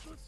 How's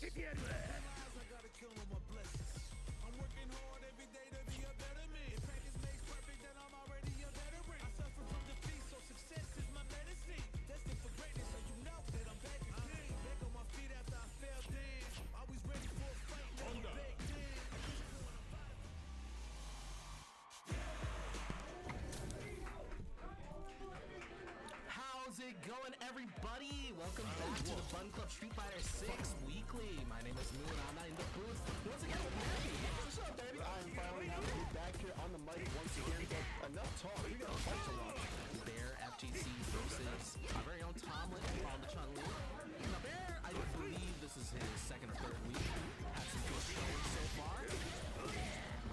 it going, everybody? Welcome back to the Fun Club Street Fighter 6 Weekly. My name is Moo and I'm not in the booth. Once again, what's up, baby? I'm finally happy to be back here on the mic once again, but enough talk. We got a fight to watch. Bear FGC versus our very own Tomlin on the Chun-Li. Now, Bear, I believe this is his second or third week. Had some good showing so far.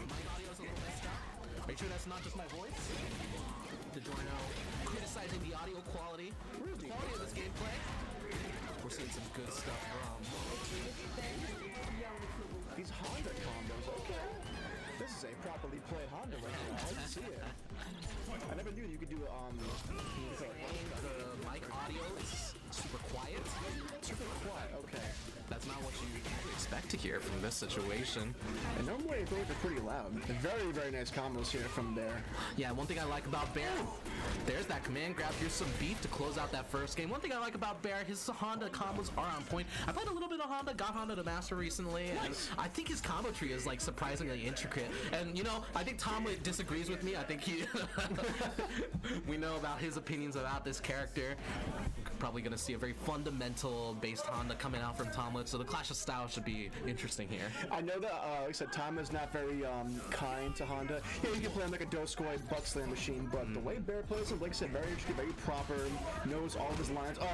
My audio's a little messed up. Make sure that's not just my voice. DiGiorno criticizing the audio quality. The quality of this gameplay. We're seeing some good stuff from these Honda combos. Okay. This is a properly played Honda right now. I can see it. I never knew you could do the mic audio is super quiet. Super quiet, okay. That's not what you expect to hear from this situation. And normally those are pretty loud. Very, very nice combos here from Bear. Yeah, one thing I like about Bear, there's that command grab. Here's some beef to close out that first game. One thing I like about Bear, his Honda combos are on point. I played a little bit of Honda, got Honda to Master recently, and I think his combo tree is like surprisingly intricate. And you know, I think Tom disagrees with me. I think he we know about his opinions about this character. Probably gonna see a very fundamental based Honda coming out from Tomlin, so the clash of styles should be interesting here. I know that, like I said, Tom is not very kind to Honda. Yeah, you can play him like a Doskoy butt slam machine, but the way Bear plays him, like I said, very interesting, very proper, knows all of his lines. Oh,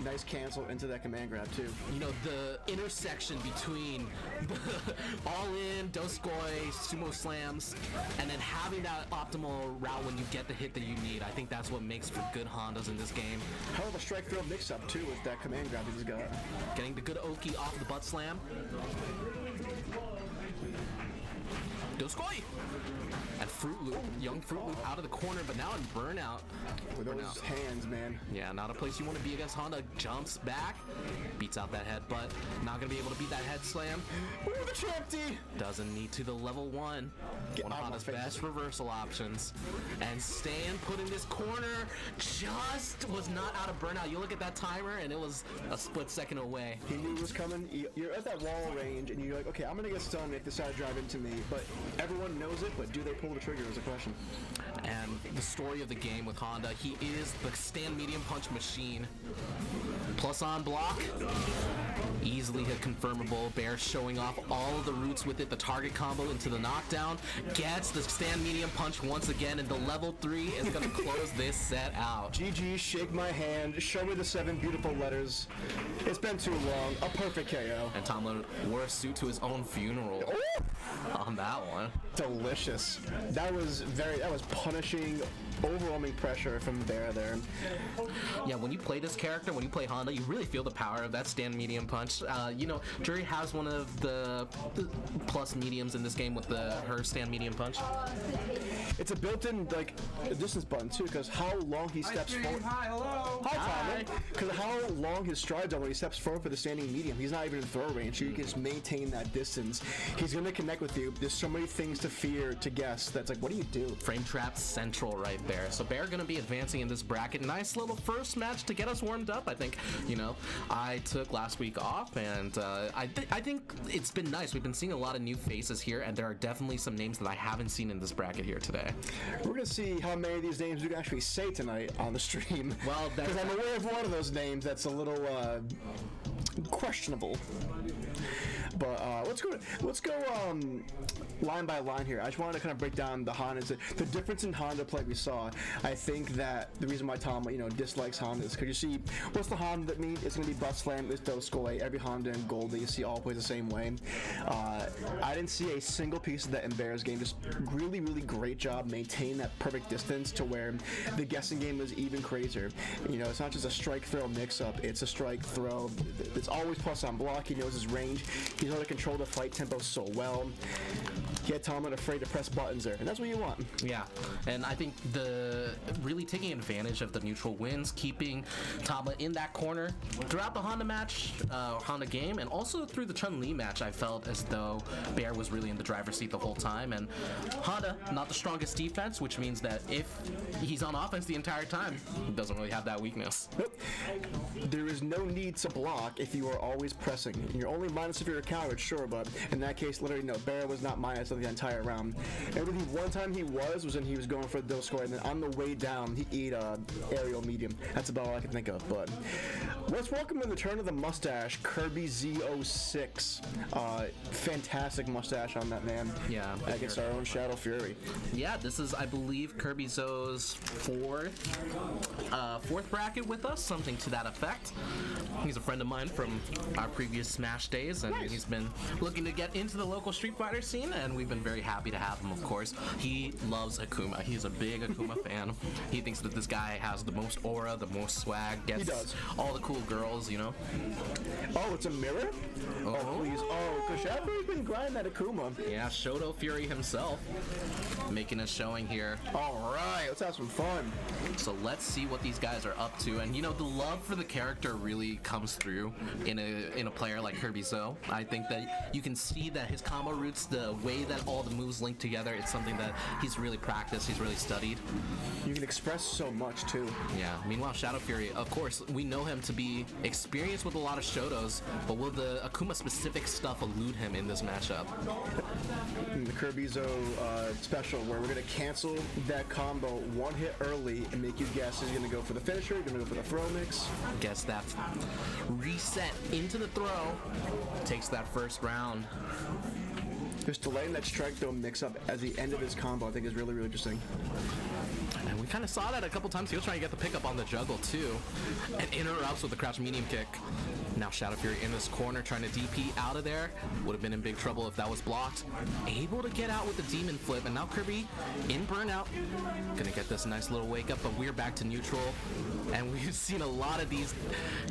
nice cancel into that command grab too. You know, the intersection between all-in, Doskoy, sumo slams, and then having that optimal route when you get the hit that you need. I think that's what makes for good Hondas in this game. Hell of a strike throw mix-up too with that command grab he's got. Getting the good Oki off the butt slam. Doskoy! And Fruit Loop, young Fruit Loop out of the corner, but now in burnout. With those hands, man. Yeah, not a place you want to be against Honda. Jumps back, beats out that headbutt. Not going to be able to beat that head slam. Ooh, the Trampty! Doesn't need to the level 1. One of Honda's best reversal options. And Stan put in this corner, just was not out of burnout. You look at that timer, and it was a split second away. He knew it was coming. You're at that wall range, and you're like, okay, I'm going to get stunned if they decide to drive into me. But everyone knows it, but do they pull the trigger is a question. And the story of the game with Honda, he is the stand medium punch machine. Plus on block, easily hit confirmable. Bear showing off all of the roots with it. The target combo into the knockdown. Gets the stand medium punch once again, and the level 3 is going to close this set out. GG, shake my hand, show me the 7 beautiful letters. It's been too long. A perfect KO. And Tomlin wore a suit to his own funeral. On that one. Delicious. That was punishing, overwhelming pressure from Bear there. Yeah, when you play this character, when you play Honda, you really feel the power of that stand medium punch. You know, Jury has one of the plus mediums in this game with her stand medium punch. It's a built-in like distance button too, because how long he steps forward. Hi, hello. Hi, Tomlin. Because how long his strides are when he steps forward for the standing medium. He's not even in throw range, so you can just maintain that distance. He's gonna connect with you. There's so many things to fear, to guess. That's like, what do you do? Frame trap central right there. So Bear gonna be advancing in this bracket. Nice little first match to get us warmed up. I think, you know, I took last week off, and I think it's been nice. We've been seeing a lot of new faces here, and there are definitely some names that I haven't seen in this bracket here today. We're gonna see how many of these names we can actually say tonight on the stream. Well, because I'm aware of one of those names that's a little questionable. But let's go line by line here. I just wanted to kind of break down the Hondas, the difference in Honda play we saw. I think that the reason why Tom, dislikes Honda is because you see, what's the Honda that mean? It's gonna be butt slam, it's Doskoy. Every Honda and Gold that you see all plays the same way. I didn't see a single piece of that in Bear's game. Just really, really great job maintaining that perfect distance to where the guessing game was even crazier. You know, it's not just a strike throw mix up; it's a strike throw. It's always plus on block. He knows his range. He's able to control the fight tempo so well. he had Tama afraid to press buttons there, and that's what you want. Yeah, and I think really taking advantage of the neutral wins, keeping Tama in that corner throughout the Honda match, Honda game, and also through the Chun-Li match, I felt as though Bear was really in the driver's seat the whole time, and Honda, not the strongest defense, which means that if he's on offense the entire time, he doesn't really have that weakness. Nope. There is no need to block if you are always pressing. You're only minus if you're a coward, sure, but in that case, literally, no, Bear was not minus of the entire round. And really, one time he was when he was going for the score, and then on the way down, he ate aerial medium. That's about all I can think of, but let's welcome in the turn of the mustache, Kirby Z06. Fantastic mustache on that man. Yeah. Against our own Shadow Fury. Yeah, this is, I believe, Kirby Zo's fourth bracket with us, something to that effect. He's a friend of mine from our previous Smash days, and nice. He's been looking to get into the local Street Fighter scene, and we've been very happy to have him, of course. He loves Akuma. He's a big Akuma fan. He thinks that this guy has the most aura, the most swag, gets all the cool girls, you know? Oh, it's a mirror? Oh, please. Oh, because Shadow been grinding that Akuma. Yeah, Shoto Fury himself making a showing here. All right, let's have some fun. So let's see what these guys are up to, and you know, the love for the character really comes through in a player like Kirby Zo. I think that you can see that his combo routes, the way that all the moves link together, it's something that he's really practiced, he's really studied. You can express so much too. Yeah. Meanwhile, Shadow Fury, of course, we know him to be experienced with a lot of Shotos, but will the Akuma specific stuff elude him in this matchup? In the Kirby Zo special, where we're gonna cancel that combo one hit early and make you guess is he gonna go for the finisher, gonna go for the throw mix. Guess that's reset into the throw. Takes that first round. Just delaying that strike throw mix up at the end of his combo, I think is really, really interesting. And we kind of saw that a couple times. He was trying to get the pickup on the juggle too, and interrupts with the crouch medium kick. Now Shadow Fury in this corner trying to DP out of there. Would have been in big trouble if that was blocked. Able to get out with the demon flip, and now Kirby in burnout. Gonna get this nice little wake up, but we're back to neutral. And we've seen a lot of these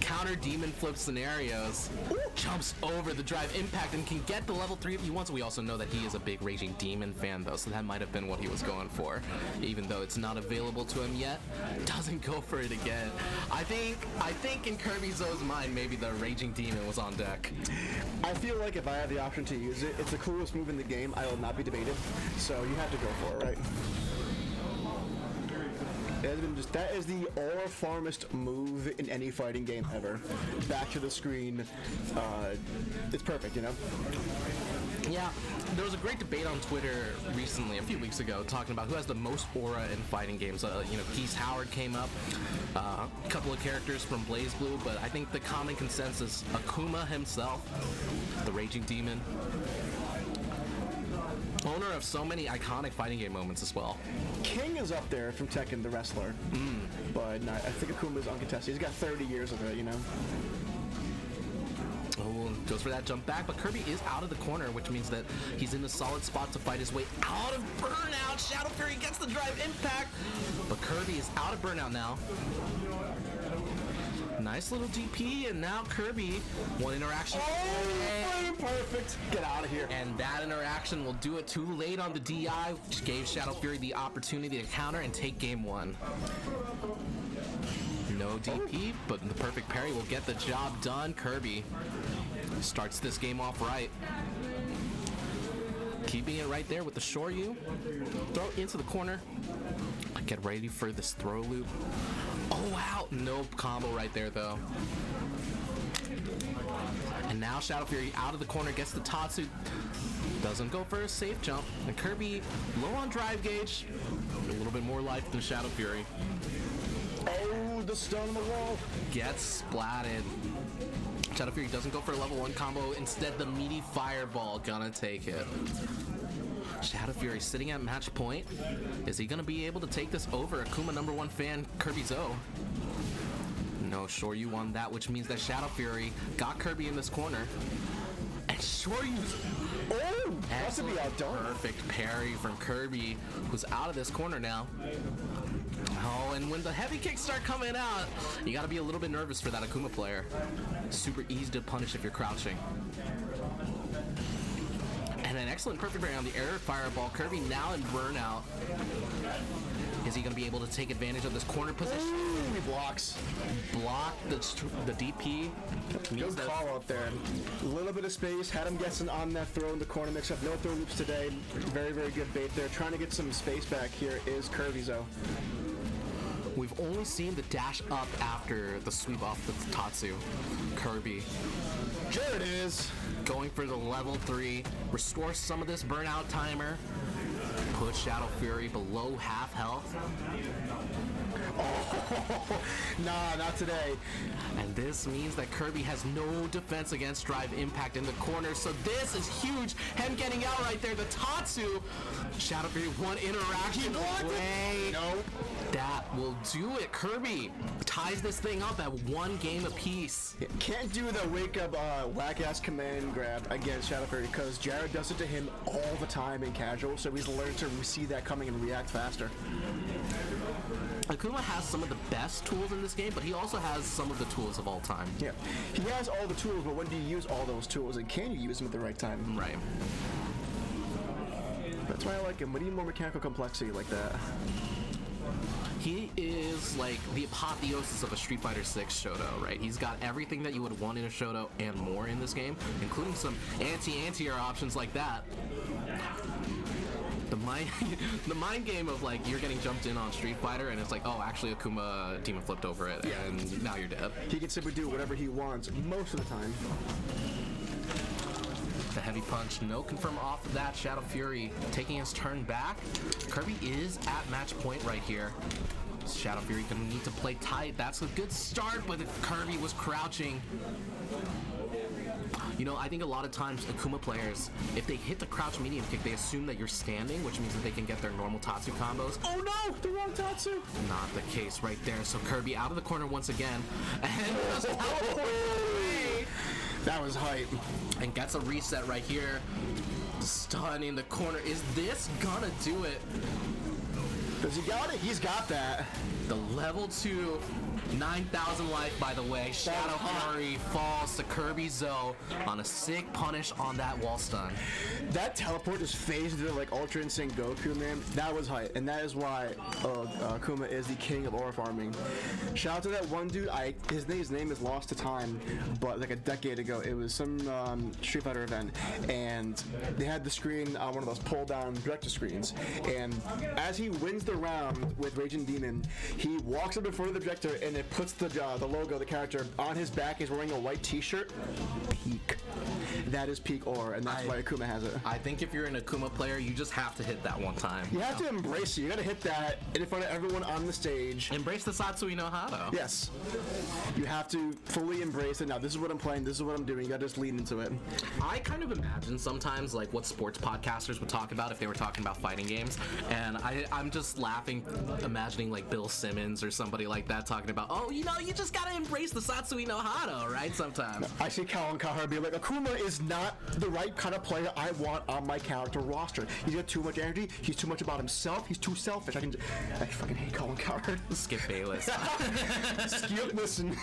counter demon flip scenarios. Jumps over the drive impact and can get the level 3 if he wants. We also know that he is a big Raging Demon fan though, so that might have been what he was going for. Even though it's not available to him yet, doesn't go for it again. I think in Kirby Zo's mind, maybe the Raging Demon was on deck. I feel like if I had the option to use it, it's the coolest move in the game. I will not be debated. So you have to go for it, right? That is the aura farmest move in any fighting game ever. Back to the screen. It's perfect, you know? Yeah, there was a great debate on Twitter recently, a few weeks ago, talking about who has the most aura in fighting games. Geese Howard came up, a couple of characters from Blaze Blue, but I think the common consensus, Akuma himself, the Raging Demon, owner of so many iconic fighting game moments as well. King is up there from Tekken, the wrestler, but no, I think Akuma's uncontested. He's got 30 years of it, you know? Oh, goes for that jump back, but Kirby is out of the corner, which means that he's in a solid spot to fight his way out of burnout. Shadow Fury gets the drive impact, but Kirby is out of burnout now. Nice little DP, and now Kirby, one interaction. Oh, perfect. Get out of here. And that interaction will do it too late on the DI, which gave Shadow Fury the opportunity to counter and take game one. No DP, but the perfect parry will get the job done. Kirby starts this game off right. Keeping it right there with the Shoryu. Throw it into the corner. Get ready for this throw loop. Oh, wow. No combo right there, though. And now Shadow Fury out of the corner, gets the Tatsu. Doesn't go for a safe jump. And Kirby low on drive gauge. A little bit more life than Shadow Fury. Oh, the stun on the wall. Gets splatted. Shadow Fury doesn't go for a level 1 combo. Instead, the meaty fireball gonna take it. Shadow Fury sitting at match point. Is he gonna be able to take this over Akuma #1 fan Kirby Zo? No, Shoryu won that, which means that Shadow Fury got Kirby in this corner. And Shoryu's has to be outdone. Perfect parry from Kirby, who's out of this corner now. Oh, and when the heavy kicks start coming out, you gotta be a little bit nervous for that Akuma player. Super easy to punish if you're crouching. And then excellent perfect parry on the air fireball. Kirby now in burnout. Is he going to be able to take advantage of this corner position? Ooh, he blocks. Block the DP. Good call out there. A little bit of space. Had him guessing on that throw in the corner mix up. No throw loops today. Very, very good bait there. Trying to get some space back here is Kirby's though. We've only seen the dash up after the sweep off the Tatsu. Kirby. There it is. Going for the level 3. Restore some of this burnout timer. Put Shadow Fury below half health. Oh, nah, not today. And this means that Kirby has no defense against drive impact in the corner, so this is huge. Him getting out right there. The Tatsu. Shadow Fury, one interaction away. Nope. That will do it. Kirby ties this thing up at 1 game apiece. Can't do the wake up whack-ass command grab against Shadow Fury because Jared does it to him all the time in casual, so he's learned to see that coming and react faster. Akuma has some of the best tools in this game, but he also has some of the tools of all time. Yeah, he has all the tools, but when do you use all those tools, and can you use them at the right time? Right. That's why I like him. We need more mechanical complexity like that. He is like the apotheosis of a Street Fighter 6 Shoto, right? He's got everything that you would want in a Shoto and more in this game, including some anti-air options like that. The mind game of like you're getting jumped in on Street Fighter and it's like, oh, actually Akuma demon flipped over it, and now you're dead. He can simply do whatever he wants most of the time. The heavy punch, no confirm off of that. Shadow Fury taking his turn back. Kirby is at match point right here. Shadow Fury gonna need to play tight. That's a good start, but Kirby was crouching. You know, I think a lot of times Akuma players, if they hit the crouch medium kick, they assume that you're standing, which means that they can get their normal Tatsu combos. Oh no, the wrong Tatsu. Not the case right there. So Kirby out of the corner once again, and just teleport away. That was hype. And gets a reset right here. Stun in the corner. Is this gonna do it? Does he got it? He's got that. The level 2, 9,000 life, by the way. Shadow Fury falls to Kirby Zoe on a sick punish on that wall stun. That teleport just phased into like Ultra Instinct Goku, man. That was hype, and that is why Akuma is the king of aura farming. Shout out to that one dude. His name is lost to time, but like a decade ago, it was some Street Fighter event, and they had the screen on one of those pull-down projector screens. And as he wins the round with Raging Demon, he walks up in front of the projector and it puts the logo, the character, on his back. He's wearing a white t-shirt. Peak. That is peak aura, and that's why Akuma has it. I think if you're an Akuma player, you just have to hit that one time. You have to embrace it. You gotta hit that in front of everyone on the stage. Embrace the Satsui no Hado. Yes. You have to fully embrace it. Now, this is what I'm playing. This is what I'm doing. You gotta just lean into it. I kind of imagine sometimes like what sports podcasters would talk about if they were talking about fighting games, and I'm just laughing, imagining like Bill Simmons or somebody like that talking about, oh, you know, you just gotta embrace the Satsui no Hado, right? Sometimes. I see Colin Cowherd be like, Akuma is not the right kind of player I want on my character roster. He's got too much energy. He's too much about himself. He's too selfish. I fucking hate Colin Cowherd. Skip Bayless. Skip, listen.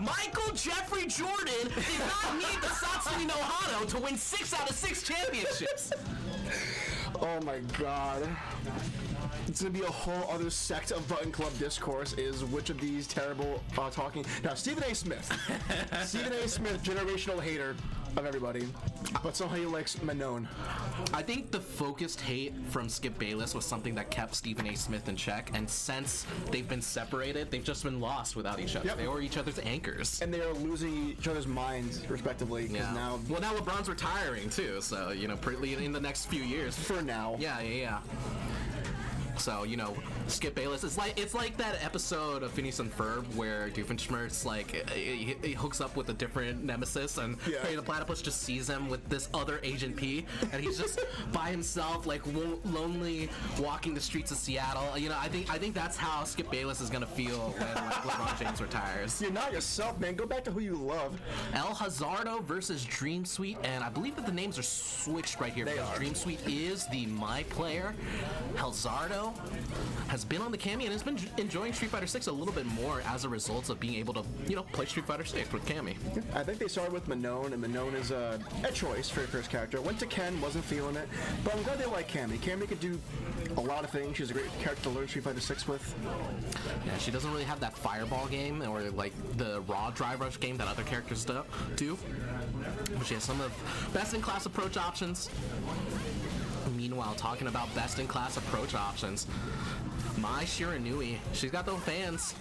Michael Jeffrey Jordan did not need the Satsui no Hado to win 6 out of 6 championships. Oh my god. It's gonna be a whole other sect of Button Club discourse is which of these terrible talking. Now, Stephen A. Smith. Stephen A. Smith, generational hater of everybody, but somehow he likes Manon. I think the focused hate from Skip Bayless was something that kept Stephen A. Smith in check, and since they've been separated, they've just been lost without each other. Yep. They were each other's anchors. And they are losing each other's minds, respectively. Yeah. Now LeBron's retiring, too, so, you know, in the next few years. For now. Yeah. So, you know, Skip Bayless, it's like that episode of Phineas and Ferb where Doofenshmirtz, like, he hooks up with a different nemesis, and Perry the Platypus just sees him with this other Agent P, and he's just by himself, like, lonely, walking the streets of Seattle. You know, I think that's how Skip Bayless is gonna feel when LeBron James retires. You're not yourself, man. Go back to who you love. El Hazardo versus Dream Suite, and I believe that the names are switched right here. They are. Dream Suite is the My player. Hazardo has been on the Cammy and has been enjoying Street Fighter 6 a little bit more as a result of being able to, play Street Fighter 6 with Cammy. I think they started with Minone, and Minone is a choice for your first character. Went to Ken, wasn't feeling it, but I'm glad they like Cammy. Cammy could do a lot of things. She's a great character to learn Street Fighter 6 with. Yeah, she doesn't really have that fireball game or like the raw drive rush game that other characters do. But she has some of best-in-class approach options. Meanwhile, talking about best-in-class approach options, Mai Shiranui, she's got those fans.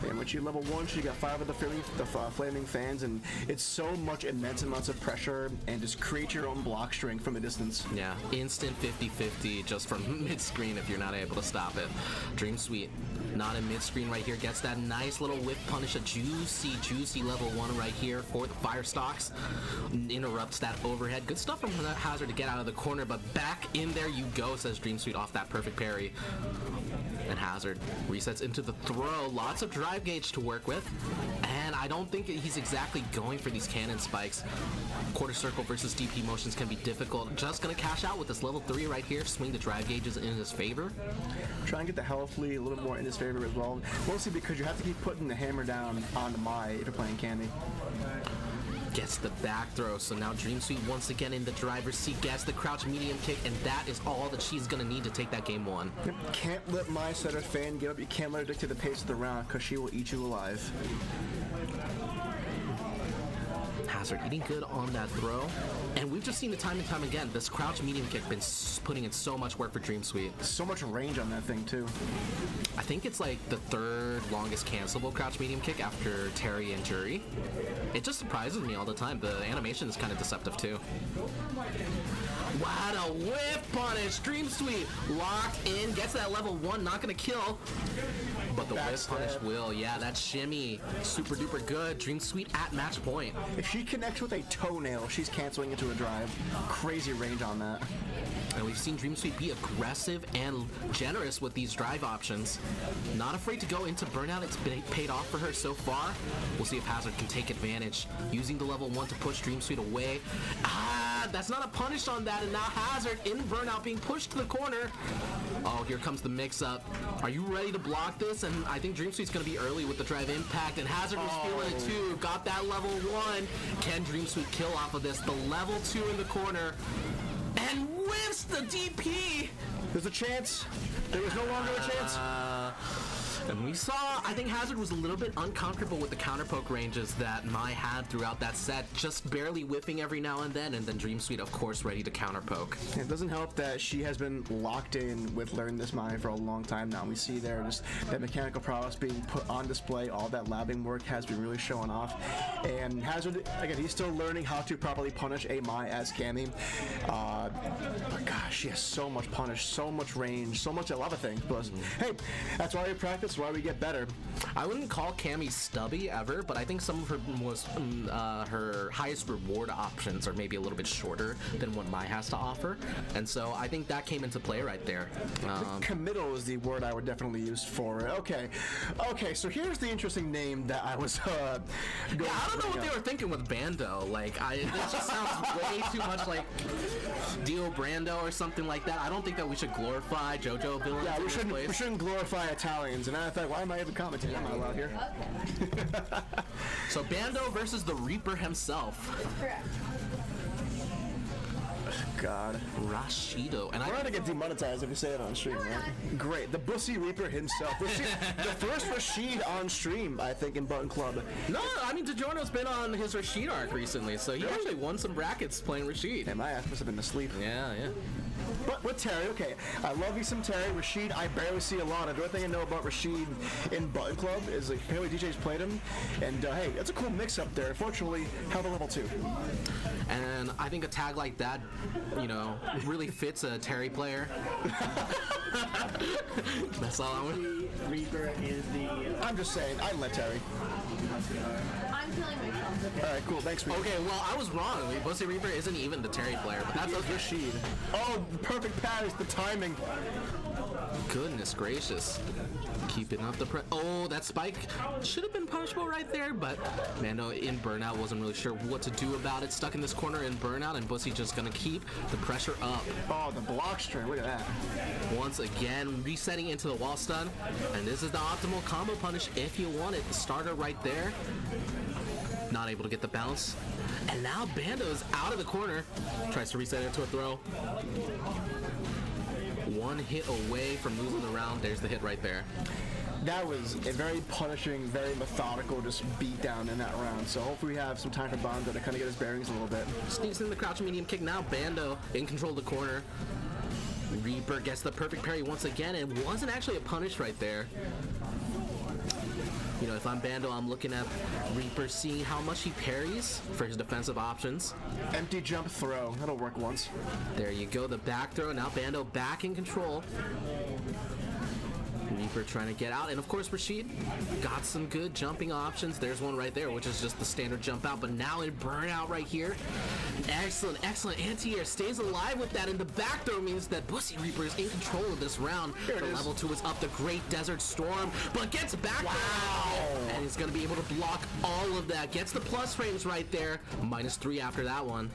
And when she level 1, she got 5 of the flaming fans, and it's so much immense amounts of pressure, and just create your own block string from a distance. Yeah, instant 50-50 just from mid-screen if you're not able to stop it. Dream Sweet, not in mid-screen right here, gets that nice little whip punish, a juicy level 1 right here for the fire stocks. Interrupts that overhead. Good stuff from Hazard to get out of the corner, but back in there you go, says Dream Sweet off that perfect parry. And Hazard resets into the throw. Lots of drive gauge to work with. And I don't think he's exactly going for these cannon spikes. Quarter circle versus DP motions can be difficult. Just going to cash out with this level 3 right here. Swing the drive gauges in his favor. Try and get the health lead a little bit more in his favor as well. Mostly because you have to keep putting the hammer down on the Mai if you're playing Cammy. Gets the back throw, so now Dream Sweet once again in the driver's seat, gets the crouch medium kick, and that is all that she's gonna need to take that game 1. Can't let Mai set her fan get up. You can't let her dictate the pace of the round, because she will eat you alive. Hazard eating good on that throw, and we've just seen it time and time again. This crouch medium kick been putting in so much work for Dream Sweet. So much range on that thing too. I think it's like the 3rd longest cancelable crouch medium kick after Terry and Jury. It just surprises me all the time. The animation is kind of deceptive too. What a whip punish! Dream Sweet locked in, gets that level 1, not gonna kill. But the whip punish will, yeah, that shimmy, super duper good. Dream Sweet at match point. If she connects with a toenail, she's canceling into a drive. Crazy range on that. And we've seen Dream Sweet be aggressive and generous with these drive options. Not afraid to go into burnout. It's been paid off for her so far. We'll see if Hazard can take advantage. Using the level 1 to push Dream Sweet away. That's not a punish on that, and now Hazard in burnout being pushed to the corner. Oh, here comes the mix-up. Are you ready to block this? And I think Dream Sweet's going to be early with the drive impact, and Hazard was feeling it too. Got that level 1. Can Dream Sweet kill off of this? The level 2 in the corner. And whiffs the DP! There's a chance. There was no longer a chance. And we saw, I think Hazard was a little bit uncomfortable with the counter poke ranges that Mai had throughout that set, just barely whiffing every now and then Dream Sweet, of course, ready to counter poke. It doesn't help that she has been locked in with learning this Mai for a long time now. We see there just that mechanical prowess being put on display. All that labbing work has been really showing off. And Hazard, again, he's still learning how to properly punish a Mai as Cammy. But gosh, she has so much punish, so much range, so much a lot of things. But hey, that's why we practice, why we get better. I wouldn't call Cammy stubby ever, but I think some of her highest reward options are maybe a little bit shorter than what Mai has to offer, and so I think that came into play right there. Committal is the word I would definitely use for it. Okay, so here's the interesting name that I was going I don't know what they were thinking with Bando. Like, it just sounds way too much like Dio Brando or something like that. I don't think that we should glorify JoJo villains. Yeah, we shouldn't glorify Italians, and I thought, why am I even commenting? I'm not allowed here. So Bando versus the Reaper himself. Correct. God. Rashido. And we're gonna get demonetized if we say it on stream, right? Great. The Bussy Reaper himself. The first Rashid on stream, I think, in Button Club. No, I mean, DiGiorno's been on his Rashid arc recently, so he actually won some brackets playing Rashid. Hey, my ass must have been asleep. Yeah. But with Terry, okay, I love me some Terry. Rashid, I barely see a lot of. The only thing I know about Rashid in Button Club is like apparently DJ's played him, and hey, that's a cool mix up there. Unfortunately, held a level 2. And I think a tag like that, really fits a Terry player. That's all I want. Reaper is the... I'm just saying, I'd let Terry. I'm killing myself. Alright, cool, thanks, Reaper. Okay, well, I was wrong. Bussy Reaper isn't even the Terry player, but that's okay. Rashid. Oh, perfect parries, the timing. Goodness gracious. Keeping up the oh, that spike should have been punishable right there, but Mando in burnout wasn't really sure what to do about it. Stuck in this corner in burnout, and Bussy just gonna keep the pressure up. Oh, the block string, look at that. Once again, resetting into the wall stun, and this is the optimal combo punish if you want it. The starter right there. Not able to get the bounce. And now Bando's out of the corner. Tries to reset into a throw. One hit away from losing the round. There's the hit right there. That was a very punishing, very methodical just beat down in that round. So hopefully we have some time for Bando to kind of get his bearings a little bit. Sneaks in the crouch medium kick. Now Bando in control of the corner. Reaper gets the perfect parry once again. It wasn't actually a punish right there. You know, if I'm Bando, I'm looking at Reaper, seeing how much he parries for his defensive options. Empty jump throw. That'll work once. There you go, the back throw. Now Bando back in control. Reaper trying to get out, and of course Rashid got some good jumping options. There's one right there, which is just the standard jump out, but now in burnout right here. Excellent, excellent anti-air, stays alive with that, and the back throw means that Bussy Reaper is in control of this round. The level 2 is up, the Great Desert Storm, but gets back there, and he's going to be able to block all of that. Gets the plus frames right there, -3 after that one.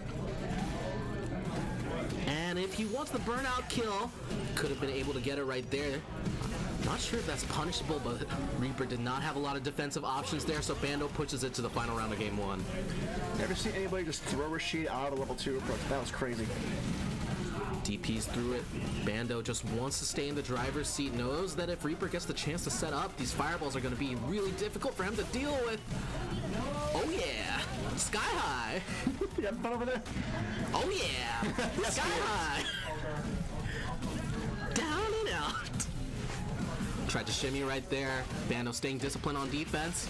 And if he wants the burnout kill, could have been able to get it right there. Not sure if that's punishable, but Reaper did not have a lot of defensive options there, so Bando pushes it to the final round of game 1. Never seen anybody just throw Rashid out of level 2 approach. That was crazy. DP's through it. Bando just wants to stay in the driver's seat, knows that if Reaper gets the chance to set up, these fireballs are going to be really difficult for him to deal with. Oh yeah! Sky high! You have fun over there? Oh yeah! Sky high! Down and out! Tried to shimmy right there. Bando staying disciplined on defense.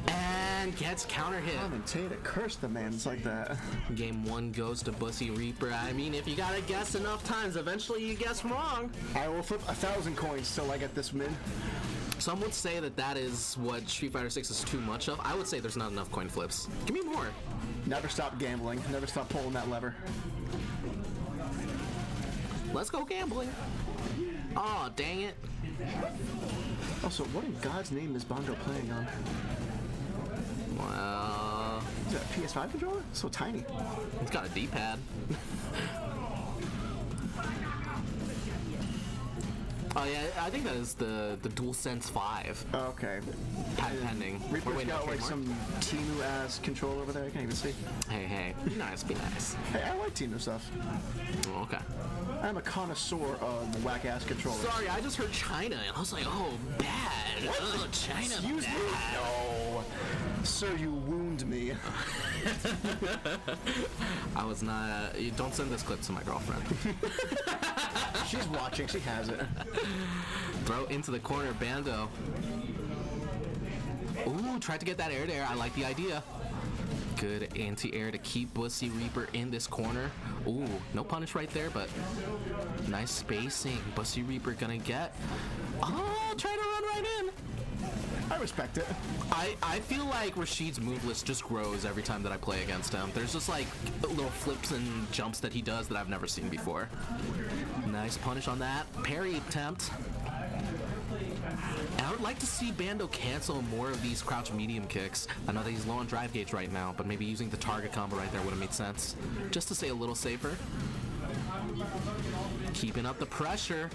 And gets counter hit. Commentator, curse the man. It's like that. Game 1 goes to Bussy Reaper. I mean, if you gotta guess enough times, eventually you guess wrong. I will flip 1,000 coins till I get this win. Some would say that that is what Street Fighter 6 is too much of. I would say there's not enough coin flips. Give me more. Never stop gambling. Never stop pulling that lever. Let's go gambling. Aw, dang it. Also, what in God's name is Bando playing on? Well, is that a PS5 controller? It's so tiny. It's got a D-pad. Oh yeah, I think that is the DualSense 5. Okay. Patent pending. Reaper's got like some Timu ass controller over there. I can't even see. Hey, be nice, be nice. Hey, I like Timu stuff. Oh, okay. I'm a connoisseur of whack ass controllers. Sorry, I just heard China and I was like, oh, bad. What? Oh, China. Excuse bad. me. No. Sir, you wound me. I was not. Don't send this clip to my girlfriend. She's watching. She has it. Throw into the corner, Bando. Ooh, tried to get that air there. I like the idea. Good anti-air to keep Bussy Reaper in this corner. Ooh, no punish right there, but nice spacing. Bussy Reaper gonna get. Oh, try to run right in. I respect it. I feel like Rashid's move list just grows every time that I play against him. There's just like little flips and jumps that he does that I've never seen before. Nice punish on that. Parry attempt. And I would like to see Bando cancel more of these crouch medium kicks. I know that he's low on drive gauge right now, but maybe using the target combo right there would have made sense. Just to stay a little safer. Keeping up the pressure.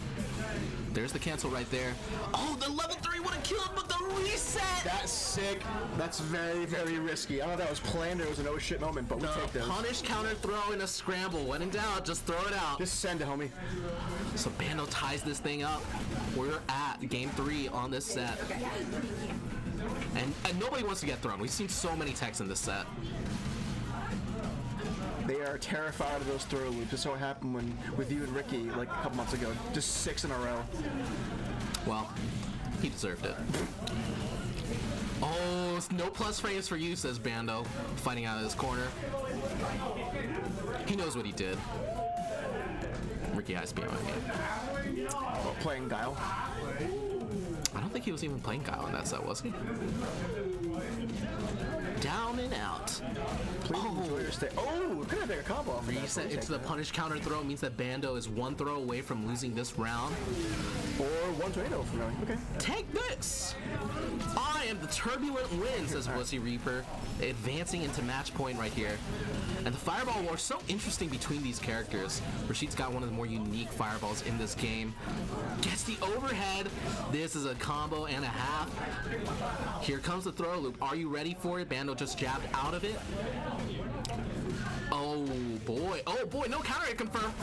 There's the cancel right there. Oh, the level 3 would have killed, but the reset! That's sick. That's very, very risky. I don't know if that was planned or it was an oh shit moment, but we'll take those. Punish counter throw in a scramble. When in doubt, just throw it out. Just send it, homie. So Bando ties this thing up. We're at game 3 on this set. And nobody wants to get thrown. We've seen so many techs in this set. They are terrified of those throw loops. Just so happened with you and Ricky like a couple months ago. Just 6 in a row. Well, he deserved it. Oh, no plus frames for you, says Bando, fighting out of his corner. He knows what he did. Ricky has behind me. Well, playing Guile. I don't think he was even playing Guile in that set, was he? Down and out. Please enjoy your stay. Oh, could have been a combo off of that. Reset into the punish counter throw means that Bando is one throw away from losing this round. Or one tornado from going. Okay. Take this! I am the turbulent wind, says Wussy Reaper, advancing into match point right here. And the fireball war is so interesting between these characters. Rashid's got one of the more unique fireballs in this game. Gets the overhead. This is a combo and a half. Here comes the throw loop. Are you ready for it? Bando just jabbed out of it. Oh boy, no counter hit confirmed.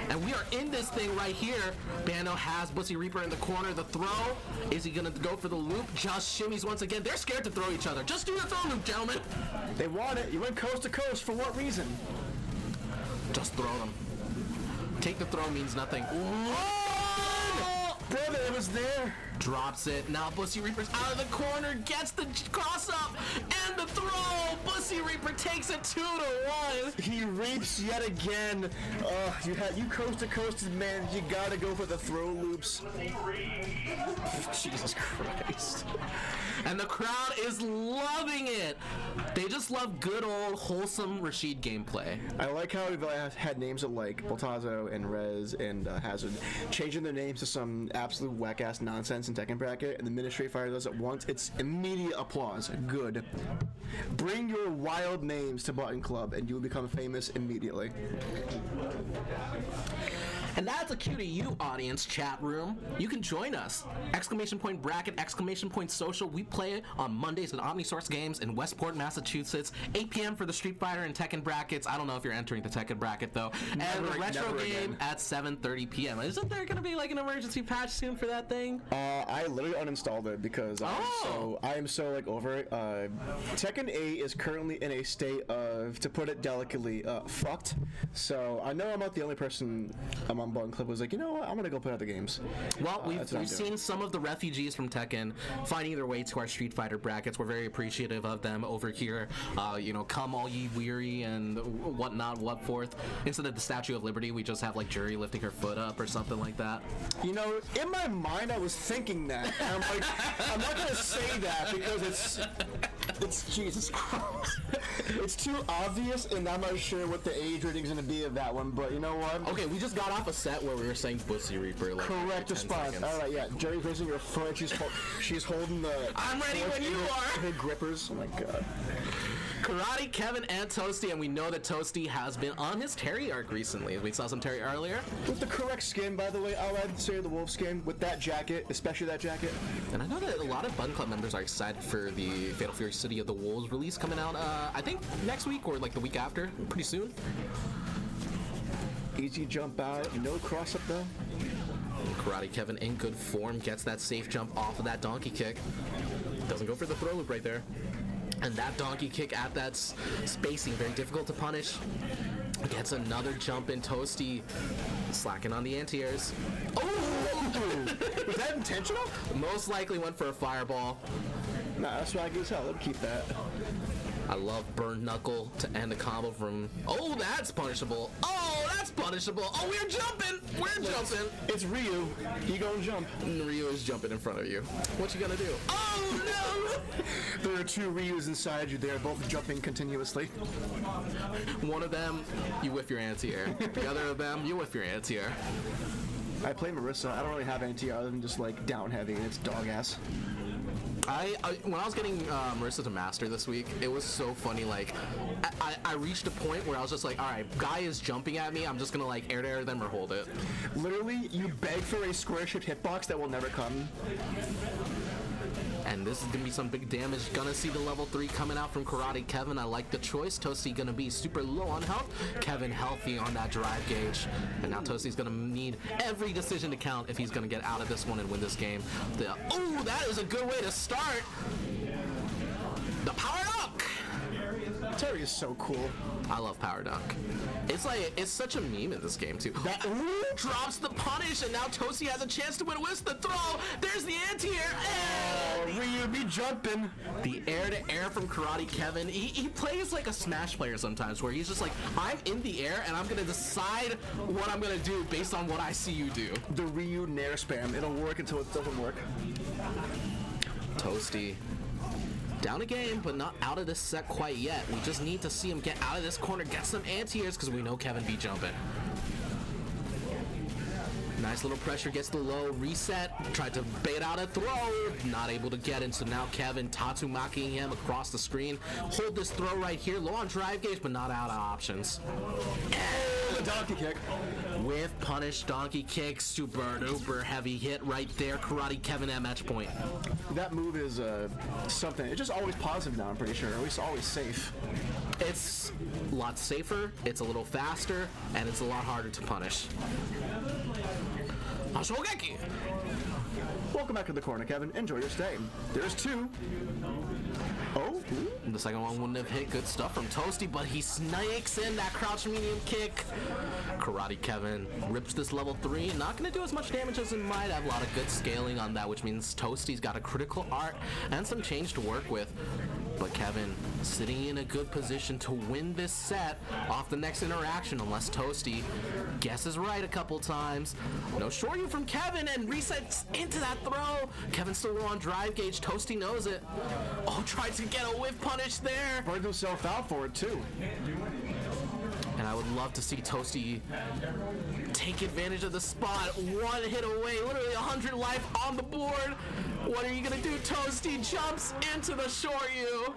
And we are in this thing right here. Bando has Wussy Reaper in the corner. The throw, is he gonna go for the loop? Just shimmies once again. They're scared to throw each other. Just do the throw loop, gentlemen. They want it. You went coast to coast. For what reason? Just throw them. Take the throw means nothing. Brother, it was there. Drops it. Now Wussy Reaper's out of the corner, gets the cross up, and the throw. Wussy Reaper takes it 2-1. He reaps yet again. You coast to coast, man. You gotta go for the throw loops. Jesus Christ. And the crowd is loving it. They just love good old wholesome Rashid gameplay. I like how we've had names of like Baltazo and Rez and Hazard changing their names to some absolute whack-ass nonsense in Tekken bracket, and the minute Street Fighter does it once, it's immediate applause. Good. Bring your wild names to Button Club and you will become famous immediately. And that's a cue to you, audience chat room. You can join us. Exclamation point bracket, exclamation point social. We play on Mondays at OmniSource Games in Westport, Massachusetts. 8 p.m. for the Street Fighter and Tekken brackets. I don't know if you're entering the Tekken bracket though. And the retro game at 7:30 p.m. Isn't there going to be like an emergency patch soon for that thing? I literally uninstalled it because I am so like over it. Tekken 8 is currently in a state of, to put it delicately, fucked. So I know I'm not the only person on Button Club was like, you know what, I'm gonna go play other games. Well, we've seen some of the refugees from Tekken finding their way to our Street Fighter brackets. We're very appreciative of them over here. Come all ye weary and whatnot, what forth. Instead of the Statue of Liberty, we just have like Jury lifting her foot up or something like that. You know, in my mind, I was thinking that. And I'm like, I'm not gonna say that because it's Jesus Christ. It's too obvious, and I'm not sure what the age rating is going to be of that one, but you know what? Okay, we just got off a set where we were saying Wussy Reaper. Like, correct response. All right, yeah. Jerry's raising her foot. She's holding the... I'm ready when you are! Her grippers. Oh my god. Karate, Kevin, and Toasty, and we know that Toasty has been on his Terry arc recently. We saw some Terry earlier. With the correct skin, by the way, I'll add say the wolf skin with that jacket, especially that jacket. And I know that a lot of Button Club members are excited for the Fatal Fury City of the Wolves release coming out, I think next week or like the week after, pretty soon. Easy jump out, no cross up though. Karate Kevin in good form, gets that safe jump off of that donkey kick. Doesn't go for the throw loop right there. And that donkey kick at that spacing, very difficult to punish. Gets another jump in. Toasty slacking on the anti-airs. Oh! Was that intentional? Most likely went for a fireball. Nah, that's swaggy as hell. Let him keep that. I love Burn Knuckle to end the combo from... Oh, that's punishable. Oh, that's punishable. Oh, we're jumping. We're jumping. It's Ryu. He gonna jump. Ryu is jumping in front of you. What you gonna do? Oh, no! There are two Ryus inside you. They are both jumping continuously. One of them, you whiff your anti-air. The other of them, you whiff your anti-air. I play Marissa. I don't really have anti-air other than just like down heavy, and it's dog ass. When I was getting Marissa to master this week, it was so funny. Like, I reached a point where I was just like, all right, guy is jumping at me. I'm just gonna like air to air them or hold it. Literally, you beg for a square-shaped hitbox that will never come. And this is gonna be some big damage. Gonna see the level 3 coming out from Karate Kevin. I like the choice. Toasty gonna be super low on health. Kevin healthy on that drive gauge. And now Toasty's gonna need every decision to count if he's gonna get out of this one and win this game. Oh, that is a good way to start. The power up! Terry is so cool. I love power dunk. It's such a meme in this game too. That drops the punish, and now Toasty has a chance to win with the throw. There's the anti-air. Ryu be jumping. The air-to-air from Karate Kevin. He plays like a Smash player sometimes, where he's just like, I'm in the air, and I'm gonna decide what I'm gonna do based on what I see you do. The Ryu nair spam. It'll work until it doesn't work. Toasty. Down a game, but not out of this set quite yet. We just need to see him get out of this corner, get some anti-airs, because we know Kevin be jumping. Nice little pressure, gets the low, reset, tried to bait out a throw, not able to get in, so now Kevin Tatsumaki him across the screen. Hold this throw right here, low on drive gauge, but not out of options. The donkey kick. With punish donkey kick, super duper heavy hit right there. Karate Kevin at match point. That move is something. It's just always positive now, I'm pretty sure. At least always safe. It's a lot safer, it's a little faster, and it's a lot harder to punish. Shogeki! Welcome back to the corner, Kevin. Enjoy your stay. There's two. Oh, the second one wouldn't have hit. Good stuff from Toasty, but he snakes in that crouch medium kick. Karate Kevin rips this level 3. Not going to do as much damage as he might have. A lot of good scaling on that, which means Toasty's got a critical art and some change to work with. But Kevin sitting in a good position to win this set off the next interaction, unless Toasty guesses right a couple times. No shoryu from Kevin, and resets into that throw. Kevin still low on drive gauge. Toasty knows it. Oh, tried to get a whiff punish there. burned himself out for it too. And I would love to see Toasty take advantage of the spot. One hit away, literally 100 life on the board. What are you gonna do? Toasty jumps into the Shoryu.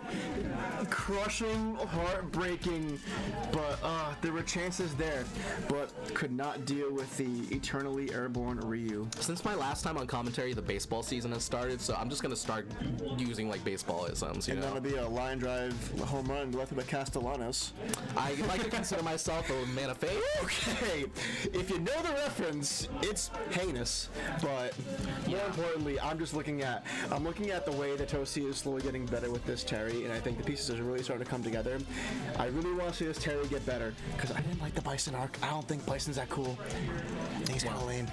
Crushing, heartbreaking, but there were chances there, but could not deal with the eternally airborne Ryu. Since my last time on commentary, the baseball season has started, so I'm just gonna start using like baseball-isms, you know? That'll be a line drive home run left by Castellanos. I like to consider myself a man of faith. Okay, if you know the reference, it's heinous, but more importantly, I'm looking at the way that Toasty is slowly getting better with this Terry, and I think the pieces are really starting to come together. I really want to see this Terry get better, because I didn't like the Bison arc. I don't think Bison's that cool. I think he's kind of lame.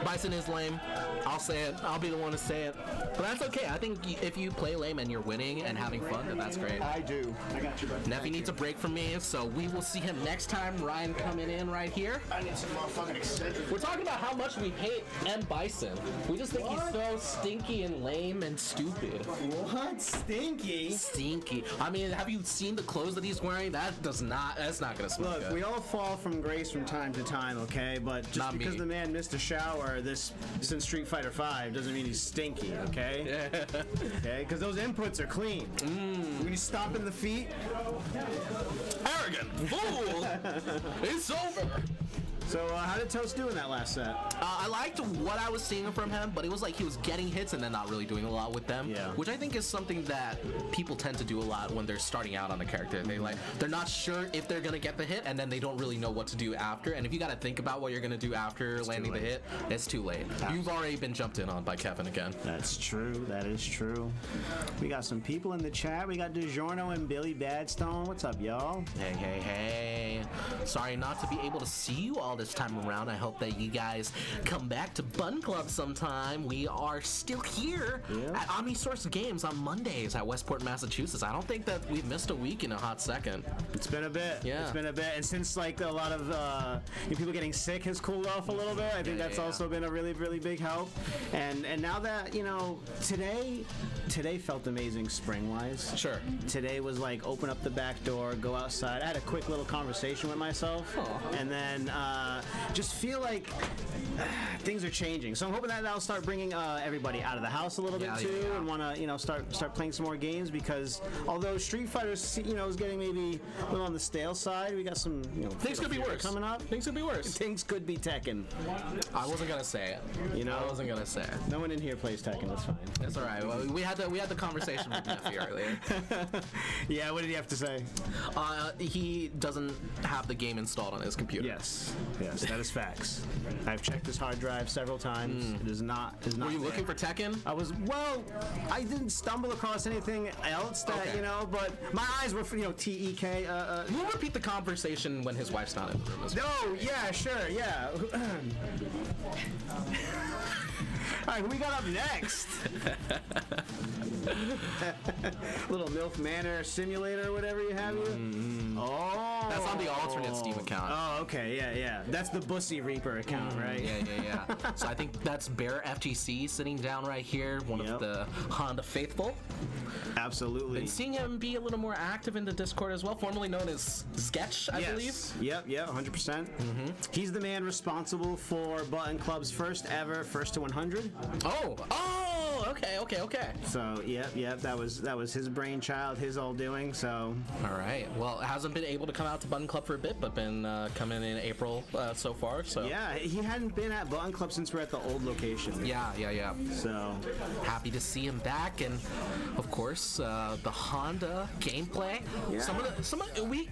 Bison is lame. I'll say it. I'll be the one to say it. But that's okay. I think if you play lame and you're winning and having fun, then that's great. I do. I got you, bro. Neffy needs a break from me, so we will see him next time. Ryan coming in right here. I need some motherfucking eccentric. We're talking about how much we hate M. Bison. We just think he's so stinky and lame and stupid. What? Stinky? Stinky. I mean, have you seen the clothes that he's wearing? That's not gonna smell Look, good. we all fall from grace from time to time, okay? But just Not because me. the man missed a shower since Street Fighter V doesn't mean he's stinky, okay? Yeah. Okay? Because those inputs are clean. When you stop in the feet, Arrogant fool. It's over. So how did Toast do in that last set? I liked what I was seeing from him, but it was like he was getting hits and then not really doing a lot with them. Yeah. Which I think is something that people tend to do a lot when they're starting out on the character. They're not sure if they're gonna get the hit, and then they don't really know what to do after. And if you gotta think about what you're gonna do after landing the hit, it's too late. You've already been jumped in on by Kevin again. That's true. That is true. We got some people in the chat. We got DiGiorno and Billy Badstone. What's up, y'all? Hey. Sorry not to be able to see you all this time around. I hope that you guys come back to Bun Club sometime. We are still here at OmniSource Games on Mondays at Westport, Massachusetts. I don't think that we've missed a week in a hot second. It's been a bit. Yeah. It's been a bit. And since like a lot of people getting sick has cooled off a little bit, I think that's also been a really, really big help. And now that, today felt amazing spring-wise. Sure. Today was like open up the back door, go outside. I had a quick little conversation with myself, and then just feel like things are changing. So I'm hoping that that'll start bringing everybody out of the house a little bit too, and want to start playing some more games, because although Street Fighter is getting maybe a little on the stale side, we got some Things could be worse. coming up. Things could be worse. Things could be Tekken. I wasn't gonna say it. I wasn't gonna say it. No one in here plays Tekken. That's fine. It's all right. Well, we had we had the conversation with Nephi earlier. Yeah, what did he have to say? He doesn't have the game installed on his computer. Yes, that is facts. I've checked his hard drive several times. It is not. Were you looking for Tekken? I didn't stumble across anything else that but my eyes were for TEK. We'll repeat the conversation when his wife's not in the room as well. No, yeah, sure, yeah. All right, who we got up next? Little MILF Manor Simulator or whatever you have here. Oh, that's on the alternate Steam account. Oh, okay, yeah. That's the Bussy Reaper account, right? Yeah. So I think that's Bear FGC sitting down right here, one of the Honda faithful. Absolutely. Been seeing him be a little more active in the Discord as well, formerly known as Sketch, I believe. Yep, 100%. He's the man responsible for Button Club's first ever First to 100. Oh, okay. So, yep, that was his brainchild, his all doing. So, all right. Well, it hasn't been able to come out to Button Club for a bit, but been coming in April so far. So yeah, he hadn't been at Button Club since we're at the old location. Yeah. So happy to see him back, and of course the Honda gameplay. Yeah.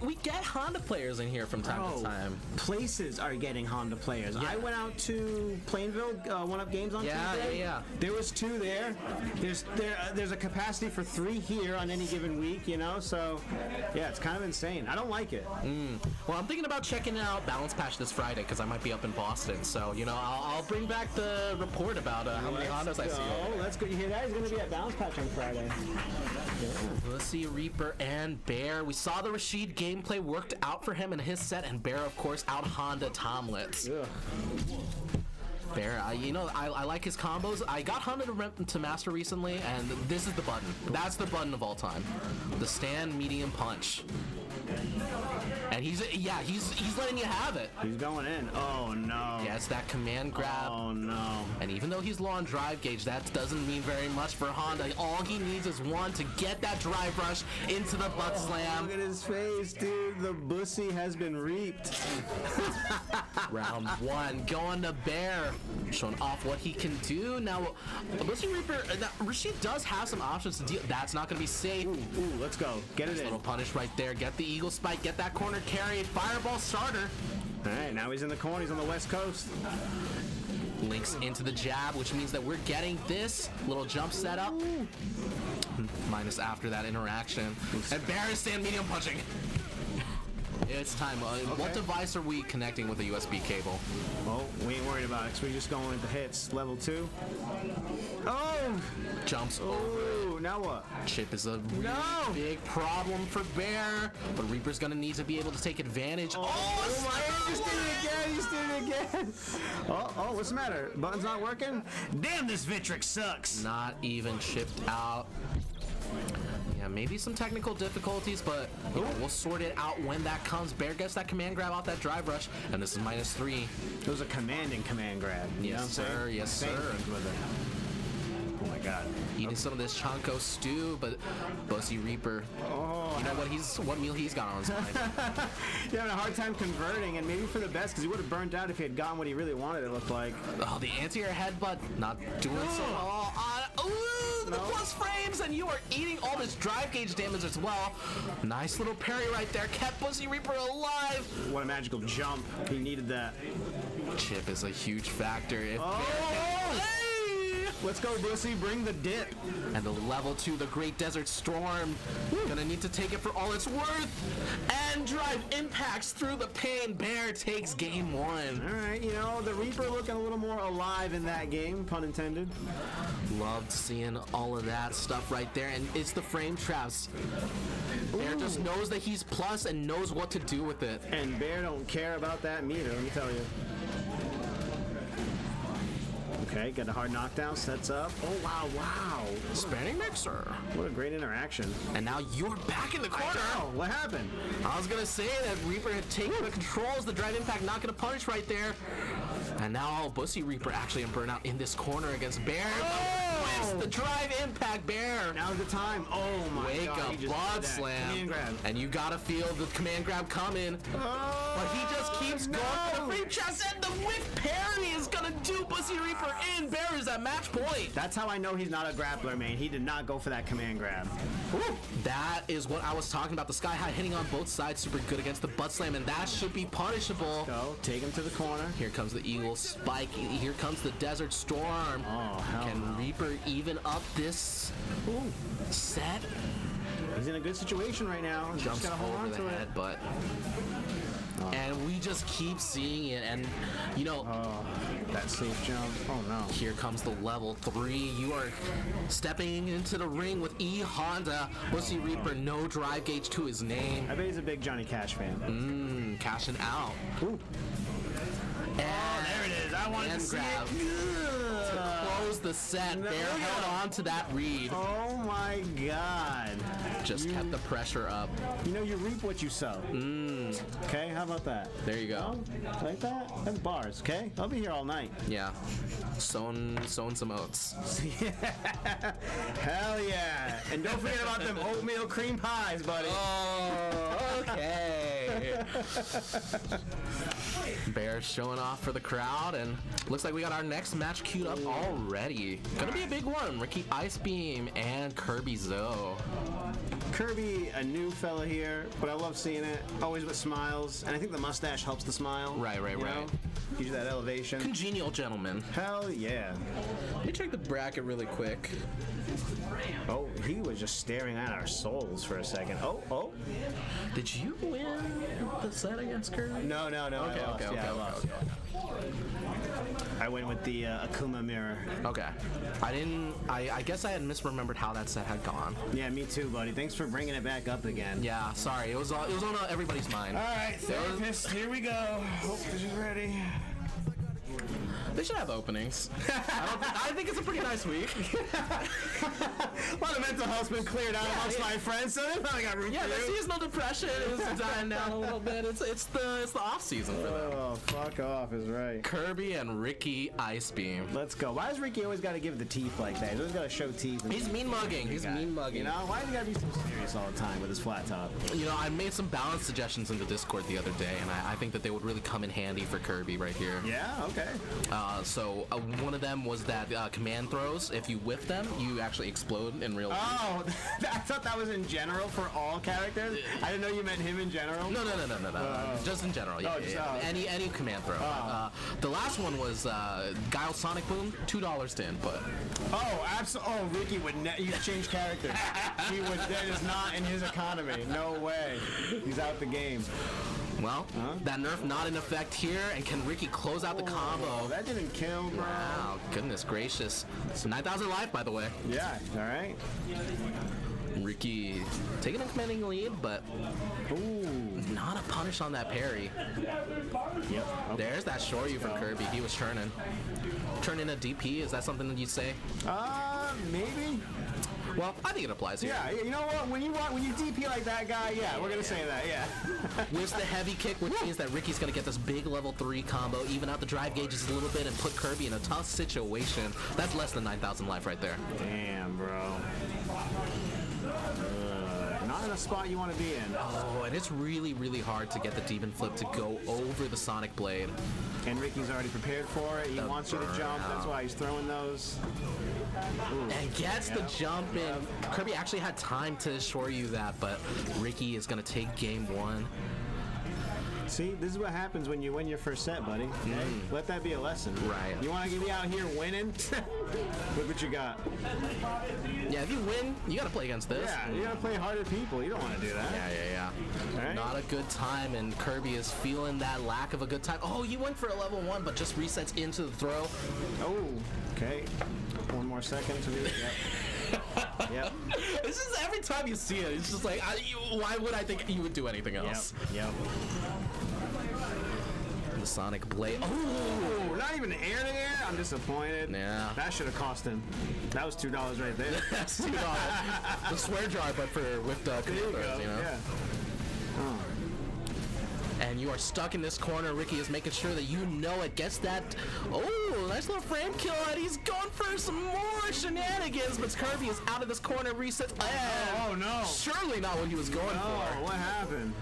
We get Honda players in here from time to time. Places are getting Honda players. Yeah. I went out to Plainville, One Up Games on Tuesday. Yeah. There was 2 there. There's a capacity for 3 here on any given week, So yeah, it's kind of insane. I don't like it. Well, I'm thinking about checking out Balance Patch this Friday because I might be up in Boston. So I'll bring back the report about how many Hondas I see. Oh, let's go. You hear that? He's going to be at Balance Patch on Friday. Yeah. Let's see Reaper and Bear. We saw the Rashid gameplay worked out for him in his set, and Bear, of course, out Honda Tomlitz. Yeah. Bear, I like his combos. I got Honda to master recently, and this is the button. That's the button of all time. The stand medium punch. And he's letting you have it. He's going in. Oh no. Yeah, it's that command grab. Oh no. And even though he's low on drive gauge, that doesn't mean very much for Honda. All he needs is one to get that drive rush into the butt slam. Look at his face, dude. The Bussy has been reaped. Round 1, going to Bear, showing off what he can do. Now, Bussy Reaper, Rashid does have some options to deal. That's not going to be safe. Ooh, let's go. Get it in. Little punish right there. Get the eagle spike. Get that corner carry. Fireball starter. All right, now he's in the corner. He's on the West Coast. Links into the jab, which means that we're getting this little jump setup. Minus after that interaction. And Bear is stand medium punching. It's time. What device are we connecting with a USB cable? Oh, we ain't worried about it, because we're just going with the hits. Level 2. Oh! Jumps over. Oh, now what? Chip is a really big problem for Bear, but Reaper's gonna need to be able to take advantage. Oh my God, he just did it again. Oh, what's the matter? Button's not working? Damn, this Victrix sucks. Not even chipped out. Yeah, maybe some technical difficulties, but we'll sort it out when that comes. Bear gets that command grab off that drive rush, and this is -3. It was a command grab. Yes, sir. Yes, sir. With it. Oh my God. Eating some of this Chanko stew, but Bussy Reaper, you know what meal he's got on his mind. You're having a hard time converting, and maybe for the best, because he would have burned out if he had gotten what he really wanted, it looked like. Oh, the anti-air headbutt, not doing so well. The plus frames, and you are eating all this drive gauge damage as well. Nice little parry right there. Kept Bussy Reaper alive. What a magical jump. He needed that. Chip is a huge factor. Let's go, Bussy. Bring the dip. And the level 2, the Great Desert Storm. Gonna need to take it for all it's worth. And drive impacts through the pain. Bear takes game 1. All right, the Reaper looking a little more alive in that game, pun intended. Loved seeing all of that stuff right there. And it's the frame traps. Bear just knows that he's plus and knows what to do with it. And Bear don't care about that meter, let me tell you. Okay, got a hard knockdown, sets up. Oh, wow. Spanning mixer. What a great interaction. And now you're back in the corner. What happened? I was going to say that Reaper had taken the controls, the drive impact, not going to punish right there. And now Bussy Reaper actually in burnout in this corner against Bear. missed the drive impact, Bear. Now's the time. Oh my Wake god. up, he just blood did that. slam. Command grab. And you gotta feel the command grab coming. But he just keeps going for the free chest, and the whip parry is gonna do Pussy Reaper in. Bear is at match point. That's how I know he's not a grappler, man. He did not go for that command grab. Woo. That is what I was talking about. The Sky High hitting on both sides, super good against the butt slam, and that should be punishable. Go, take him to the corner. Here comes the Eagle Spike. Here comes the Desert Storm. Oh, hell Can no. Reaper even up this set? He's in a good situation right now. He's Jumps just gotta hold over on the to head, it. but... And we just keep seeing it, and you know, That safe jump. Oh no. here comes the level 3. You are stepping into the ring with E Honda. Pussy Reaper, no drive gauge to his name. I bet he's a big Johnny Cash fan. Cashing out. Ooh. And There it is. I wanted to see grab it. to close the set. Bear held on to that read. Oh my god. Just kept the pressure up. You know, you reap what you sow. Okay, how about that? There you go. Like that? That's bars, okay? I'll be here all night. Yeah. Sowing some oats. Hell yeah. And don't forget about them oatmeal cream pies, buddy. Oh, okay. Bear's showing off for the crowd, and looks like we got our next match queued up already. Gonna be a big one. Ricky Ice Beam and Kirby Zoe. Kirby, a new fella here, but I love seeing it. Always with smiles, and I think the mustache helps the smile. Right. you know? Gives you that elevation. Congenial gentleman. Hell yeah. Let me check the bracket really quick. Oh, he was just staring at our souls for a second. Oh. Did you win the set against Kirby? No. Okay, I lost. okay. I lost. I went with the Akuma mirror. Okay. I guess I had misremembered how that set had gone. Yeah, me too, buddy. Thanks for bringing it back up again. Yeah, sorry. It was on everybody's mind. All right, therapist, here we go. Hope she's ready. They should have openings. I think it's a pretty nice week. A lot of mental health's been cleared out amongst my friends, so they probably got room Yeah, for the you. seasonal depression is dying down a little bit. It's the off season for them. Oh, fuck off is right. Kirby and Ricky Ice Beam. Let's go. Why does Ricky always got to give the teeth like that? He's always got to show teeth. He's mean mugging. He's mean mugging. You know, why does he got to be so serious all the time with his flat top? You know, I made some balance suggestions in the Discord the other day, and I think that they would really come in handy for Kirby right here. Yeah, okay. So one of them was that command throws. If you whiff them, you actually explode in real. Oh, I thought that was in general for all characters. I didn't know you meant him in general. No. Just in general. Yeah, Any command throw. The last one was Guile Sonic Boom, $2 to input. Oh, absolutely. Oh, Ricky would you change characters. He would. That is not in his economy. No way. He's out the game. Well, that nerf not in effect here, and can Ricky close out the combo? That didn't kill, bro. Wow, goodness gracious. 9,000 life, by the way. Yeah, all right. Ricky taking a commanding lead, but not a punish on that parry. Yep. There's that Shoryu from Kirby. He was turning a DP. Is that something that you'd say? Maybe. Well, I think it applies here. Yeah, you know what? When you DP like that guy, yeah, we're gonna say that, yeah. Whips the heavy kick, which means that Ricky's gonna get this big level 3 combo, even out the drive gauges a little bit, and put Kirby in a tough situation. That's less than 9,000 life right there. Damn, bro. Not in a spot you want to be in. Oh, and it's really, really hard to get the Demon Flip to go over the Sonic Blade. And Ricky's already prepared for it. He wants you to jump. That's why he's throwing those. And gets the jump in. Kirby actually had time to assure you that, but Ricky is going to take game 1. See, this is what happens when you win your first set, buddy. Okay? Let that be a lesson. Right. You want to be out here winning? Look what you got. Yeah, if you win, you got to play against this. Yeah, you got to play harder people. You don't want to do that. Yeah. Right. Not a good time, and Kirby is feeling that lack of a good time. Oh, you went for a level 1, but just resets into the throw. Oh, okay. 1 more second to do it. Yep. Yep. This is every time you see it, it's just like, why would I think you would do anything else? Yep. The Sonic Blade. Oh, not even air to air. I'm disappointed. Yeah. That should have cost him. That was $2 right there. That's $2. The swear jar, but with the There you throws, go. you know? Yeah. Oh. and you are stuck in this corner. Ricky is making sure that you know it. Gets that. Oh, nice little frame kill, and he's going for some more shenanigans. But Kirby is out of this corner. Resets. Oh no! Surely not what he was going for. What happened?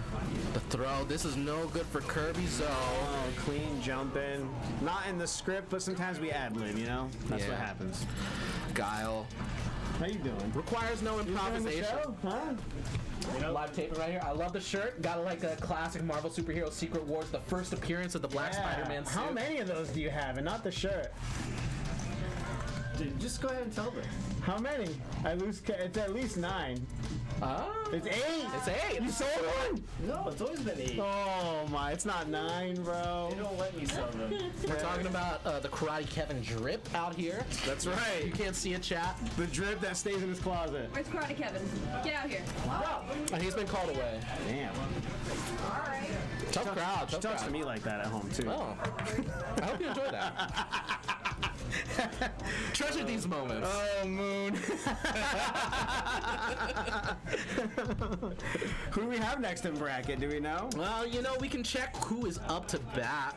The throw. This is no good for Kirby. Oh, clean jumping. Not in the script, but sometimes we ad-lib, you know? That's what happens. Guile. How you doing? Requires no improvisation. Huh? You know, live taping right here. I love the shirt. Got like a classic Marvel superhero Secret Wars, the first appearance of the Black Spider-Man suit. How many of those do you have, and not the shirt? Dude, just go ahead and tell them. How many? It's at least 9. It's 8. It's 8. You sold one? No, it's always been 8. Oh my, it's not 9, bro. They don't let me sell them. We're talking about the Karate Kevin drip out here. That's right. You can't see it, chat. The drip that stays in his closet. Where's Karate Kevin? Get out here. And he's been called away. Damn. Alright. Tough crowd. She talks to me like that at home too. Oh. I hope you enjoy that. Treasure these moments. Oh, Moon. Who do we have next in bracket? Do we know? Well, you know, we can check who is up to bat.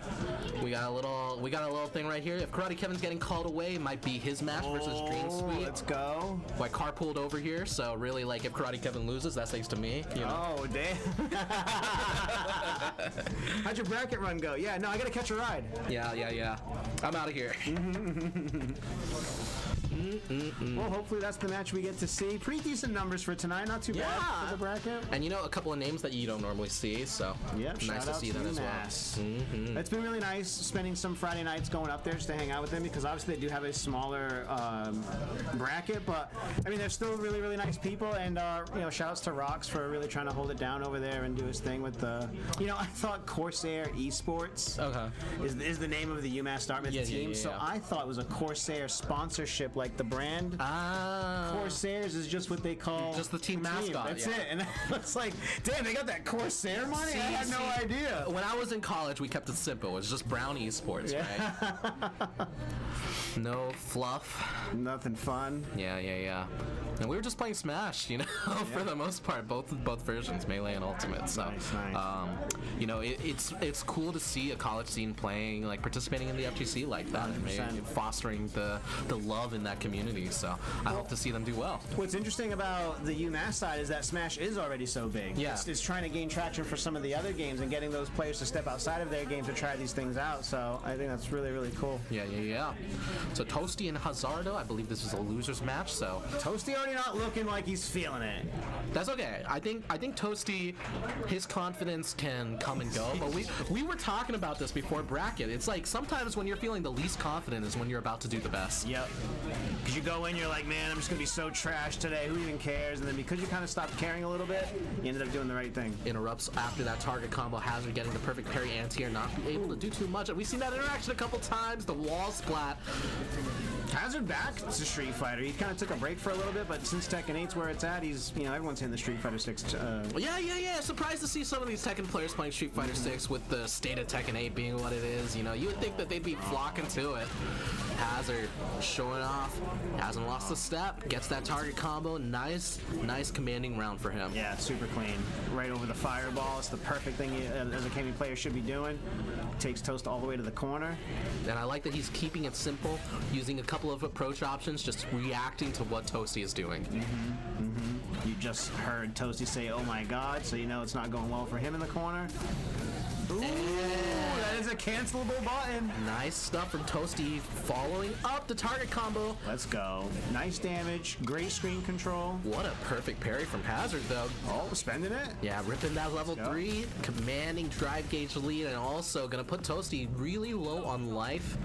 We got a little thing right here. If Karate Kevin's getting called away, it might be his match versus Dream Suite. Let's go. I carpooled over here, so really, like, if Karate Kevin loses, that's thanks to me. You know? Oh, damn. How'd your bracket run go? Yeah, no, I gotta catch a ride. Yeah. I'm out of here. Well, hopefully that's the match we get to see. Pretty decent numbers for tonight. Not too bad for the bracket. And you know, a couple of names that you don't normally see, so nice to see them as well. It's been really nice spending some Friday nights going up there just to hang out with them, because obviously they do have a smaller bracket, but I mean, they're still really, really nice people, and you know, shout outs to Rox for really trying to hold it down over there and do his thing with the, you know, I thought Corsair Esports is the name of the UMass Dartmouth team, so I thought it was a Corsair sponsorship, like the brand. Corsairs is just what they call just the team mascot. That's it. And it's like, damn, they got that Corsair money? I had no idea. When I was in college, we kept it simple. It was just Brown Esports, right? No fluff. Nothing fun. Yeah. And we were just playing Smash, you know, for the most part, both versions, Melee and Ultimate. So, nice. You know, it's cool to see a college scene playing, like participating in the FGC like that, and fostering the love in that community. So I hope to see them do well. What's interesting about the UMass side is that Smash is already so big. Yeah. It's trying to gain traction for some of the other games and getting those players to step outside of their game to try these things out. So I think that's really, really cool. Yeah. So Toasty and Hazardo, I believe this is a losers match. So Toasty already not looking like he's feeling it. That's okay. I think Toasty, his confidence can come and go. But we were talking about this before bracket. It's like sometimes when you're feeling the least confident is when you're about to do the best. Yep. Because you go in, you're like, man, I'm just going to be so trash today. Who even cares? And then because you kind of stopped caring a little bit, you ended up doing the right thing. Interrupts after that target combo. Hazard getting the perfect parry. Anti-air not able to do too much. And we've seen that interaction a couple times. The wall splat. Hazard back to Street Fighter. He kind of took a break for a little bit, but since Tekken 8's where it's at, he's, you know, everyone's hitting the Street Fighter 6. Yeah. Surprised to see some of these Tekken players playing Street Fighter 6 with the state of Tekken 8 being what it is. You know, you would think that they'd be flocking to it. Hazard showing off. Hasn't lost a step. Gets that target combo. Nice commanding round for him. Yeah, super clean. Right over the fireball. It's the perfect thing as a Kami player should be doing. Takes Toast all the way to the corner. And I like that he's keeping it simple, using a couple of approach options, just reacting to what Toasty is doing. You just heard Toasty say, oh my god, so you know it's not going well for him in the corner. Ooh, that is a cancelable button. Nice stuff from Toasty, following up the target combo. Let's go. Nice damage, great screen control. What a perfect parry from Hazard, though. Oh, spending it? Yeah, ripping that level 3, commanding drive gauge lead, and also gonna put Toasty really low on life.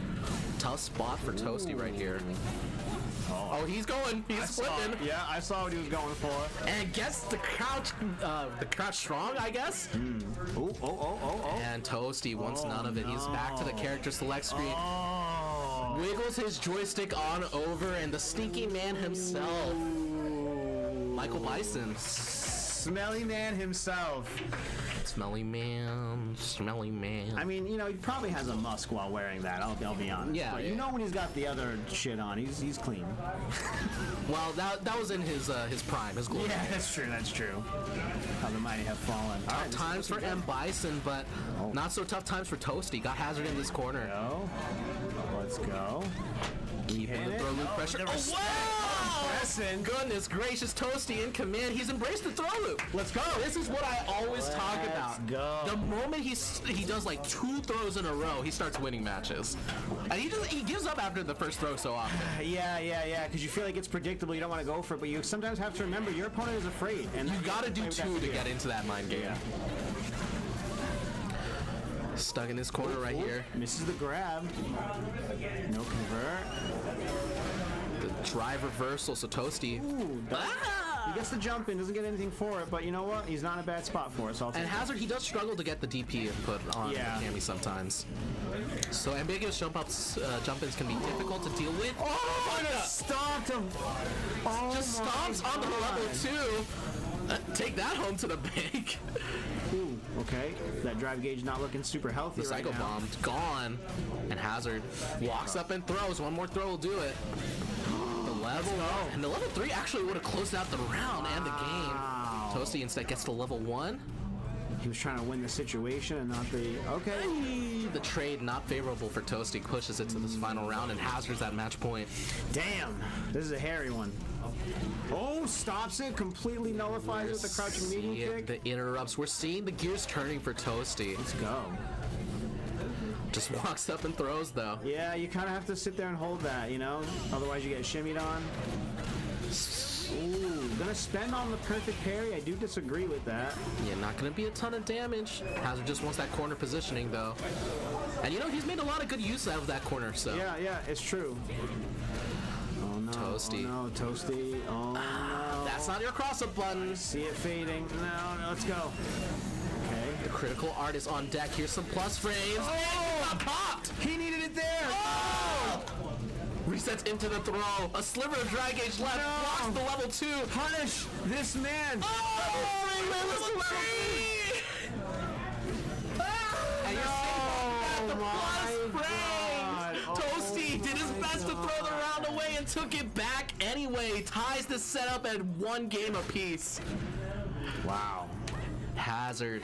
Tough spot for Toasty right here. Oh, he's going. He's flipping. Yeah, I saw what he was going for. And gets the crouch strong, I guess. Oh. And Toasty wants none of it. He's back to the character select screen. Wiggles his joystick on over, and the sneaky man himself, Michael Bison. smelly man himself. Smelly man, smelly man. I mean, you know, he probably has a musk while wearing that. I'll be honest. Yeah, But yeah. you know when he's got the other shit on, he's clean. Well, that was in his prime, his glory. Yeah, that's true. That's true. How the mighty have fallen. All Tough right, times for M. Bison, but not so tough times for Toasty. Got Hazard in this corner. Go. Let's go. Keeping the hit throw it. loop Oh, pressure. never Oh, wow! pressing. Goodness gracious, Toasty in command. He's embraced the throw loop. Let's go. This is what I always talk about. go. The moment he does like 2 throws in a row, he starts winning matches. And he gives up after the first throw so often. Yeah. Because you feel like it's predictable. You don't want to go for it, but you sometimes have to remember your opponent is afraid, and You gotta do 2 to get into that mind game. Yeah. Stuck in this corner right here. Misses the grab. No convert. The drive reversal, so Toasty. Ooh, he gets the jump in, doesn't get anything for it, but you know what? He's not in a bad spot for it, so I'll take And it. Hazard, he does struggle to get the DP input on Yeah. Cammy sometimes. So ambiguous jump-ins can be difficult to deal with. Oh, and it stomped him. Oh, Just stomps my onto God. level 2. Take that home to the bank. Ooh, okay. That drive gauge not looking super healthy The right Psycho now. Bomb gone. And Hazard walks up and throws. One more throw will do it. And the level 3 actually would have closed out the round and the game. Wow. Toasty instead gets to level 1. He was trying to win the situation and not the... Okay. The trade not favorable for Toasty pushes it to this final round and Hazard's at match point. Damn. This is a hairy one. Oh, stops it. Completely nullifies it with the crouching medium See it, kick. the interrupts. We're seeing the gears turning for Toasty. Let's go. Just walks up and throws though. Yeah, you kind of have to sit there and hold that, you know? Otherwise you get shimmied on. Ooh, gonna spend on the perfect parry. I do disagree with that. Yeah, not gonna be a ton of damage. Hazard just wants that corner positioning though. And you know, he's made a lot of good use out of that corner, so. Yeah, it's true. Oh no. Toasty. Oh no, Toasty. Oh no. That's not your cross-up button. See it fading. No, let's go. Okay. The critical art is on deck. Here's some plus frames. Oh! Got popped! He needed it there. Oh! Resets into the throw. A sliver of drag gauge left. No. Blocks the level 2. Punish this man. Oh! Level 3! And you're safe at the plus frames. God. Toasty did his best to throw the round away and took it back anyway. Ties the setup at 1 game apiece. Wow. Hazard.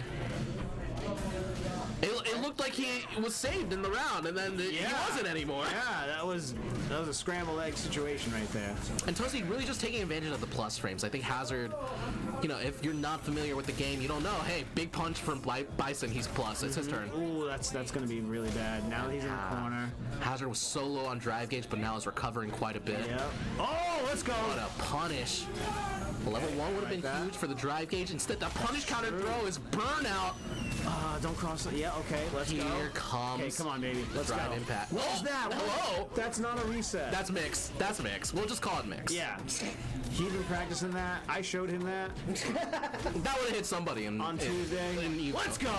It looked like he was saved in the round, and then he wasn't anymore. Yeah, that was a scrambled egg situation right there. And Toasty really just taking advantage of the plus frames. I think Hazard, you know, if you're not familiar with the game, you don't know, hey, big punch from Bison, he's plus. It's his turn. Ooh, that's going to be really bad. Now he's in the corner. Hazard was so low on drive gauge, but now is recovering quite a bit. Yep. Oh, let's go. What a punish. Level 1 would have been that. huge for the drive gauge. Instead, the punish counter throw is burnout. Don't cross it. Yeah, okay, let's go. Here comes Okay, come on, baby. Let's drive go. impact. What was that? Hello? That's not a reset. That's mix. That's mix. We'll just call it mix. Yeah. He's been practicing that. I showed him that That would have hit somebody on Tuesday. Let's go.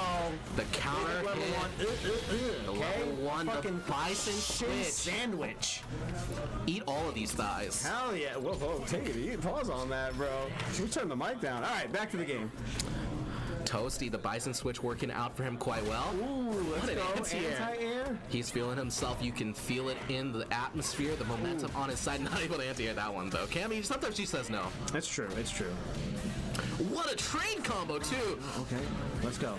The counter Level hit. 1. The level 1, the Fucking Bison shin switch. sandwich. Eat all of these thighs. Hell yeah. Whoa, take it easy. Pause on that, bro. We turn the mic down. All right, back to the game. Toasty, the Bison switch working out for him quite well. Ooh, let's What an go. anti-air. Anti-air. He's feeling himself. You can feel it in the atmosphere, the momentum on his side. Not able to anti-air that one, though. Cammy, sometimes she says no. It's true. It's true. What a train combo, too. Okay, let's go.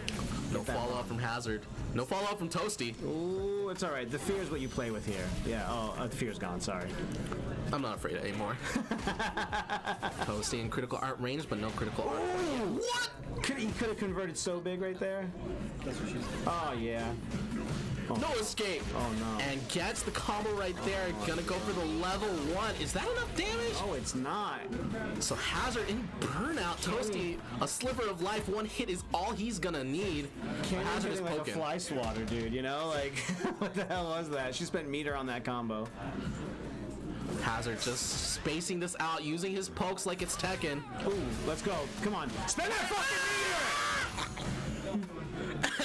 No follow-up from Hazard. No follow-up from Toasty. Ooh, it's all right. The fear is what you play with here. Yeah. Oh, the fear's gone. Sorry. I'm not afraid anymore. Toasty in critical art range, but no critical art. What? He could have converted so big right there. That's what she's Oh yeah. No escape. Oh no. And gets the combo right there. Gonna go for the level 1. Is that enough damage? Oh, it's not. So Hazard in burnout. Toasty, a sliver of life. 1 hit is all he's gonna need. Can't Hazard is like a poking. fly swatter, dude. You know, like what the hell was that? She spent meter on that combo. Hazard just spacing this out, using his pokes like it's Tekken. Ooh, let's go. Come on. Spend that fucking meter!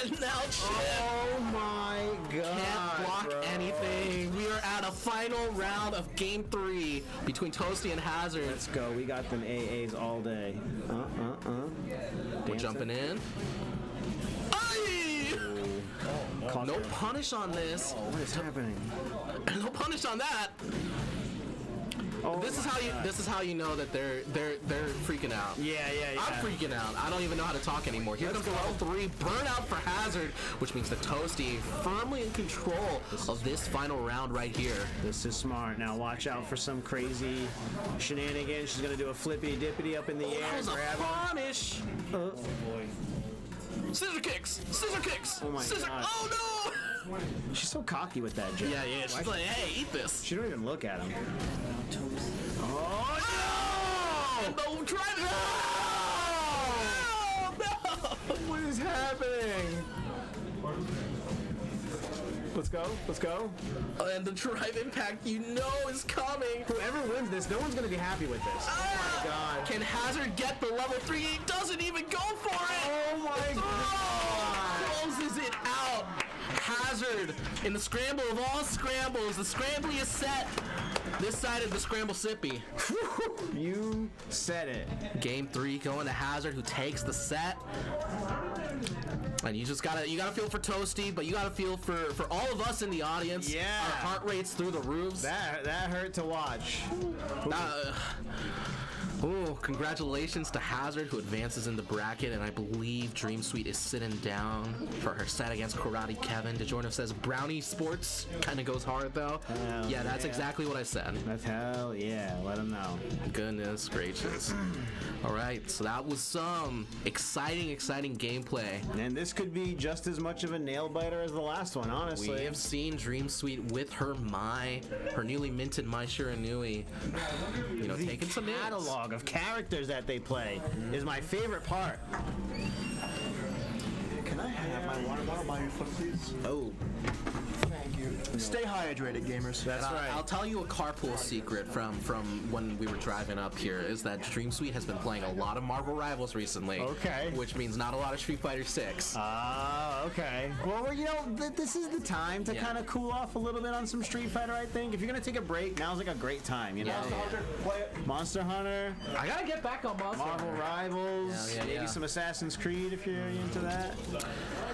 And now Chip Oh my god. can't block bro. anything. We are at a final round of Game 3. 3 between Toasty and Hazard. Let's go. We got them AAs all day. We're jumping in. Aye! No punish on this. What is happening? No punish on that. Oh, This is how you know that they're freaking out. Yeah. I'm freaking out. I don't even know how to talk anymore. Here comes the level 3 burnout for Hazard, which means that Toasty firmly in control of this final round right here. This is smart. Now watch out for some crazy shenanigans. She's gonna do a flippity dippity up in the air. That was a grab him. punish. Scissor kicks. Oh my Scissor. God. Oh no. She's so cocky with that jump. Yeah. She's like, hey, eat this. She don't even look at him. Oh no! No, try it. No! What is happening? Let's go. And the drive impact you know is coming. Whoever wins this, no one's gonna be happy with this. Oh my God. Can Hazard get the level 3? He doesn't even go for it. Oh my God. Closes it out. Hazard in the scramble of all scrambles, the scrambliest set. This side of the scramble sippy. You said it. Game 3 going to Hazard, who takes the set. And you gotta feel for Toasty, but you gotta feel for all of us in the audience. Yeah. Our heart rates through the roofs. That hurt to watch. Congratulations to Hazard, who advances in the bracket, and I believe Dream Suite is sitting down for her set against Karate Kevin. DeJorno says Brownie Sports kind of goes hard though. Yeah, that's exactly what I said. That's hell yeah. Let him know. Goodness gracious. All right, so that was some exciting gameplay. And this could be just as much of a nail biter as the last one, honestly. We have seen Dream Suite with her newly minted Mai Shiranui, taking some names. Catalog of characters that they play is my favorite part. Can I have my water bottle by your foot, please? Oh, Thank you. Stay hydrated, gamers. that's right. I'll tell you a carpool secret from when we were driving up here is that Dream Suite has been playing a lot of Marvel Rivals recently. Okay. Which means not a lot of Street Fighter 6. Okay. Well, this is the time to Yeah. kind of cool off a little bit on some Street Fighter, I think. If you're going to take a break, now's like a great time, you know? Yeah. Monster Hunter, I gotta get back on Monster. Marvel Rivals, Yeah. maybe some Assassin's Creed if you're into that.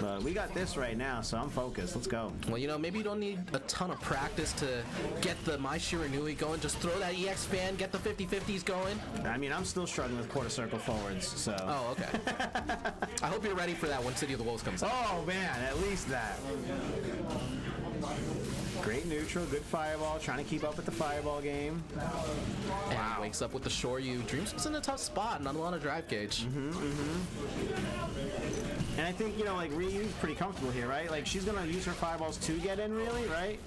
But we got this right now, so I'm focused. Let's go. Well, maybe you don't need a ton of practice to get the Mai Shiranui going. Just throw that EX fan, get the 50-50s going. I mean, I'm still struggling with quarter circle forwards, so. Oh, okay. I hope you're ready for that when City of the Wolves comes out. Oh man, at least that. Great neutral, good fireball, trying to keep up with the fireball game. And wakes up with the Shoryu. Dream's in a tough spot, not a lot of drive gauge. And I think, Ryu's pretty comfortable here, right? Like, she's going to use her fireballs to get in, really, right?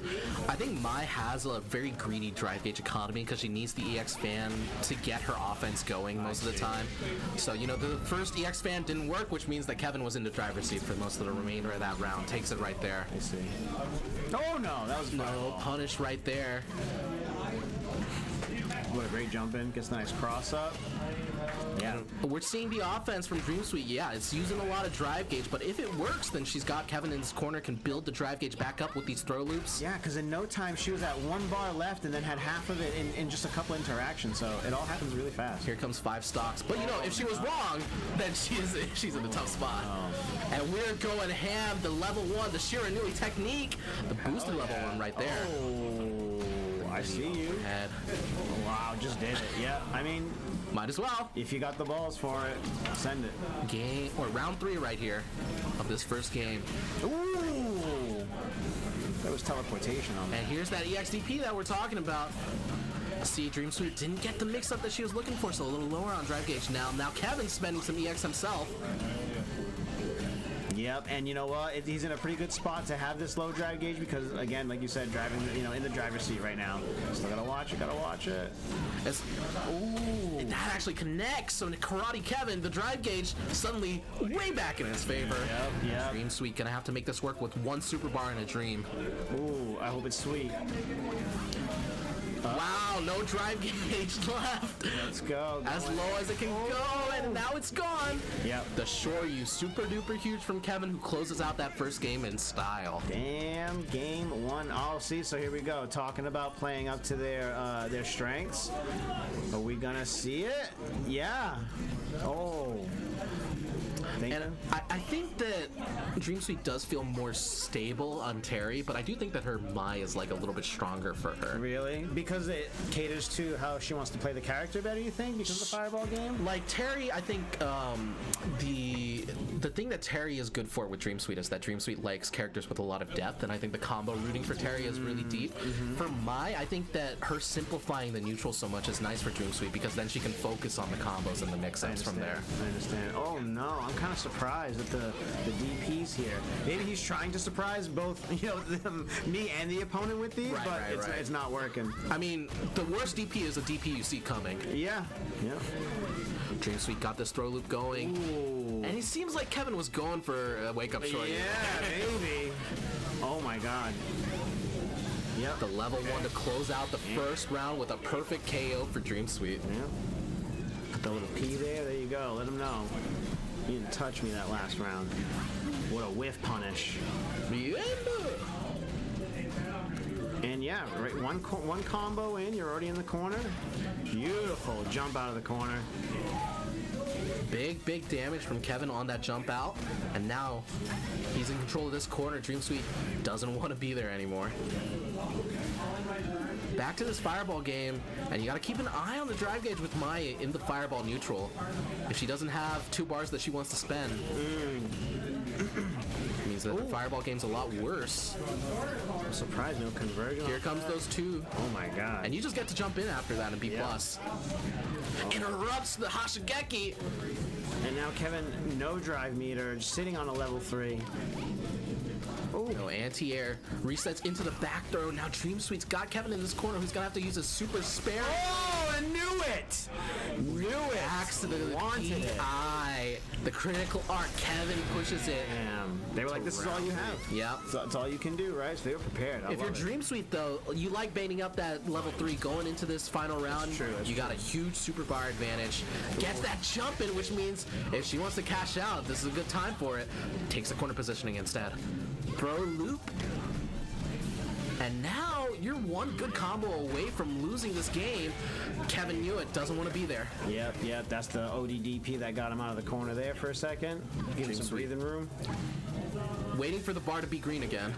I think Mai has a very greedy drive gauge economy because she needs the EX fan to get her offense going most of the time. So, the first EX fan didn't work, which means that Kevin was in the driver's seat for most of the remainder of that round. Takes it right there. I see. Oh, no, that was No fireball. punish right there. What a great jump in. Gets a nice cross up. Yeah. We're seeing the offense from Dream Suite. Yeah, it's using a lot of drive gauge, but if it works, then she's got Kevin in his corner, can build the drive gauge back up with these throw loops. Yeah, because in no time she was at 1 bar left and then had half of it in just a couple interactions, so it all happens really fast. Here comes 5 stocks. But if she was wrong, then she's in a tough spot. And we're going ham, the level 1, the Shiranui technique, the boosted level 1 right there. Oh, I see you. And Wow, just did it. Yeah, I mean, might as well. if you got the balls for it, send it. Round 3 right here of this first game. Ooh! That was teleportation on that. And here's that EXDP that we're talking about. See, Dream Suite didn't get the mix-up that she was looking for, so a little lower on drive gauge. Now Kevin's spending some EX himself. Yep, and you know what? He's in a pretty good spot to have this low drive gauge because, again, like you said, driving, in the driver's seat right now. Still gotta watch it. That actually connects. So Karate Kevin, the drive gauge, suddenly way back in his favor. Yep. Dream Suite gonna have to make this work with 1 super bar and a dream. Ooh, I hope it's sweet. Wow, no drive gauge left. Let's go. As low as it can go, and now it's gone. Yep. The Shoryu, super duper huge from Kevin, who closes out that first game in style. Damn, game 1. Oh, see, so here we go. Talking about playing up to their strengths. Are we gonna see it? Yeah. Oh. And I think that Dream Suite does feel more stable on Terry, but I do think that her Mai is like a little bit stronger for her. Really? Because it caters to how she wants to play the character better, you think? Because of the Fireball game? Like Terry, I think the thing that Terry is good for with Dream Suite is that Dream Suite likes characters with a lot of depth, and I think the combo rooting for Terry is really deep. For Mai, I think that her simplifying the neutral so much is nice for Dream Suite because then she can focus on the combos and the mix-ups from there. I understand. Oh no, I'm kind of surprised at the DPs here. Maybe he's trying to surprise both, me and the opponent with these, but it's not working. I mean, the worst DP is a DP you see coming. Yeah. Dream Suite got this throw loop going. Ooh. And it seems like Kevin was going for a wake-up short. Yeah, maybe. Oh my god. Yep. The level 1 to close out the first round with a perfect KO for Dream Suite. Yeah. Put the little P there you go. Let him know. You didn't touch me that last round. What a whiff punish. And yeah, right, one combo in, you're already in the corner. Beautiful jump out of the corner. Big damage from Kevin on that jump out. And now he's in control of this corner. Dream Suite doesn't want to be there anymore. Back to this Fireball game, and you got to keep an eye on the drive gauge with Maya in the Fireball neutral. If she doesn't have 2 bars that she wants to spend, it means that the Fireball game's a lot worse. I'm surprised no conversion. Here comes those 2. Oh my god. And you just get to jump in after that and B+. Interrupts the Hashigeki. And now Kevin, no drive meter, just sitting on a level 3. No anti-air, resets into the back throw. Now Dream Suite's got Kevin in this corner who's gonna have to use a super spare. Oh, I knew it! Knew it! Accidentally Wanted it. PI. The critical arc, Kevin pushes it. Damn. They were like, this is all you have. Yeah. So that's all you can do, right? So they were prepared. If you're Dream Suite, though, you like baiting up that level 3 going into this final round. True, you got a huge super bar advantage. Gets that jump in, which means if she wants to cash out, this is a good time for it. Takes the corner positioning instead. Throw loop. And now you're one good combo away from losing this game. Kevin knew it, doesn't want to be there. Yep. That's the ODDP that got him out of the corner there for a second. Give him some breathing room. Waiting for the bar to be green again.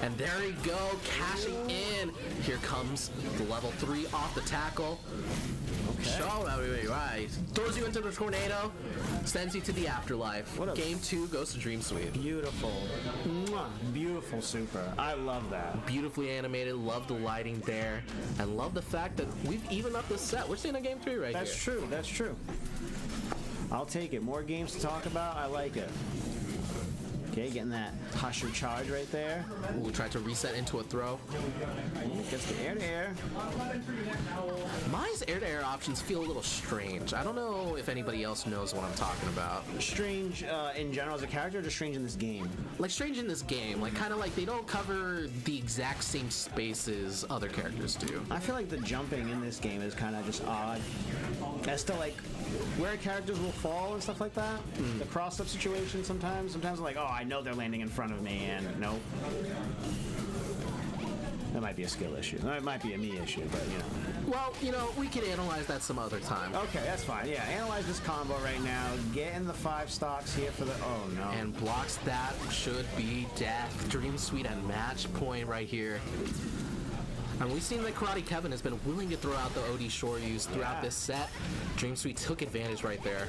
And there you go, cashing in. Here comes the level 3 off the tackle. Show everybody right. Throws you into the tornado, sends you to the afterlife. Game 2 goes to Dream Suite. Beautiful. Mwah. Beautiful super. I love that. Beautifully animated, love the lighting there, and love the fact that we've evened up the set. We're seeing a Game 3 right here. That's true. I'll take it. More games to talk about. I like it. Okay, getting that Husher charge right there. Ooh, tried to reset into a throw. Gets the air-to-air. Mai's air-to-air options feel a little strange. I don't know if anybody else knows what I'm talking about. Strange in general as a character, or just strange in this game? Like, strange in this game. Like, kind of like they don't cover the exact same spaces other characters do. I feel like the jumping in this game is kind of just odd. As to, like, where characters will fall and stuff like that. The cross-up situation sometimes. Sometimes I'm like, oh, I know they're landing in front of me, and nope. That might be a skill issue. It might be a me issue, but, Well, we can analyze that some other time. Okay, that's fine. Yeah, analyze this combo right now. Get in the 5 stocks here for the... Oh, no. And blocks that should be death. Dream Suite at match point right here. And we've seen that Karate Kevin has been willing to throw out the OD Shoryus throughout this set. Dream Suite took advantage right there.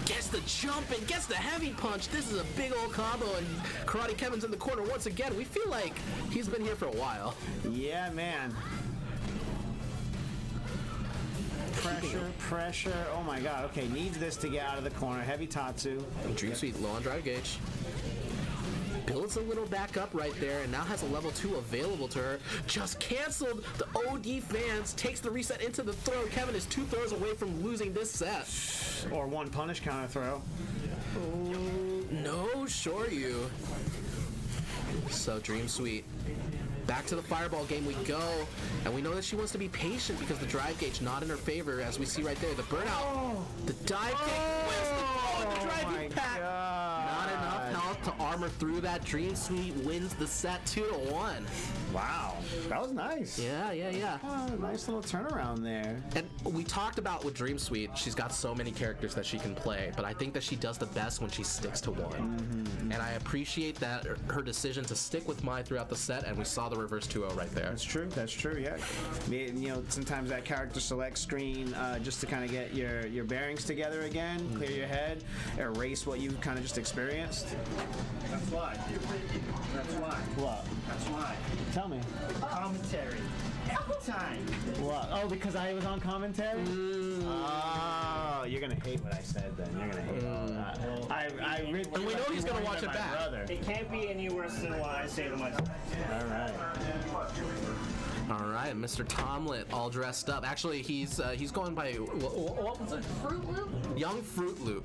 Gets the jump and gets the heavy punch. This is a big old combo, and Karate Kevin's in the corner once again. We feel like he's been here for a while. Yeah, man. Pressure. Oh my god. Okay, needs this to get out of the corner. Heavy Tatsu. Dream Suite low on drive gauge. Builds a little back up right there and now has a level 2 available to her. Just canceled the OD fans. Takes the reset into the throw. Kevin is 2 throws away from losing this set. Or 1 punish counter throw. No, Shoryu. So Dream Suite Back to the fireball game we go, and we know that she wants to be patient because the drive gauge not in her favor, as we see right there. The burnout, the dive kick wins the driving pack. Not enough health to armor through that. Dream Suite wins the set 2-1. Wow, that was nice. Yeah. Oh, nice little turnaround there. And we talked about with Dream Suite, she's got so many characters that she can play, but I think that she does the best when she sticks to one. And I appreciate that her decision to stick with Mai throughout the set, and we saw the reverse 2-0 right there. That's true, yeah. You know, sometimes that character select screen, just to kind of get your bearings together again, clear your head, erase what you kind of just experienced. That's why. What? That's why. Tell me. Commentary. Every time. What? Oh, because I was on commentary? Oh, you're gonna hate what I said then. You're gonna hate all that. I really, And we know he's gonna watch it my back. brother. It can't be any worse than what I say to myself. All right. All right, Mr. Tomlet, all dressed up. Actually, he's going by what was it? Fruit Loop? Young Fruit Loop.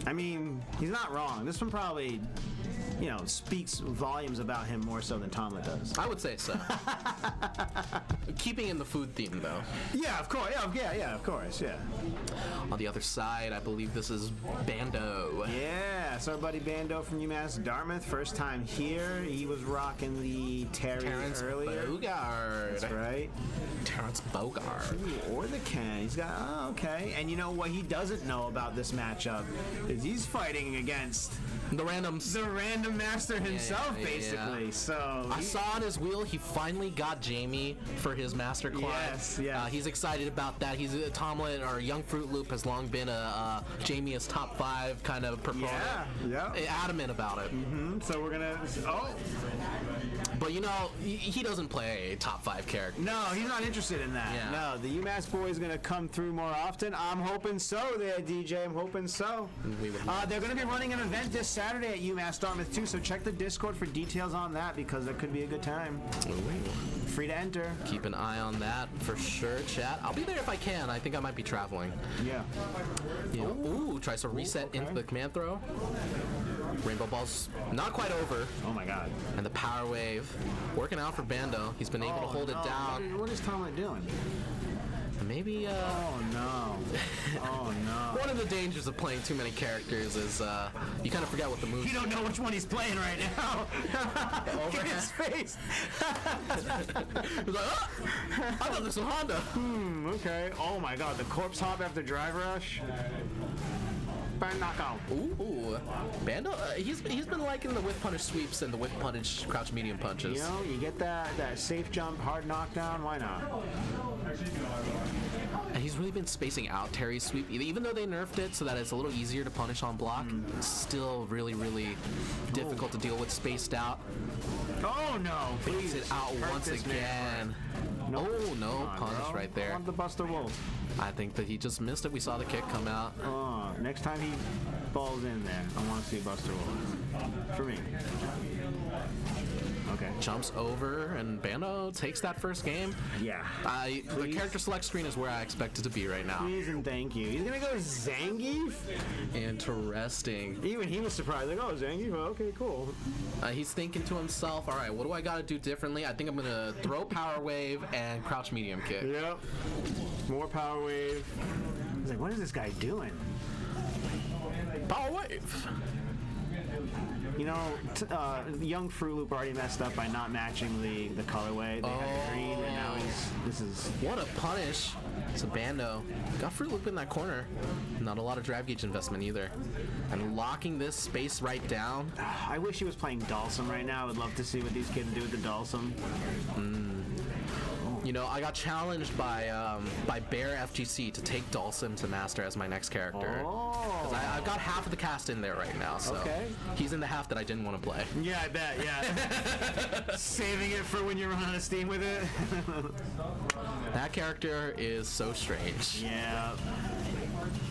I mean, he's not wrong. This one probably, speaks volumes about him more so than Tomlet does. I would say so. Keeping in the food theme, though. Yeah, of course. Yeah, of course. Yeah. On the other side, I believe this is Bando. Yeah, so our buddy Bando from UMass Dartmouth, first time here. He was rocking the Terrence earlier. Bogard. That's right. Terrence Bogard. Ooh, or the Ken. He's got, okay. And you know what he doesn't know about this matchup is he's fighting against The randoms. the random master himself, yeah. basically. So I saw on his wheel he finally got Jamie for his master climb. Yes. He's excited about that. He's Tomlin or Young Fruit Loop has long been a Jamie is top 5 kind of proponent. Yeah. Adamant about it. So we're gonna. Oh. But he doesn't play a top 5 character. No, he's not interested in that. Yeah. No, the UMass boy is going to come through more often. I'm hoping so there, DJ. I'm hoping so. They're going to be running an event this Saturday at UMass Dartmouth, too, so check the Discord for details on that because that could be a good time. Free to enter. Keep an eye on that for sure, chat. I'll be there if I can. I think I might be traveling. Yeah. Ooh, tries to reset into the command throw. Rainbow Ball's not quite over. Oh, my God. And the power wave working out for Bando. He's been able to hold it down. What is Tomlin doing? Maybe, Oh, no. Oh, no. one of the dangers of playing too many characters is you kind of forget what the moves. You don't know which one he's playing right now. Look at his face. He's like, I thought this was Honda. Okay. Oh, my God. The corpse hop after drive rush. Burn knockout. Ooh, Bando, he's been liking the whip punish sweeps and the whip punish crouch medium punches. You get that safe jump, hard knockdown. Why not? And he's really been spacing out Terry's sweep, even though they nerfed it so that it's a little easier to punish on block. It's still really, really difficult to deal with spaced out. Oh no! Fakes it out once again. Oh no, punish right there. I want the Buster Wolf. I think that he just missed it. We saw the kick come out. Next time he falls in there, I want to see Buster Wolf. For me. Okay. Jumps over, and Bando takes that first game. Yeah. The character select screen is where I expect it to be right now. Please and thank you. He's gonna go Zangief? Interesting. Even he was surprised. Like, oh, Zangief? Okay, cool. He's thinking to himself, all right, what do I got to do differently? I think I'm going to throw power wave and crouch medium kick. Yep. More power wave. I was like, what is this guy doing? Power wave. Young Fruit Loop already messed up by not matching the colorway. They had the green, and now this is... What a punish. It's a Bando. Got Fruit Loop in that corner. Not a lot of drive gauge investment either. And locking this space right down. I wish he was playing Dalsum right now. I would love to see what these kids do with the Dalsum. I got challenged by Bear FGC to take Dalsum to Master as my next character. Oh. I've got half of the cast in there right now, so he's in the half that I didn't want to play. Yeah, I bet, yeah. Saving it for when you run out of steam with it. That character is so strange. Yeah.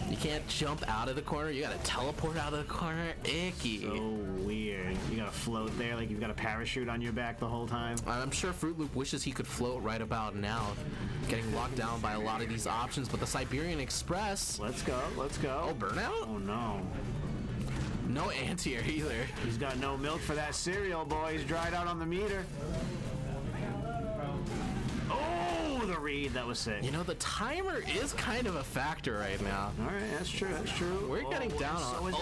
You can't jump out of the corner. You gotta teleport out of the corner. Icky. So weird. You gotta float there like you've got a parachute on your back the whole time. I'm sure Fruit Loop wishes he could float right about now. Getting locked down by a lot of these options, but the Siberian Express. Let's go. Oh, burnout? Oh, no. No anti-air either. He's got no milk for that cereal, boy. He's dried out on the meter. read that was sick. You know, the timer is kind of a factor right now. All right, that's true. That's true. We're getting down on.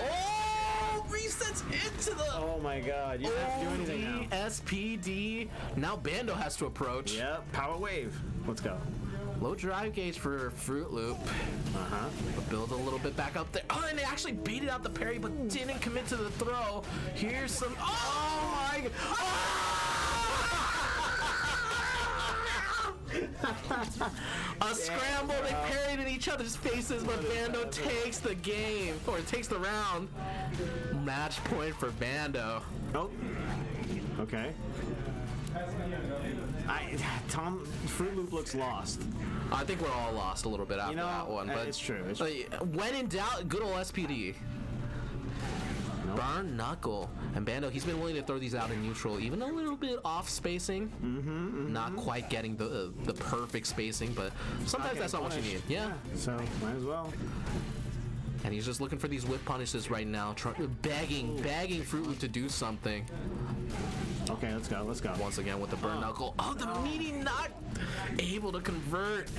Resets into the. Oh my God! You don't have to do anything now. SPD. Now Bando has to approach. Yep. Power wave. Let's go. Low drive gauge for Fruit Loop. But build a little bit back up there. Oh, and they actually baited out the parry, but didn't commit to the throw. Here's some. Oh my God. A scramble. They parried in each other's faces, but Bando takes the game, or takes the round. Match point for Bando. Oh. Okay. Tom, Fruit Loop looks lost. I think we're all lost a little bit after that one. But it's true. When in doubt, good old SPD. Nope. Burn Knuckle. And Bando, he's been willing to throw these out in neutral, even a little bit off spacing. Not quite getting the perfect spacing, but sometimes that's not what you need. Yeah. So, might as well. And he's just looking for these whip punishes right now, begging Fruit Loop to do something. Okay, let's go. Let's go. Once again with the burn knuckle. Oh, the meaty not able to convert.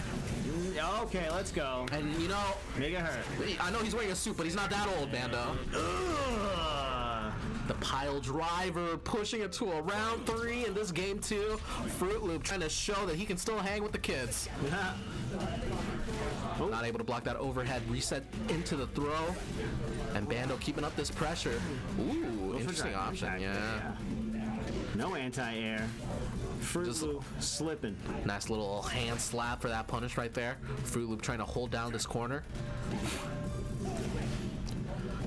Okay, let's go. And you know, make it hurt. I know he's wearing a suit, but he's not that old, Bando. The pile driver pushing it to a round 3 in this game 2. Fruit Loop trying to show that he can still hang with the kids. Not able to block that overhead reset into the throw. And Bando keeping up this pressure. Ooh, interesting option, yeah. No anti-air. Fruit Loop slipping. Nice little hand slap for that punish right there. Fruit Loop trying to hold down this corner.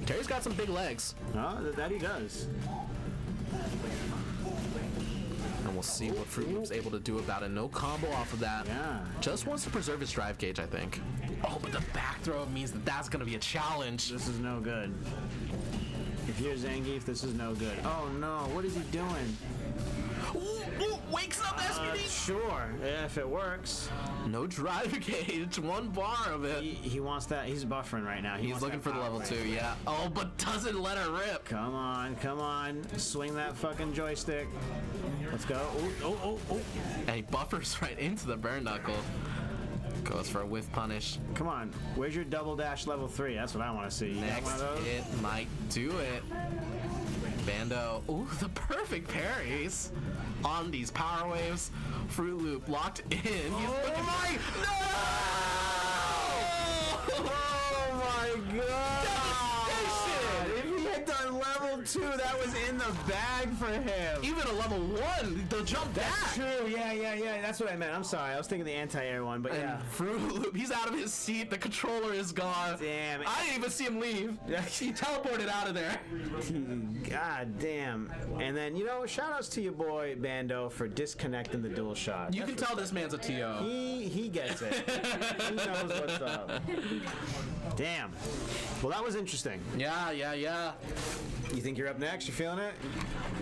Terry's got some big legs. Oh, that he does. And we'll see what Fruit Loop's able to do about it. No combo off of that. Yeah. Just wants to preserve his drive gauge, I think. Oh, but the back throw means that that's going to be a challenge. This is no good. If you're Zangief, this is no good. Oh no, what is he doing? Ooh, wakes up SPD. Sure, if it works. No drive gauge, 1 bar of it. He wants that. He's buffering right now. He's looking for the level 2, yeah. Oh, but doesn't let her rip. Come on, come on. Swing that fucking joystick. Let's go. Oh. And he buffers right into the burn knuckle. Goes for a whiff punish. Come on, where's your double dash level 3? That's what I want to see. You Next hit might do it. Bando, ooh, the perfect parries on these power waves. Fruit Loop locked in. He's looking my Oh my God! If he had done level 2, that was in the bag for him. Even a level 1, they'll jump back. That's true. Yeah. That's what I meant. I'm sorry. I was thinking the anti-air one, but yeah. Fruit Loop, he's out of his seat. The controller is gone. Damn. I didn't even see him leave. He teleported out of there. God damn. And then, shout outs to your boy Bando for disconnecting the dual shot. You can tell this man's a TO. He gets it. He knows what's up. Damn. Well, that was interesting. Yeah. You think you're up next? You feeling it?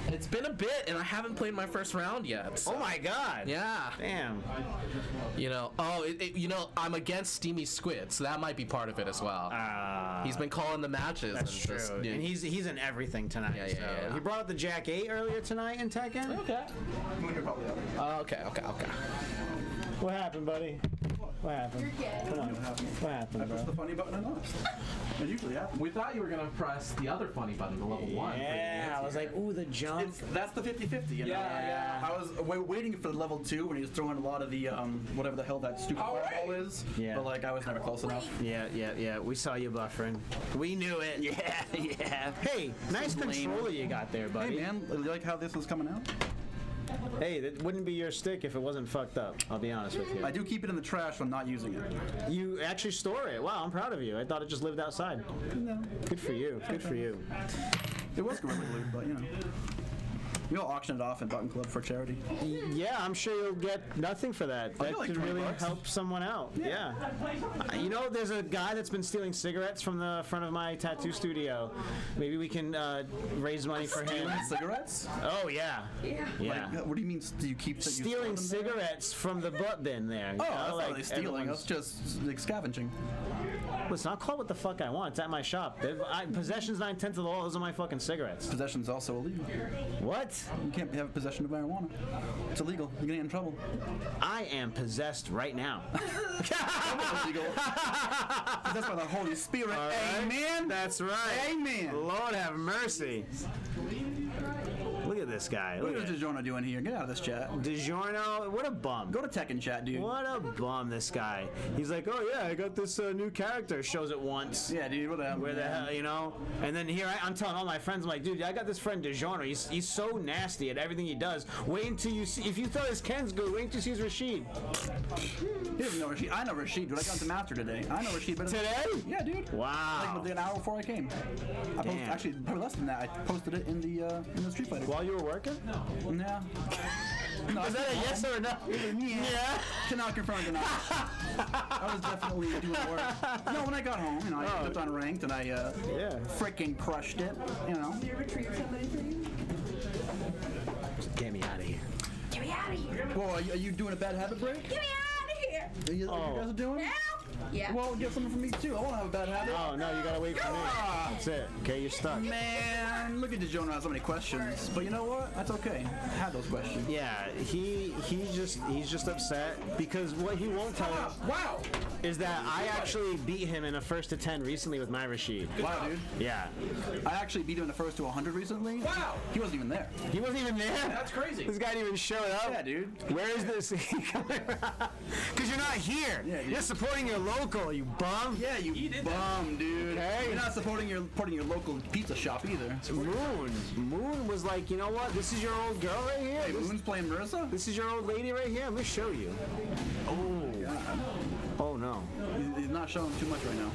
It's been a bit, and I haven't played my first round yet. So. Oh my God! Yeah. Damn. I'm against Steamy Squid, so that might be part of it as well. He's been calling the matches. That's true. And he's in everything tonight. Yeah. He brought up the Jack 8 earlier tonight in Tekken. Okay. Okay. What happened, buddy? What happened? Come on. What happened, I pressed the funny button and lost. It usually happens. We thought you were going to press the other funny button, the level 1. Yeah, I was like, ooh, the jump. That's the 50-50, you know? Yeah. I was waiting for the level 2 when he was throwing a lot of the, whatever the hell that stupid fireball is. Yeah. But, I was never close enough. Yeah. We saw you buffering. We knew it. Yeah. Hey, nice controller you got there, buddy. Hey, man, you like how this was coming out? Hey, that wouldn't be your stick if it wasn't fucked up. I'll be honest with you. I do keep it in the trash when I'm not using it. You actually store it. Wow, I'm proud of you. I thought it just lived outside. No. Good for you. It was Gorilla Glue, but we'll auction it off in Button Club for charity. Yeah, I'm sure you'll get nothing for that. That like could really $20. help someone out. Yeah. There's a guy that's been stealing cigarettes from the front of my tattoo studio. Maybe we can raise money for him. Stealing cigarettes? Oh, yeah. Yeah. What do you mean? Do you keep stealing cigarettes from the butt bin there? Oh, that's not really stealing. That's just scavenging. Listen, I'll call what the fuck I want. It's at my shop. Possession's 9/10 of the law. Those are my fucking cigarettes. Possession's also illegal. What? You can't have possession of marijuana. It's illegal. You're gonna get in trouble. I am possessed right now. Illegal. Possessed by the Holy Spirit. All right. Amen. That's right. Amen. Lord have mercy. Look at this guy. What is DiGiorno doing here? Get out of this chat. DiGiorno, what a bum. Go to Tekken chat, dude. What a bum, this guy. He's like, oh yeah, I got this new character. Shows it once. Yeah, dude. What the hell? Where the hell, you know? And then here I'm telling all my friends, I'm like, dude, I got this friend DiGiorno. He's so nasty at everything he does. Wait until you see. If you thought his Ken's good, wait until you see his Rashid. He doesn't know Rashid. I know Rashid, dude. I got into Master today. I know Rashid better. Today? Yeah, dude. Wow. Like an hour before I came. I posted, Damn. actually, probably less than that. I posted it in the Street Fighter. While you were working? Yeah. No, Is that a yes or a no? Yeah. Cannot confirm, deny. I was definitely doing work. No, when I got home, you know, I flipped on ranked and I freaking crushed it. You know. Did you retrieve somebody for you? Get me out of here. Get me out of here. Well, are you doing a bad habit break? Get me out of here. You guys are doing? Help. Yeah. Well, get something from me too. I want to have a bad habit. Oh no, you gotta wait for me. That's it. Okay, you're stuck. Man, look at DeJono has so many questions. But you know what? That's okay. I had those questions. Yeah, he's just upset because what he won't tell us Wow. is that I actually beat him in a first to 10 recently with my Rashid. Wow, dude. Yeah, I actually beat him in the first to 100 recently. Wow. He wasn't even there. he wasn't even there. That's crazy. This guy didn't even show up. Yeah, dude. Where is this? Because you're not here. Yeah, dude. You're supporting your local, you bum. Yeah, you bum, dude. Okay. You're not supporting your local pizza shop either. Moon was like, you know what? This is your old girl right here. Hey, Moon's playing Marissa? This is your old lady right here. I'm gonna show you. Oh. God. Oh no. He's not showing too much right now.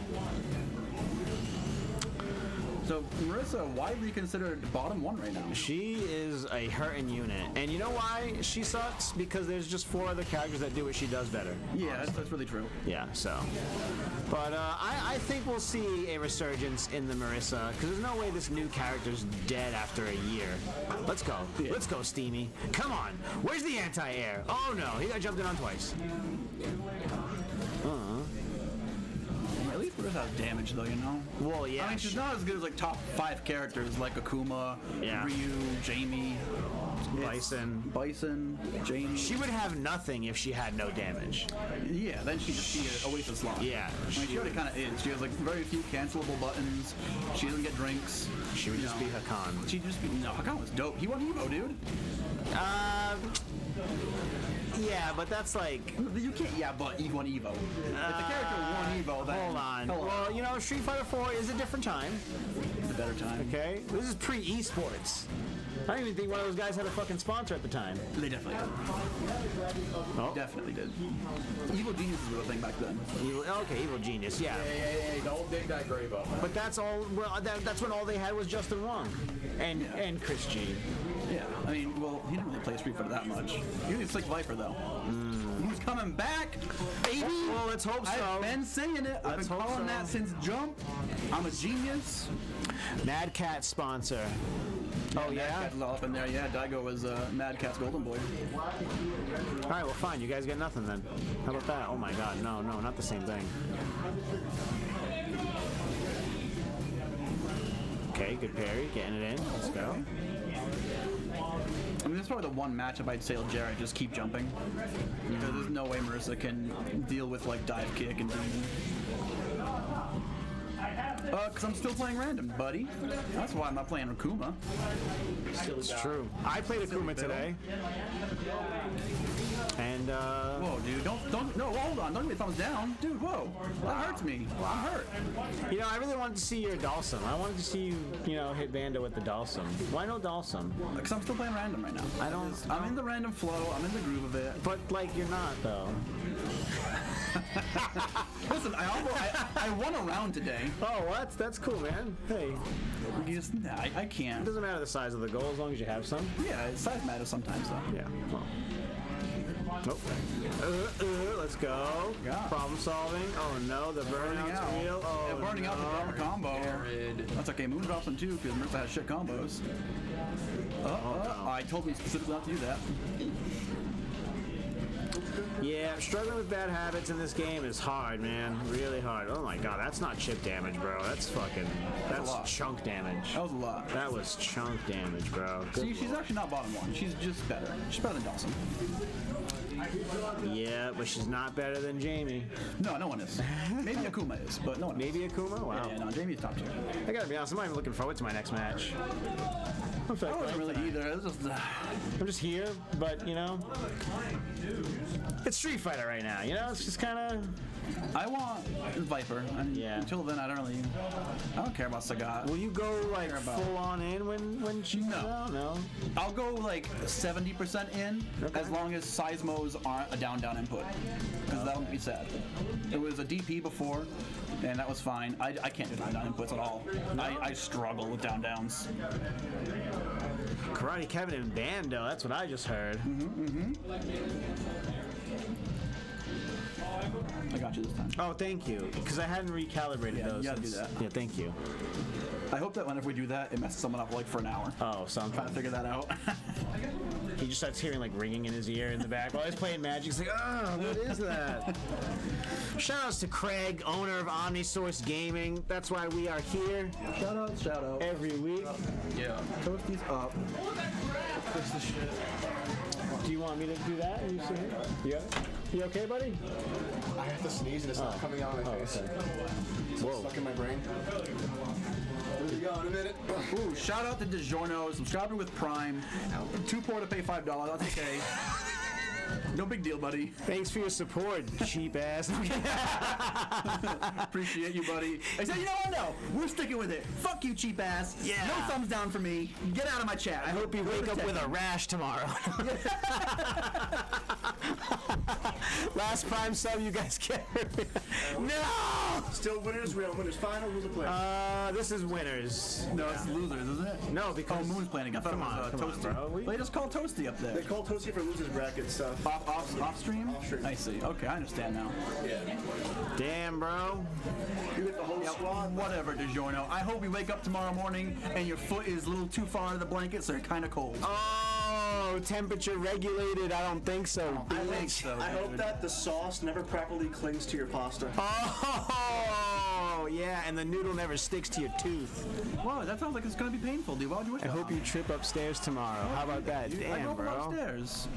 So, Marissa, widely considered bottom one right now. She is a hurting unit. And you know why she sucks? Because there's just 4 other characters that do what she does better. Yeah, that's really true. Yeah, so. But I think we'll see a resurgence in the Marissa, because there's no way this new character's dead after a year. Let's go. Yeah. Let's go, Steamy. Come on. Where's the anti-air? Oh no, he got jumped in on twice. At least Marissa has damage, though, you know? Well, yeah. I mean, she's not as good as, like, top 5 characters like Akuma, Yeah. Ryu, Jamie, Bison. Jamie. She would have nothing if she had no damage. Yeah, then she'd just be a Oasis slot. Yeah. I mean, she already kind of is. She has, like, very few cancelable buttons. She doesn't get drinks. She would just be Hakan. She'd just be... No, Hakan was dope. He won Evo, dude. Yeah, but that's like... You can't, but he won Evo. If the character won Evo, then... Hold on. Hello. Well, you know, Street Fighter 4 is a different time, It's a better time. okay? This is pre-esports. I don't even think one of those guys had a fucking sponsor at the time. They definitely did. Oh. Definitely did. Evil geniuses were a thing back then. Evil Genius, yeah. Hey, don't dig that grave up. But that's all. Well, that's when all they had was Justin Wong, and Chris G. Yeah, I mean, well, he didn't really play Street Fighter that much. He was Slick Viper, though. He's coming back, baby! Well, let's hope so. I've been saying it. I've been Let's hope calling so. that since Jump. I'm a genius. Mad Cat sponsor. Oh Mad yeah. Cat was all up in there. Yeah, Daigo was Mad Cat's golden boy. All right, well, fine. You guys get nothing then. How about that? Oh my God, no, not the same thing. Okay, good parry, getting it in. Let's go. I mean, that's probably the one matchup I'd say Jared just keep jumping. Because there's no way Marissa can deal with, like, dive kick and demon. Because I'm still playing random, buddy. That's why I'm not playing Akuma. It's true. I played Akuma today. And, Whoa, dude, no, hold on, don't give me thumbs down. Dude, whoa, that hurts me. I'm hurt. you know, I really wanted to see your Dalsum. I wanted to see you, hit Bando with the Dalsum. Why no Dalsum? Because I'm still playing random right now. I'm in the random flow, I'm in the groove of it. But, like, you're not, though. Listen, I won a round today. Oh, what? That's cool, man. Hey, I it can't. doesn't matter the size of the goal as long as you have some. Yeah, size matters sometimes, though. Yeah, well. Nope. Let's go. Yeah. Problem solving. Oh no, the burnout's real. Oh, yeah, burning out to drop a combo. That's okay. Moon drops them too because Marissa has shit combos. I told me specifically not to do that. Yeah, struggling with bad habits in this game is hard, man. Really hard. Oh my god, that's not chip damage, bro. That's chunk damage. That was a lot. That was chunk damage, bro. See, she's actually not bottom one. She's just better. She's better than Dawson. Yeah, but she's not better than Jamie. No, no one is. Maybe Akuma is, but no one. Maybe Akuma? Wow. Yeah, no, Jamie's top 2. I gotta be honest, I'm not even looking forward to my next match. I wasn't really either. It was just, I'm just here, but you know, it's Street Fighter right now. You know, it's just kind of. I want Viper. And Yeah. Until then, I don't care about Sagat. Will you go like full on in when she comes out? No. I'll go like 70% in as long as Seismos aren't a down input, because that would be sad. It was a DP before, and that was fine. I can't do down inputs at all. I struggle with downs. Karate Kevin and Bando. That's what I just heard. I got you this time. Oh, thank you. Because I hadn't recalibrated those. You gotta do since- that. Yeah, thank you. I hope that whenever we do that, it messes someone up like for an hour. Oh, so I'm Trying to figure that out. He just starts hearing like ringing in his ear in the back while he's playing Magic. He's like, oh, what is that? Shoutouts to Craig, owner of OmniSource Gaming. That's why we are here Shout out. every week. Yeah. Toasties up. Fix the shit. Do you want me to do that? Are you sitting here? Yeah. You okay, buddy? I have to sneeze and it's not coming out of my face. Okay. So it's stuck in my brain. Here we go in a minute. Ooh, shout out to DiGiorno, subscribing with Prime. 2 poor to pay $5. That's okay. No big deal, buddy. Thanks for your support, cheap ass. Appreciate you, buddy. I said, you know what? No, we're sticking with it. Fuck you, cheap ass. Yeah. No thumbs down for me. Get out of my chat. I hope you wake up with a rash tomorrow. Last Prime sub you guys get. No! Still winners, real winners. Final rules of play. This is winners. No, it's losers, isn't it? No, because Oh, Moon's playing again. I thought Come on, it was come on, Toasty. bro. They just called Toasty up there. They call Toasty for losers bracket stuff. Off stream? Off stream. I see. Okay, I understand now. Yeah. Damn, bro. You get the whole squad. Whatever, DiGiorno. I hope you wake up tomorrow morning and your foot is a little too far out of the blanket, so you're kind of cold. Oh, temperature regulated. I don't think so. I think so. I hope that the sauce never properly clings to your pasta. Oh, yeah, and the noodle never sticks to your tooth. Whoa, that sounds like it's gonna be painful, dude. Why would you wish I that? hope you trip upstairs tomorrow. How about that? I Damn, drove bro. upstairs.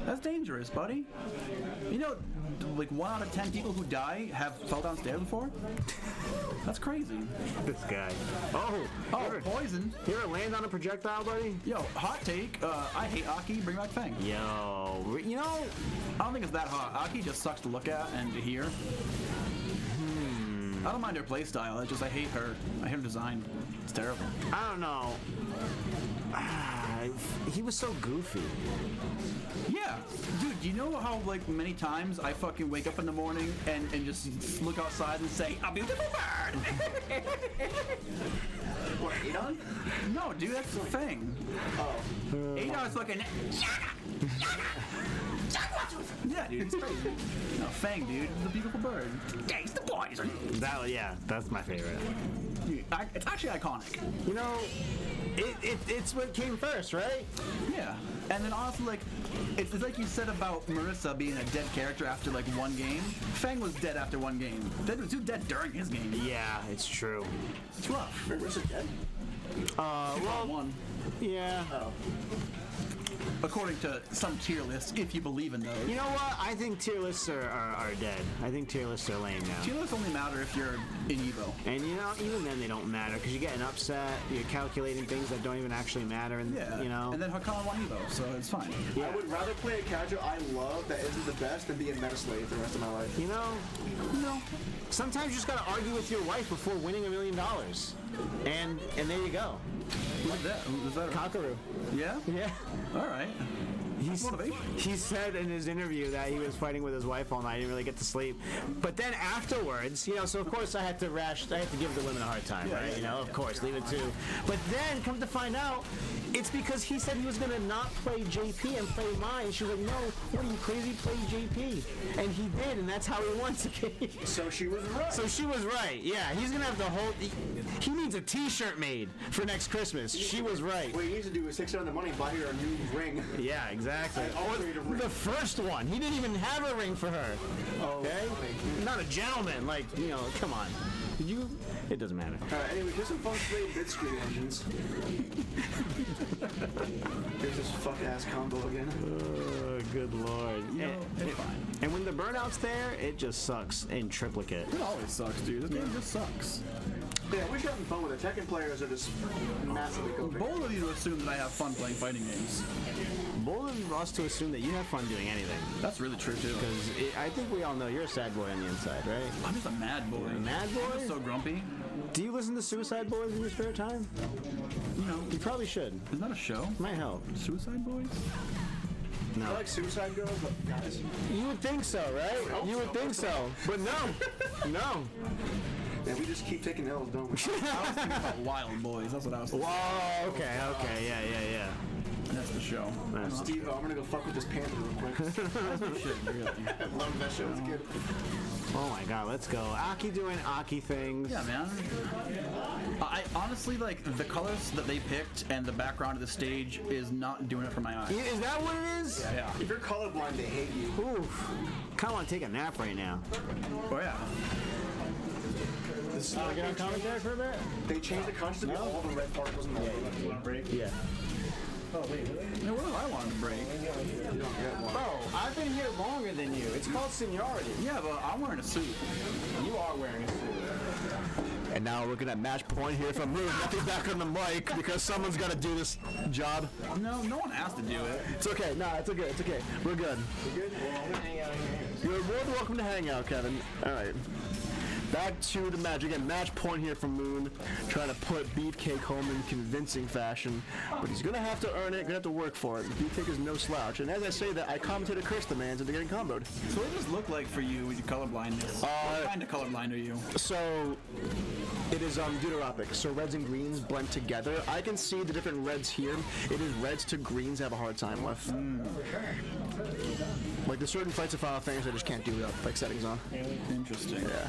That's dangerous, buddy. You know, like 1 out of 10 people who die have fell downstairs before. That's crazy. This guy. Oh, Poison. You ever land on a projectile, buddy? Yo, hot take. I hate Aki. Bring back Fang. Yo, you know, I don't think it's that hot. Aki just sucks to look at and to hear. I don't mind her playstyle. It's just I hate her. I hate her design. It's terrible. I don't know. He was so goofy. Yeah, dude. You know how like many times I fucking wake up in the morning and just look outside and say a beautiful bird. What, Adon? No, dude, that's the thing. Oh. Adon's fucking. Yeah, dude, it's crazy. No, Fang, dude, the beautiful bird. Gangsta the boys. Yeah, that's my favorite. Dude, it's actually iconic. You know, it's what came first, right? Yeah, and then also like, it's like you said about Marissa being a dead character after like 1 game. Fang was dead after 1 game. He was dead during his game. Yeah, it's true. It's rough. Marissa dead? Well, 1. yeah. Oh. According to some tier list, if you believe in those. You know what? I think tier lists are dead. I think tier lists are lame now. Tier lists only matter if you're in Evo. And you know, even then they don't matter because you get an upset. You're calculating things that don't even actually matter, and Yeah. you know. And then Hakan won Evo, so it's fine. Yeah. I would rather play a casual I love that isn't the best than be a meta slave the rest of my life. You know, sometimes you just gotta argue with your wife before winning $1 million, and there you go. Who's that? Is that a Kakaru. Yeah? Yeah. All right. He said in his interview that he was fighting with his wife all night. He didn't really get to sleep. But then afterwards, you know, so of course I had to give the women a hard time, right? You know, of course, leave it to. But then, come to find out, it's because he said he was going to not play JP and play mine. She was like, no, what are you crazy? Play JP. And he did, and that's how he won the game. So she was right. So she was right. Yeah, he's going to have the whole... He needs a t-shirt made for next Christmas. She was right. What he needs to do is take some of the money and buy her a new ring. Yeah, exactly. Exactly. The first one. He didn't even have a ring for her. Okay? Not a gentleman. Like, come on. Did you? It doesn't matter. Alright, anyway, here's some fun slave bit screen engines. Here's this fuck-ass combo again. Oh, good lord. It's fine. And when the burnout's there, it just sucks in triplicate. It always sucks, dude. This game just sucks. Yeah, we're having fun with it. Tekken players are just massively coping. Bold of you to assume that I have fun playing fighting games. Bold of us to assume that you have fun doing anything. That's really true, too. Because I think we all know you're a sad boy on the inside, right? I'm just a mad boy. A mad I'm boy? just so grumpy. Do you listen to Suicide Boys in your spare time? You probably should. Isn't that a show? Might help. Suicide Boys? No. I like Suicide Girls, but guys. You would think so, right? You would think so. But no. No. Yeah, we just keep taking L's, don't we? I was thinking about Wild Boys. That's what I was thinking. Whoa, okay. Yeah. That's the show. Steve, I'm gonna go fuck with this panther real quick. I love that show. It's good. Oh my god, let's go. Aki doing Aki things. Yeah, man. I honestly, like, the colors that they picked and the background of the stage is not doing it for my eyes. Is that what it is? Yeah. If you're colorblind, they hate you. Oof. Kind of want to take a nap right now. Oh, yeah. This is Get on commentary for a bit? They changed the consciousness of all the red particles in the world. You want a break? Yeah. Oh, wait, really? No, what do I want to break? You don't get one. Bro, I've been here longer than you. It's called seniority. Yeah, but I'm wearing a suit. You are wearing a suit. And now we're gonna match point here from Moon. Nothing back on the mic because someone's got to do this job. No one has to do it. It's okay. Nah, it's okay. It's okay. We're good. We're good? Well, I'm gonna hang out here. You're more than welcome to hang out, Kevin. All right. Back to the match. Again, match point here from Moon. Trying to put Beefcake home in convincing fashion. But he's going to have to earn it. Going to have to work for it. Beefcake is no slouch. And as I say that, I commentated curse the man's into getting comboed. So what does this look like for you with your colorblindness? What kind of colorblind are you? So, it is deuteropic. So reds and greens blend together. I can see the different reds here. It is reds to greens I have a hard time with. Like, there's certain fights of Final Fantasy I just can't do without, like, settings on. Interesting. Yeah.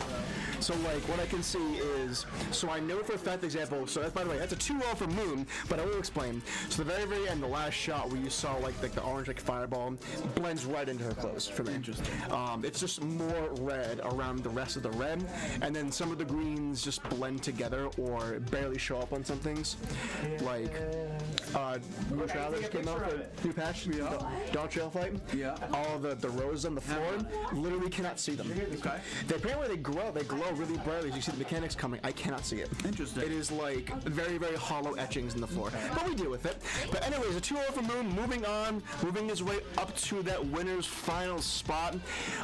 So, like, what I can see is, so I know for a fact, example, so that's, by the way, that's a 2-0 for Moon, but I will explain. So the very, very end, the last shot where you saw, like the orange, like, fireball, blends right into her clothes for me. Interesting. It's just more red around the rest of the red, and then some of the greens just blend together or barely show up on some things. Like, new trial that just came out for new patch, Dog Trail fight. Yeah. All the roses on the floor, literally cannot see them. Okay. Apparently they glow really brightly as you see the mechanics coming. I cannot see it. Interesting. It is like very, very hollow etchings in the floor. But we deal with it. But anyways, a 2-0 for Moon, moving on, moving his way up to that winner's final spot.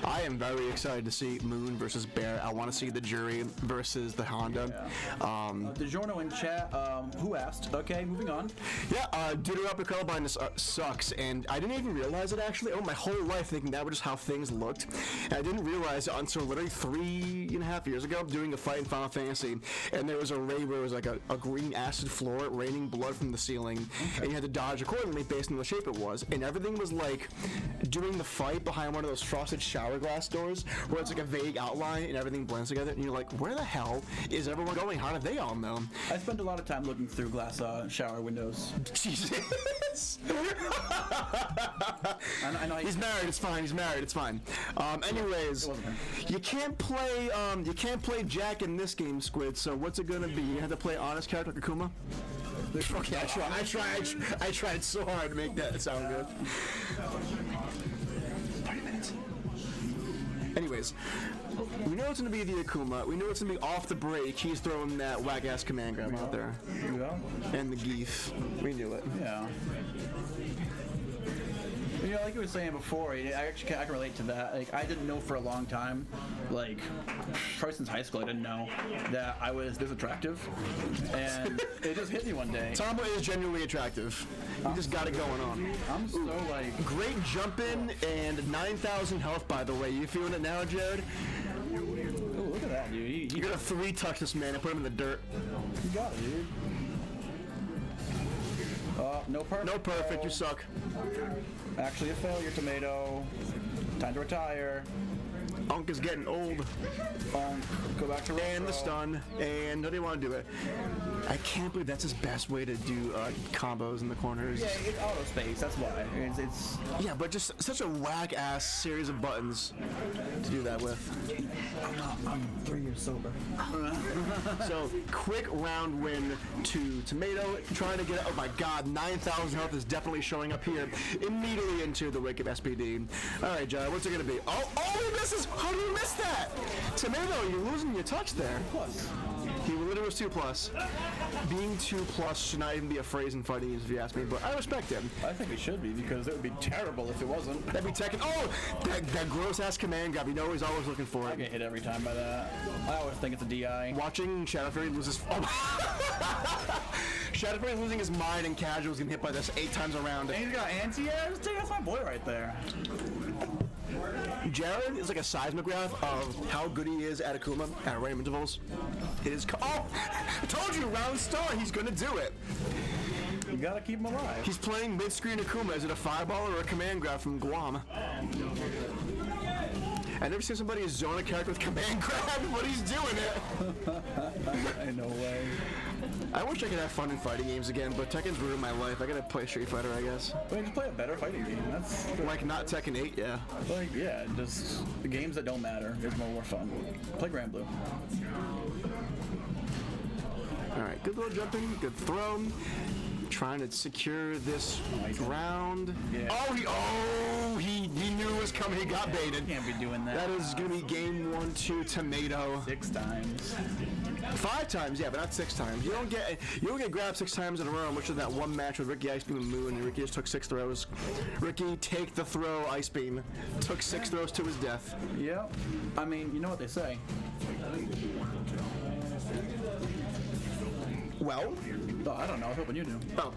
I am very excited to see Moon versus Bear. I want to see the jury versus the Honda. DiGiorno in chat, who asked? Okay, moving on. Yeah, Deuteropic colorblindness sucks, and I didn't even realize it actually. Oh, my whole life thinking that was just how things looked. And I didn't realize it until literally 3.5 years ago doing a fight in Final Fantasy, and there was a raid where it was like a green acid floor raining blood from the ceiling, and you had to dodge accordingly based on the shape it was, and everything was like doing the fight behind one of those frosted shower glass doors where it's like a vague outline and everything blends together, and you're like, where the hell is everyone going? How did they all know? I spent a lot of time looking through glass shower windows. Jesus. I know He's married. It's fine. He's married. It's fine. Anyways, you can't play Jack in this game, Squid. So what's it gonna be? You have to play honest character like Akuma. Okay, I tried so hard to make that sound good. 30 minutes. Anyways, we know it's gonna be the Akuma. We know it's gonna be off the break. He's throwing that whack-ass command grab out there. Yeah. And the Geef. We knew it. Yeah. You know, like you were saying before, I can relate to that. Like, I didn't know for a long time, like, probably since high school, I didn't know that I was this attractive, and it just hit me one day. Tombo is genuinely attractive. You just got it going on. I'm so like great jumping and 9,000 health. By the way, you feeling it now, Jared? Oh, look at that, dude. You're gonna 3-touch this man and put him in the dirt. You got it, dude. No perfect. No perfect. You suck. Actually, a failure, Tomato. Time to retire. Unk is getting old. Go back to And the stun. And how do you want to do it? I can't believe that's his best way to do combos in the corners. Yeah, it's auto space. That's why. It's Yeah, but just such a whack-ass series of buttons to do that with. I'm 3 years sober. So, quick round win to Tomato, trying to get, oh my god, 9,000 health is definitely showing up here, immediately into the wake of SPD. Alright, Jared, what's it going to be? Oh, he misses! How do you miss that? Tomato, you're losing your touch there. plus. He literally was 2+. Being 2+ should not even be a phrase in fighting games, if you ask me, but I respect him. I think it should be, because it would be terrible if it wasn't. That'd be Tekken. Oh! That gross-ass command grab. You know he's always looking for I it. get hit every time by that. I always think it's a DI. Watching Shadow Fury lose his... Oh. Shadow Fury losing his mind and Casual's getting hit by this 8 times around. And he's got anti-air? That's my boy right there. Jared is like a seismograph of how good he is at Akuma at random intervals. It is... Oh! I told you, round star, he's gonna do it. You gotta keep him alive. He's playing mid-screen Akuma. Is it a fireball or a command grab from Guam? I've never seen somebody zone a character with command grab, but he's doing it. Ain't no way. I wish I could have fun in fighting games again, but Tekken's ruined my life. I gotta play Street Fighter, I guess. Wait, just play a better fighting game. That's Like not Tekken 8, yeah. like, yeah, just the games that don't matter is more fun. Play Grand Blue. Alright, good little jumping, good throw. Trying to secure this round. Yeah. He knew it was coming. He got baited. Can't be doing that. That is gonna be game 1 to Tomato. 6 times. 5 times, yeah, but not 6 times. You don't get grabbed 6 times in a row, which is that one match with Ricky Ice Beam and Moon, and Ricky just took 6 throws. Ricky, take the throw, Ice Beam. Took 6 throws to his death. Yep. I mean, you know what they say. Well, Oh, I don't know. I was hoping you do. oh.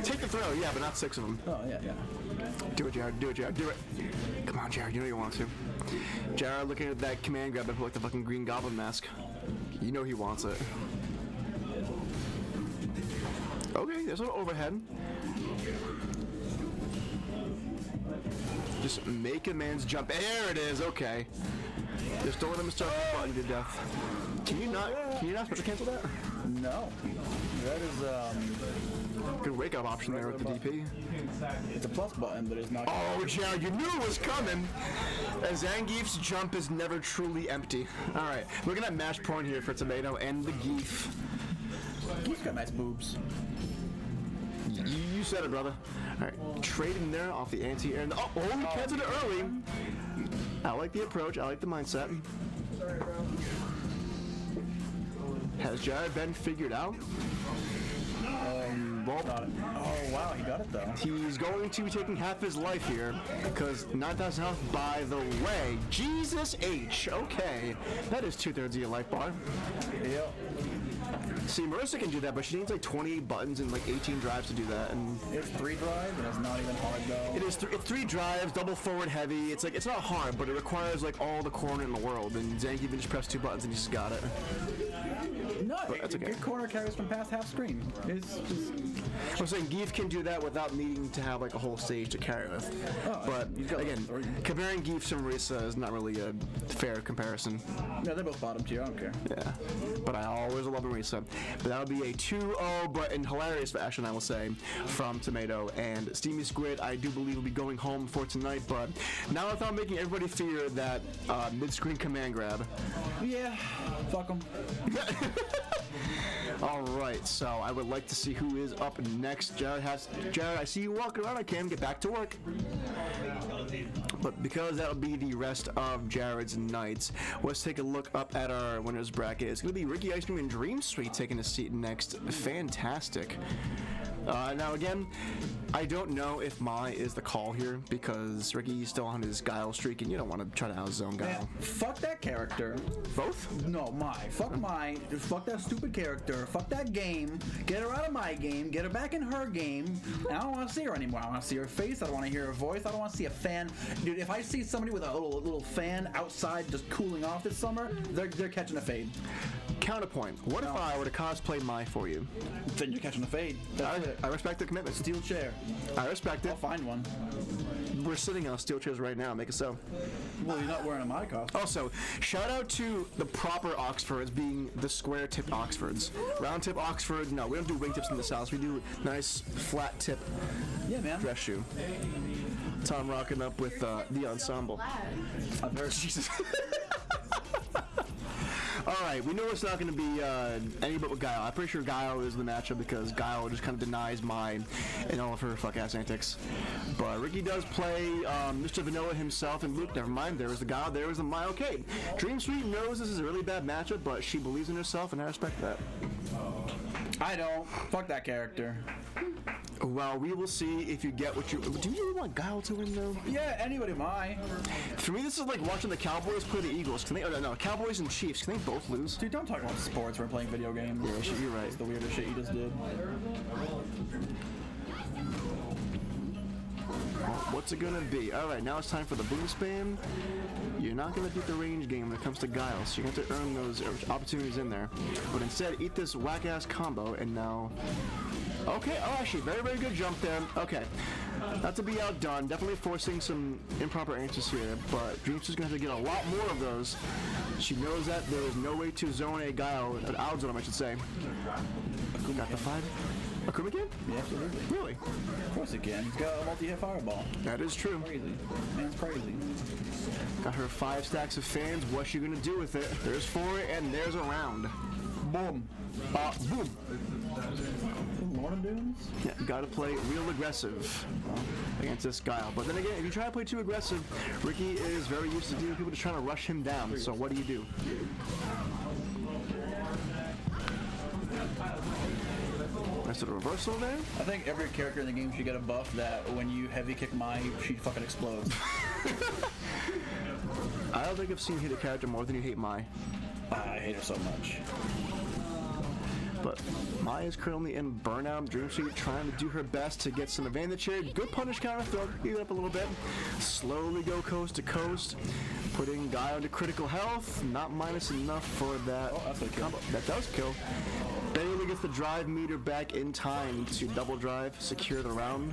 Take the throw, yeah, but not 6 of them. Oh, yeah. Do it, Jared. Do it, Jared. Do it. Come on, Jared. You know you want to. Jared looking at that command grab and put like the fucking Green Goblin mask. You know he wants it. Okay, there's an overhead. Just make a man's jump. There it is. Okay. Just don't let him start button to death. Can you not special cancel that? No. That is, Good wake up option there with the DP. it's a plus button, but it's not. Oh, Jared, you knew it was coming. Zangief's jump is never truly empty. All right, looking at match point here for Tomato and the Geef. He's got nice boobs. You said it, brother. All right, trading there off the anti-air. Oh, he canceled it early. I like the approach. I like the mindset. Has Jared been figured out? Well, Oh, wow. He got it, though. he's going to be taking half his life here, because 9,000 health, by the way. Jesus H. Okay. That is 2/3 of your life bar. Yep. See, Marissa can do that, but she needs like 20 buttons and like 18 drives to do that. And It's 3 drives, and it's not even hard, though. it is it's 3 drives, double forward heavy. It's like, it's not hard, but it requires like all the corner in the world. And Zangief just pressed 2 buttons and he just got it. No, that's okay. Good corner carries from past half screen. It's just... I'm saying Geef can do that without needing to have like a whole stage to carry with. But he's got again, 3. comparing Geef to Marissa is not really a fair comparison. Yeah, they're both bottom tier. I don't care. Yeah, but I always love Marisa. But that'll be a 2-0, but in hilarious fashion, I will say, from Tomato. And Steamy Squid, I do believe, will be going home for tonight. But now without making everybody fear that mid-screen command grab. Yeah, fuck them. All right, so I would like to see who is up next. Jared, I see you walking around. I can get back to work. But because that'll be the rest of Jared's nights, let's take a look up at our winners bracket. It's going to be Ricky Ice Cream and Dream Suite taking a seat next. Fantastic. Now again, I don't know if Mai is the call here because Ricky's still on his Guile streak and you don't want to try to outzone Guile. Man, fuck that character. Both? No, Fuck Mai. Fuck that stupid character. Fuck that game. Get her out of my game. Get her back in her game. And I don't want to see her anymore. I don't want to see her face. I don't want to hear her voice. I don't want to see a fan. Dude, if I see somebody with a little fan outside just cooling off this summer, they're catching a fade. Counterpoint. What if I were to cosplay Mai for you? Then you're catching a fade. That's it. it. I respect the commitment. Steel chair. I respect it. I'll find one. We're sitting on steel chairs right now. Make it so. Well, you're not wearing a my costume. Also, shout out to the proper Oxfords being the square tip Oxfords. Round tip Oxford, no, we don't do wingtips in this house. We do nice flat tip Yeah, man. dress shoe. Tom rocking up with the ensemble. I've heard. Jesus. Alright, we know it's not going to be any but with Guile. I'm pretty sure Guile is the matchup because Guile just kind of denies Mai and all of her fuck-ass antics. But Ricky does play Mr. Vanilla himself, and Luke, never mind, there was the Guile, there was the Mai. Okay, Dream Sweet knows this is a really bad matchup, but she believes in herself, and I respect that. I don't. Fuck that character. Well, we will see if you get what you... Do you really want Guile to win, though? Yeah, anybody my. For me, this is like watching the Cowboys play the Eagles. Can they... Oh, no, Cowboys and Chiefs. Can they both lose? Dude, don't talk about sports when we're playing video games. Yeah, shit, you're right. It's the weirdest shit you just did. What's it gonna be? Alright, now it's time for the boom spam. You're not gonna beat the range game when it comes to Guile, so you have to earn those opportunities in there. But instead, eat this whack-ass combo, and now... Okay, oh, actually, very, very good jump there. Okay, not to be outdone, definitely forcing some improper answers here, but Dream's just gonna have to get a lot more of those. She knows that there is no way to zone a Guile, out zone him, I should say. Got the 5? Akuma can? Yeah, absolutely. Really? Of course it can. He's got a multi-hit fireball. That is true. Crazy. Man's crazy. Got her 5 stacks of fans. What's she gonna do with it? There's 4, and there's a round. Boom. Boom. Morning dunes? Yeah, gotta play real aggressive against this Guile. But then again, if you try to play too aggressive, Ricky is very used to dealing with people just trying to rush him down. So what do? Nice little reversal there. I think every character in the game should get a buff that when you heavy kick Mai, she fucking explodes. I don't think I've seen you hate a character more than you hate Mai. I hate her so much. But Mai is currently in burnout. Dream Street trying to do her best to get some advantage here. Good punish counter throw. Heat it up a little bit. Slowly go coast to coast. Putting Guile into critical health. Not minus enough for that. Oh, that's a kill. That does kill. Barely gets the drive meter back in time to double drive, secure the round.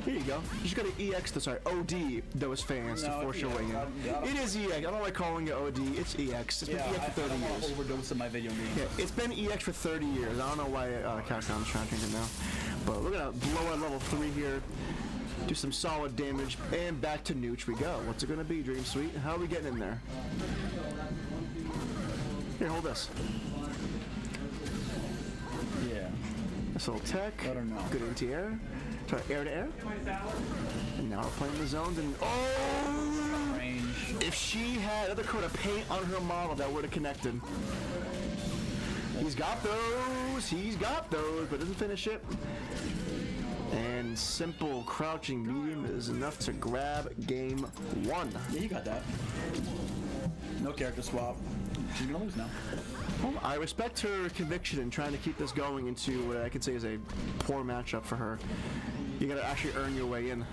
Here you go. You just gotta EX OD those fans to force your way in. It is EX. I don't like calling it OD. It's EX. It's been EX for 30 years. Overdose in my video game. Yeah, it's been EX for 30 years. I don't know why Capcom's trying to change it now. But we're gonna blow at level 3 here. Do some solid damage, and back to Nooch we go. What's it gonna be, Dream Sweet? How are we getting in there? Here, hold this. Yeah. This little tech. I don't know. Good anti-air. Try air to air. And now we're playing the zones, and oh! Range. If she had another coat of paint on her model, that would have connected. He's got those, but doesn't finish it. And simple crouching medium is enough to grab game 1. Yeah, you got that. No character swap. She's gonna lose now. Well, I respect her conviction in trying to keep this going into what I could say is a poor matchup for her. You gotta actually earn your way in.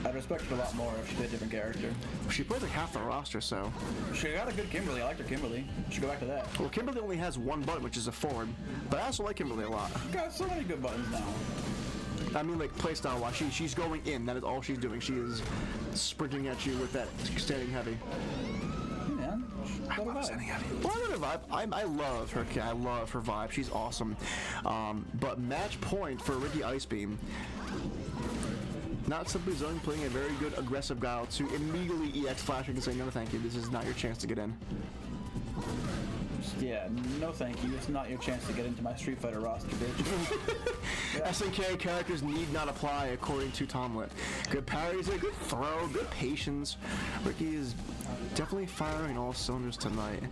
I'd respect her a lot more if she did a different character. She plays like half the roster, so. She got a good Kimberly. I liked her Kimberly. Should go back to that. Well, Kimberly only has 1 button, which is a forward. But I also like Kimberly a lot. Got so many good buttons now. I mean, like, playstyle wise, she's going in. That is all she's doing. She is sprinting at you with that standing heavy. Yeah, I love standing heavy. Well, I love her vibe. I love her. I love her vibe. She's awesome. But match point for Ricky Icebeam. Not simply zoning, playing a very good aggressive Guile to immediately EX flashing and saying, no, thank you. This is not your chance to get in. Yeah, no thank you. It's not your chance to get into my Street Fighter roster, bitch. SNK characters need not apply, according to Tomlet. Good parries, a good throw, good patience. Ricky is definitely firing all cylinders tonight.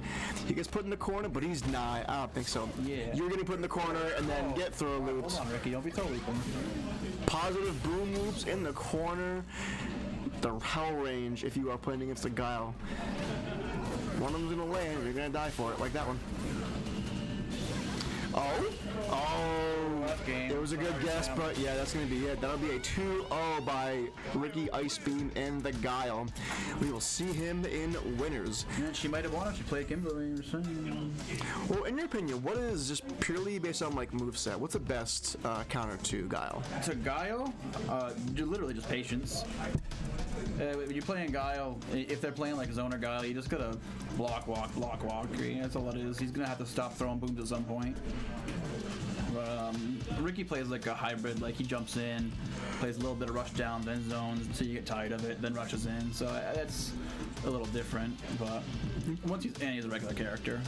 He gets put in the corner, but he's not. I don't think so. Yeah. You're getting put in the corner and then get throw loops. Hold on, Ricky. Don't be toe looping. Positive boom loops in the corner. The hell range if you are playing against a Guile. One of them's gonna land, you're gonna die for it, like that one. Game. It was a good guess, but yeah, that's going to be it. That'll be a 2-0 by Ricky Icebeam and the Guile. We will see him in winners. Yeah, she might have won if she played Kimberly or something. Well, in your opinion, what is just purely based on like moveset? What's the best counter to Guile? To Guile, literally just patience. When you're playing Guile, if they're playing like Zoner Guile, you just gotta block, walk. That's all it is. He's gonna have to stop throwing booms at some point. But Ricky plays like a hybrid, like he jumps in, plays a little bit of rush down, then zones until you get tired of it, then rushes in. So that's a little different, but once he's a regular character.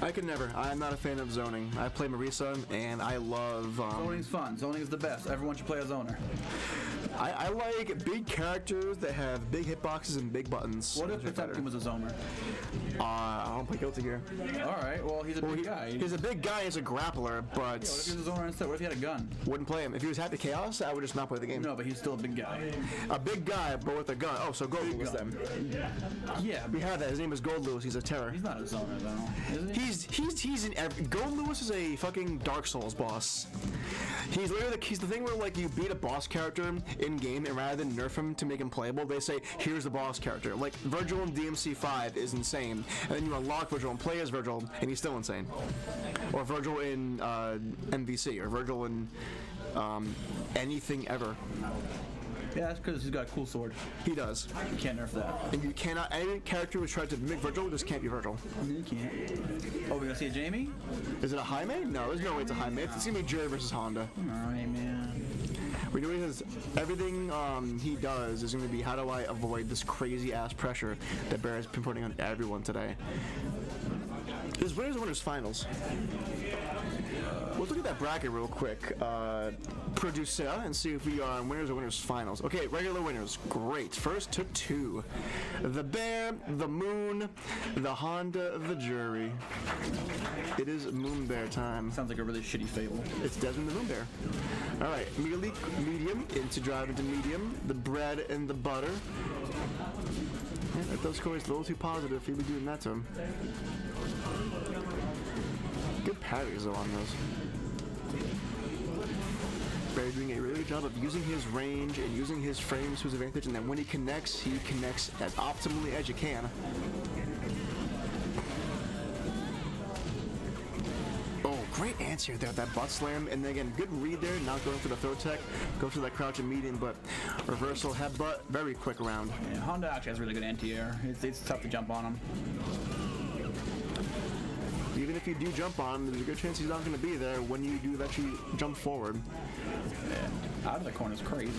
I could never. I'm not a fan of zoning. I play Marisa, and I love... Zoning's fun. Zoning is the best. Everyone should play a zoner. I like big characters that have big hitboxes and big buttons. What if Potemkin was a zoner? I don't play Guilty Gear. Alright, well, he's a big guy. He's a big guy as a grappler, but... What if he was a zoner instead? What if he had a gun? Wouldn't play him. If he was Happy Chaos, I would just not play the game. No, but he's still a big guy. A big guy, but with a gun. Oh, so Gold Lewis then. Yeah. We have that. His name is Gold Lewis. He's a terror. He's not a zoner, though, is he? He's in every... Gold Lewis is a fucking Dark Souls boss. He's literally he's the thing where like you beat a boss character in game, and rather than nerf him to make him playable, they say here's the boss character. Like Virgil in DMC 5 is insane, and then you unlock Virgil and play as Virgil, and he's still insane. Or Virgil in MVC, or Virgil in anything ever. Yeah, that's because he's got a cool sword. He does. You can't nerf that. And you cannot. Any character who's tried to mimic Virgil just can't be Virgil. You can't. Oh, we gonna see a Jamie? Is it a Jaime? No, there's no way it's a Jaime. It's gonna be Jerry versus Honda. Alright, man. We know everything he does is going to be how do I avoid this crazy ass pressure that Bear has been putting on everyone today. There's winners and winners finals. Let's look at that bracket real quick, producer, and see if we are on winners or winners finals. Okay, regular winners, great. First to 2. The Bear, the Moon, the Honda, the Jury. It is Moon Bear time. Sounds like a really shitty fable. It's Desmond the Moon Bear. All right, medium into drive into medium. The bread and the butter. Yeah, that does score is a little too positive if you'll be doing that to him. Good parries though on those. Barry doing a really good job of using his range and using his frames to his advantage, and then when he connects as optimally as you can. Oh, great answer there, that butt slam, and then again, good read there, not going for the throw tech, go for that crouch and medium, but reversal headbutt, very quick round. Yeah, Honda actually has really good anti-air. It's tough to jump on him. Even if you do jump on him, there's a good chance he's not going to be there when you do actually jump forward. Yeah, out of the corner is crazy.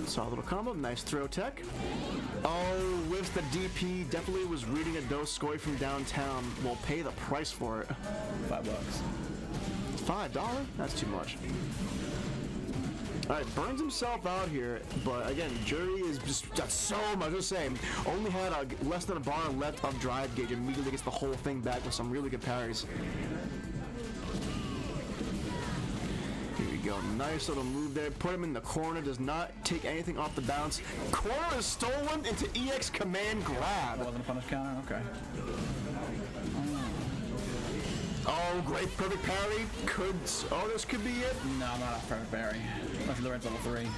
Saw a little combo, nice throw tech. Oh, with the DP, definitely was reading a Doskoy from downtown. Will pay the price for it. $5. $5? That's too much. Alright, burns himself out here, but again, Jury is just got so much. Just saying, only had less than a bar left of drive gauge, immediately gets the whole thing back with some really good parries. Here we go, nice little move there. Put him in the corner, does not take anything off the bounce. Corner is stolen into EX command grab. That wasn't a punish counter? Okay. Oh, great, perfect parry. This could be it. No, not a perfect parry. Unless he learns level 3.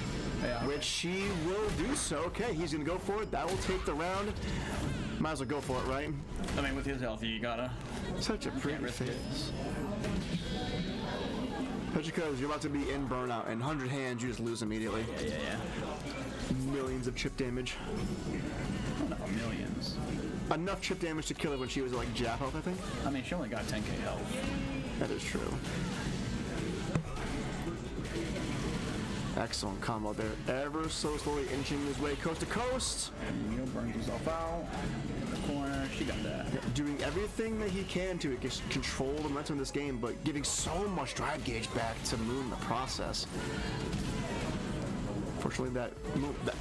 Yeah. Which he will do so. Okay, he's gonna go for it. That will take the round. Might as well go for it, right? I mean, with his health, you gotta. Such a pretty face. Especially because you're about to be in burnout, and 100 hands, you just lose immediately. Yeah. Millions of chip damage. Oh, no, millions. Enough chip damage to kill her when she was like Jap health, I think. I mean, she only got 10k health. That is true. Excellent combo there. Ever so slowly inching his way coast to coast. And Neil burns himself out. In the corner. She got that. Yeah, doing everything that he can to control the momentum of this game, but giving so much drive gauge back to Moon in the process. Unfortunately,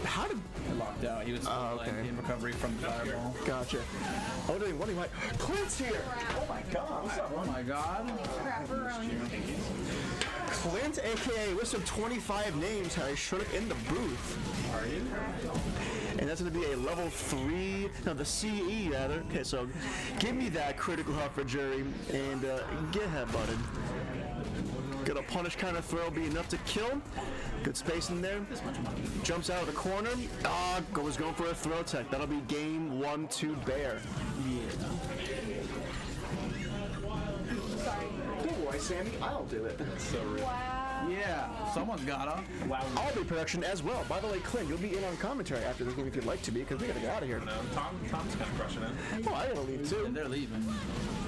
how did... It locked out. He was in recovery from the fireball. Gotcha. Oh, doing what? Clint's here! Oh my god. What's up, Oh my god. Clint, aka list of 25 names, has showed up in the booth. Are you? and that's going to be a level 3, no, the CE rather. Okay, so give me that critical hit for Jerry, and get headbutted. Gonna punish kind of throw, be enough to kill. Good space in there. Jumps out of the corner. Was going for a throw tech. That'll be game 1 to Bear. Don't worry, Sammy. I'll do it. So real. Wow. Yeah, someone's gotta. I'll be production as well. By the way, Clint, you'll be in on commentary after this game if you'd like to be, because we gotta get out of here. Tom's kind of crushing it. Oh, I gotta leave too. They're leaving.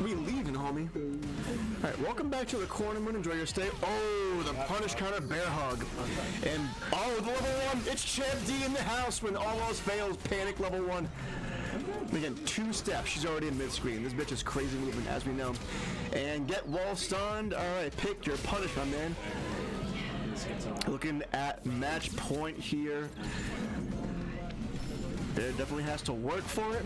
We leaving, homie. All right, welcome back to the corner moon. Enjoy your stay. Oh, the punish counter bear hug. And, the level 1. It's Champ D in the house when all else fails. Panic level 1. Again, 2 steps. She's already in mid-screen. This bitch is crazy movement, as we know. And get wall stunned. All right, pick your punish, my man. Looking at match point here. Bear definitely has to work for it,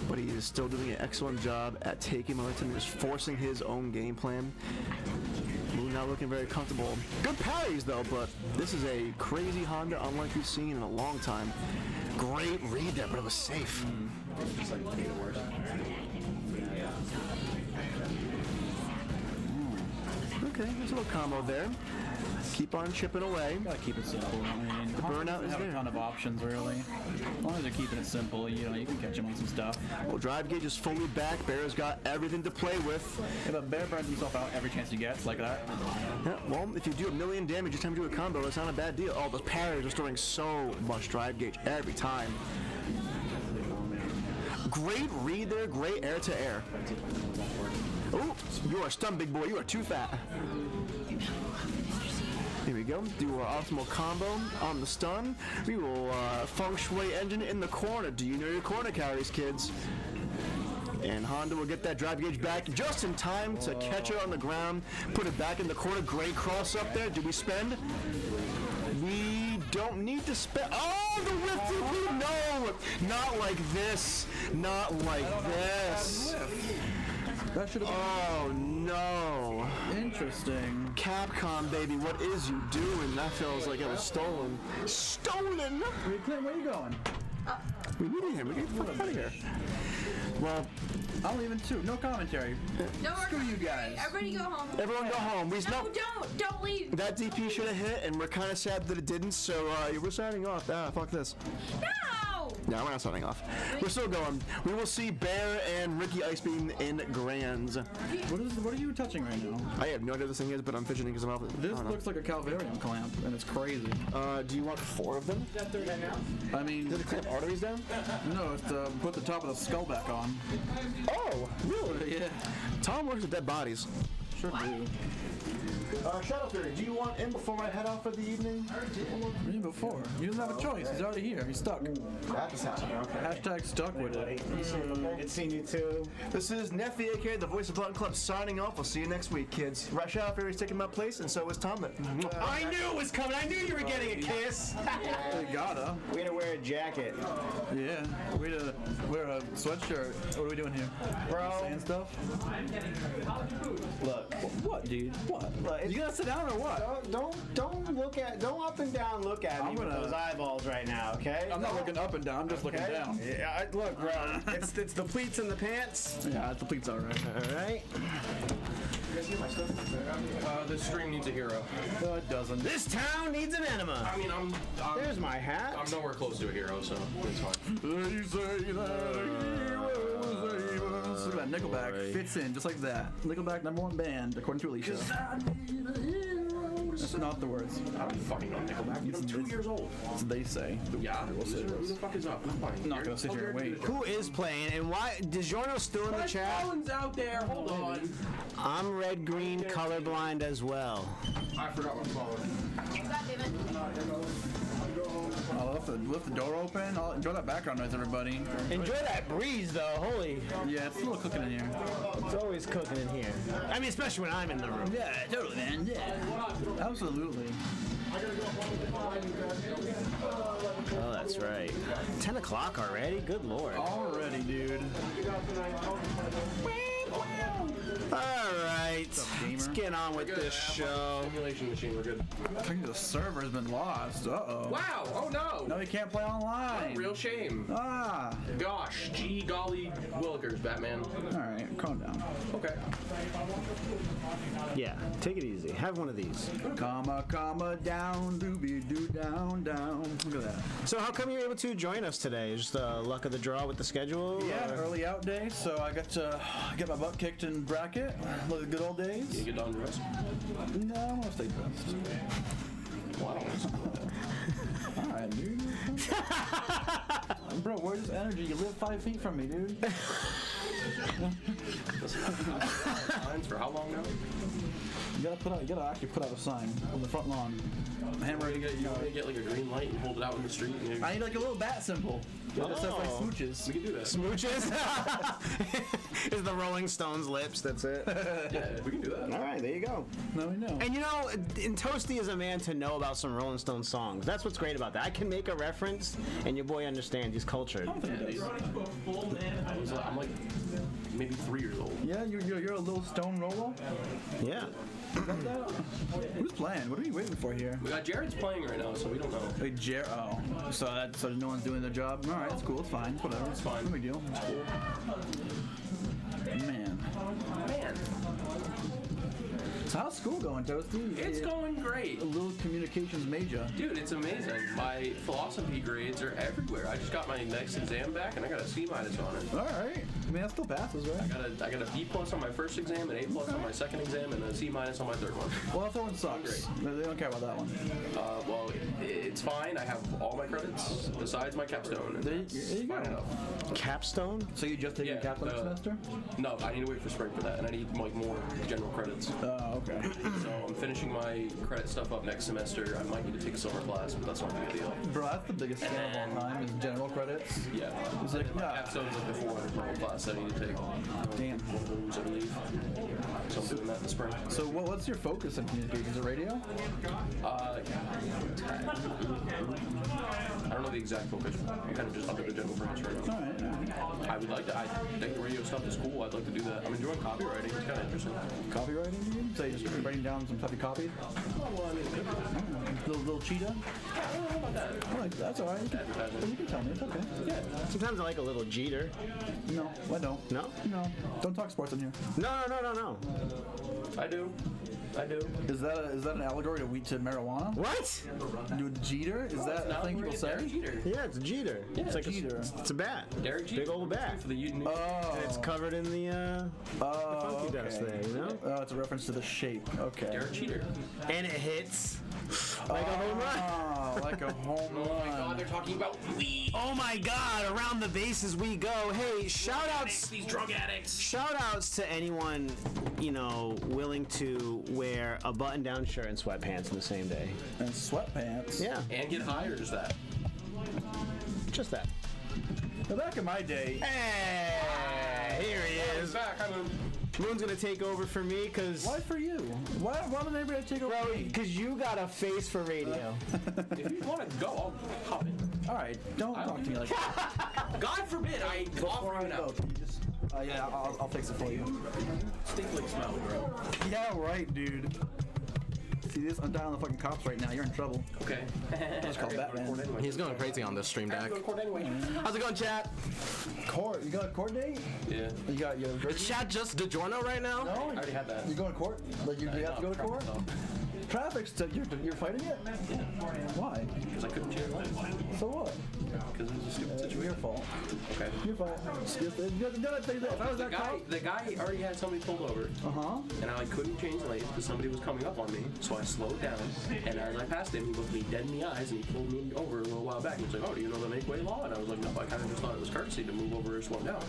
but he is still doing an excellent job at taking momentum and just forcing his own game plan. Moon not looking very comfortable. Good parries though, but this is a crazy Honda unlike we've seen in a long time. Great read there, but it was safe. Just like made it worse. Okay, there's a little combo there. Keep on chipping away. Gotta keep it simple. I mean, The burnout is have there. a ton of options, really. As long as they're keeping it simple, you can catch them on some stuff. Well, drive gauge is fully back. Bear's got everything to play with. Yeah, but Bear burns himself out every chance he gets, like that. Yeah, well, if you do 1,000,000 damage each time you do a combo, it's not a bad deal. Oh, those parries are storing so much drive gauge every time. Great read there, great air to air. Oh, you are stunned, big boy. You are too fat. Here we go. Do our optimal combo on the stun. We will feng shui engine in the corner. Do you know your corner carries, kids? And Honda will get that drive gauge back just in time to catch her on the ground. Put it back in the corner. Great cross up there. Do we spend? We don't need to spend. Oh, the whip! No! Not like this. Not like this. That should have Oh, no. been interesting. Capcom, baby, what is you doing? That feels like it was stolen. Stolen? Hey, Clint, where you going? We need him. We get the fuck out of here. Well, I'm leaving too. No commentary. No, Screw you guys. Everybody go home. everyone go home. No, don't leave. That DP should have hit, and we're kind of sad that it didn't, so we're signing off. Fuck this. No. No, we're not signing off. We're still going. We will see Bear and Ricky Icebeam in Grands. What are you touching right now? I have no idea what this thing is, but I'm fidgeting because I'm off. This looks like a Calvarium clamp, and it's crazy. Do you want 4 of them? I mean, Did it clamp arteries down? no, it's to put the top of the skull back on. Oh, really? Yeah, Tom works with dead bodies. sure do. Shadow Fury, do you want in before I head out for the evening? Me before. He doesn't have a choice. He's already here. He's stuck. That's happening. Okay. Hashtag stuck with it. It's seen you too. This is Neffy, aka the voice of Button Club, signing off. We'll see you next week, kids. Shadow Fury's taking my place, and so is Tom. I knew it was coming. I knew you were getting a kiss. They gotta. Way to wear a jacket. Yeah. Way to wear a sweatshirt. What are we doing here? Bro. Saying stuff? Look. What, dude? What? You gonna sit down or what? Don't up and down look at me I'm with gonna- those eyeballs right now, okay? I'm not looking up and down. I'm just looking down. Yeah, look, bro. it's the pleats and the pants. Yeah, the pleat's alright. All right. This stream needs a hero. No, it doesn't. This town needs an enema. I mean, I'm There's my hat. nowhere close to a hero, so it's fine. They say that a hero save us. Look at that. Nickelback fits in just like that. Nickelback #1 band, according to Alicia. That's not the words. I don't fucking know Nickelback. You know, I'm 2 years old. That's what they say. Yeah, who the fuck is up? I'm fine. I'm not gonna sit here and wait. Who is playing and why? DiGiorno still in the My chat? phone's out there. Hold on. I'm red green colorblind as well. I forgot what phone. I'll lift the door open. I'll enjoy that background noise, everybody. Enjoy that breeze though. Holy, Yeah, it's a little cooking in here. it's always cooking in here. I mean, especially when I'm in the room. Yeah, totally, man. Yeah. Absolutely. Oh, that's right. 10 o'clock already? Good lord. Already, dude. All right, let's get on with this show. Simulation machine, we're good. I think the server's been lost. Uh-oh. Wow! Oh no! No, you can't play online. Real shame. Ah. Gosh, gee golly willikers, Batman. All right, calm down. Okay. Yeah, take it easy. Have one of these. Comma, down, doobie doo, down, down. Look at that. So how come you're able to join us today? Just luck of the draw with the schedule? Yeah, or- early out day, so I got to get my butt kicked in bracket. Look at the good old days. You get done dressed? No, I want to stay dressed. Wow. All right, dude. Bro, where's this energy? You live 5 feet from me, dude. Lines for how long now? You gotta actually put out a sign on the front lawn. Hammer it. You want to get like a green light and hold it out in the street? And I need like a little bat symbol. That says like smooches. we can do that. Smooches? Is the Rolling Stones lips, that's it. Yeah, we can do that. All right, there you go. No, we know. And you know, and Toasty is a man to know about some Rolling Stones songs. That's what's great about that. I can make a reference, and your boy understands. He's cultured. I'm like maybe 3 years old. Yeah, you're a little stone roller. Yeah. Who's playing? What are you waiting for here? We got Jared's playing right now, so we don't know. Hey, so no one's doing their job. All right, it's cool. It's fine. Whatever. It's fine. No big deal. It's cool. Man. So how's school going, Toasty? It's going great. A little communications major. Dude, it's amazing. My philosophy grades are everywhere. I just got my next exam back, and I got a C- on it. All right. I mean, that still passes, right? I got a B+ on my first exam, an A+ on my second exam, and a C- on my third one. Well, that one sucks. They don't care about that one. Well, it's fine. I have all my credits besides my capstone. And There you that's go. fine enough. Capstone? So you just take your capstone semester? No, I need to wait for spring for that, and I need like more general credits. Okay. So I'm finishing my credit stuff up next semester. I might need to take a summer class, but that's not a big deal. Bro, that's the biggest scam of all time is general credits. Yeah. It's like, My yeah. capstone's like the 400 class I need to take. Damn. One of those, I believe. So I'm doing that in the spring. So what's your focus in communications? Is it radio? I don't know the exact focus. I'm kind of just under the general purpose right now. All right. I would like to. I think the radio stuff is cool. I'd like to do that. I'm enjoying copywriting. It's kind of interesting. Copywriting, do you? So you're just writing down some stuff you copied? Well, I mean, it could be. Little cheetah? I don't know about that. Oh, that's all right. You can tell me. It's okay. Yeah. Sometimes I like a little Jeter. No, I don't. No? No. Don't talk sports in here. No. I do. Is that an allegory to marijuana? What? Dude, Jeter? Is that a thing people say? Jeter. Yeah, it's a Jeter. Yeah, it's like Jeter. It's a bat. Derek Jeter. Big old bat. For the Uten. Oh. And it's covered in the funky dust there, you know? Oh, it's a reference to the shape. Okay. Derek Jeter. And it hits like a home run. Oh, like a home Oh my run. God, they're talking about weed. Oh my God! Around the bases we go. Hey, shout outs! These drug addicts. Shout outs to anyone, willing to wear a button-down shirt and sweatpants in the same day. And sweatpants. Yeah, And get high, or just that? just that. Now, back in my day, Hey, here he is. Back. Moon's gonna take over for me, cause why for you? Why did everybody take over me? because you got a face for radio. If you want to go, I'll hop in. All right, don't talk to me like that. God forbid I Before offer I you go, out. can you just... yeah, I'll fix it for you. Stink like smelly, bro. Yeah, right, dude. See this? I'm dialing the fucking cops right now. You're in trouble. Okay. Let's call Batman. He's going crazy on this stream deck. Anyway. How's it going, chat? Court. You got a court date? Yeah. You got your... Is chat just DiGiorno right now? No? I already had that. You going to court? Like you have to go to court? Traffic's you're fighting it? Yeah. Why? Because I couldn't change life. So what? Because it was a stupid situation. Your fault. Okay. Your fault. If I was that cop... The guy already had somebody pulled over, and I couldn't change lanes because somebody was coming up on me. So I slowed down, and as I passed him, he looked me dead in the eyes, and he pulled me over a little while back. And he was like, "Oh, do you know the make-way law?" And I was like, "No, I kind of just thought it was courtesy to move over or slow down."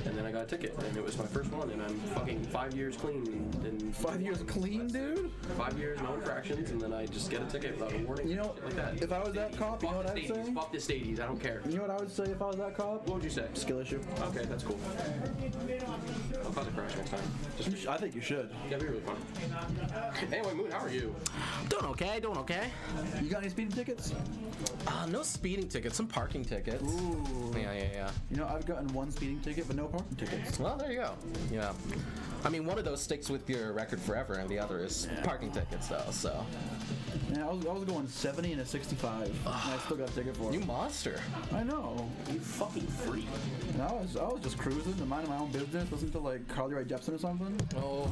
And then I got a ticket, and it was my first one, and I'm fucking 5 years clean. And 5 years clean, dude? 5 years, no infractions, and then I just get a ticket without a warning. You know, shit like that. if I was that cop, you know what I'd say? Fuck the stadies, I don't care. You know what I would say if I was that cop? What would you say? Skill issue. Okay, that's cool. I'll cause a crash next time. I think you should. That'd be really fun. Anyway, Moon, how are you? Doing okay, doing okay. You got any speeding tickets? No speeding tickets, some parking tickets. Ooh. Yeah. You know, I've gotten one speeding ticket, but no parking tickets. Well, there you go. Yeah. I mean, one of those sticks with your record forever, and the other is parking tickets, though, so. Yeah, I was going 70 and a 65, and I still got a ticket for it. You monster. I know. You fucking freak. And I was just cruising to mind my own business, listening to like Carly Rae Jepsen or something. Oh.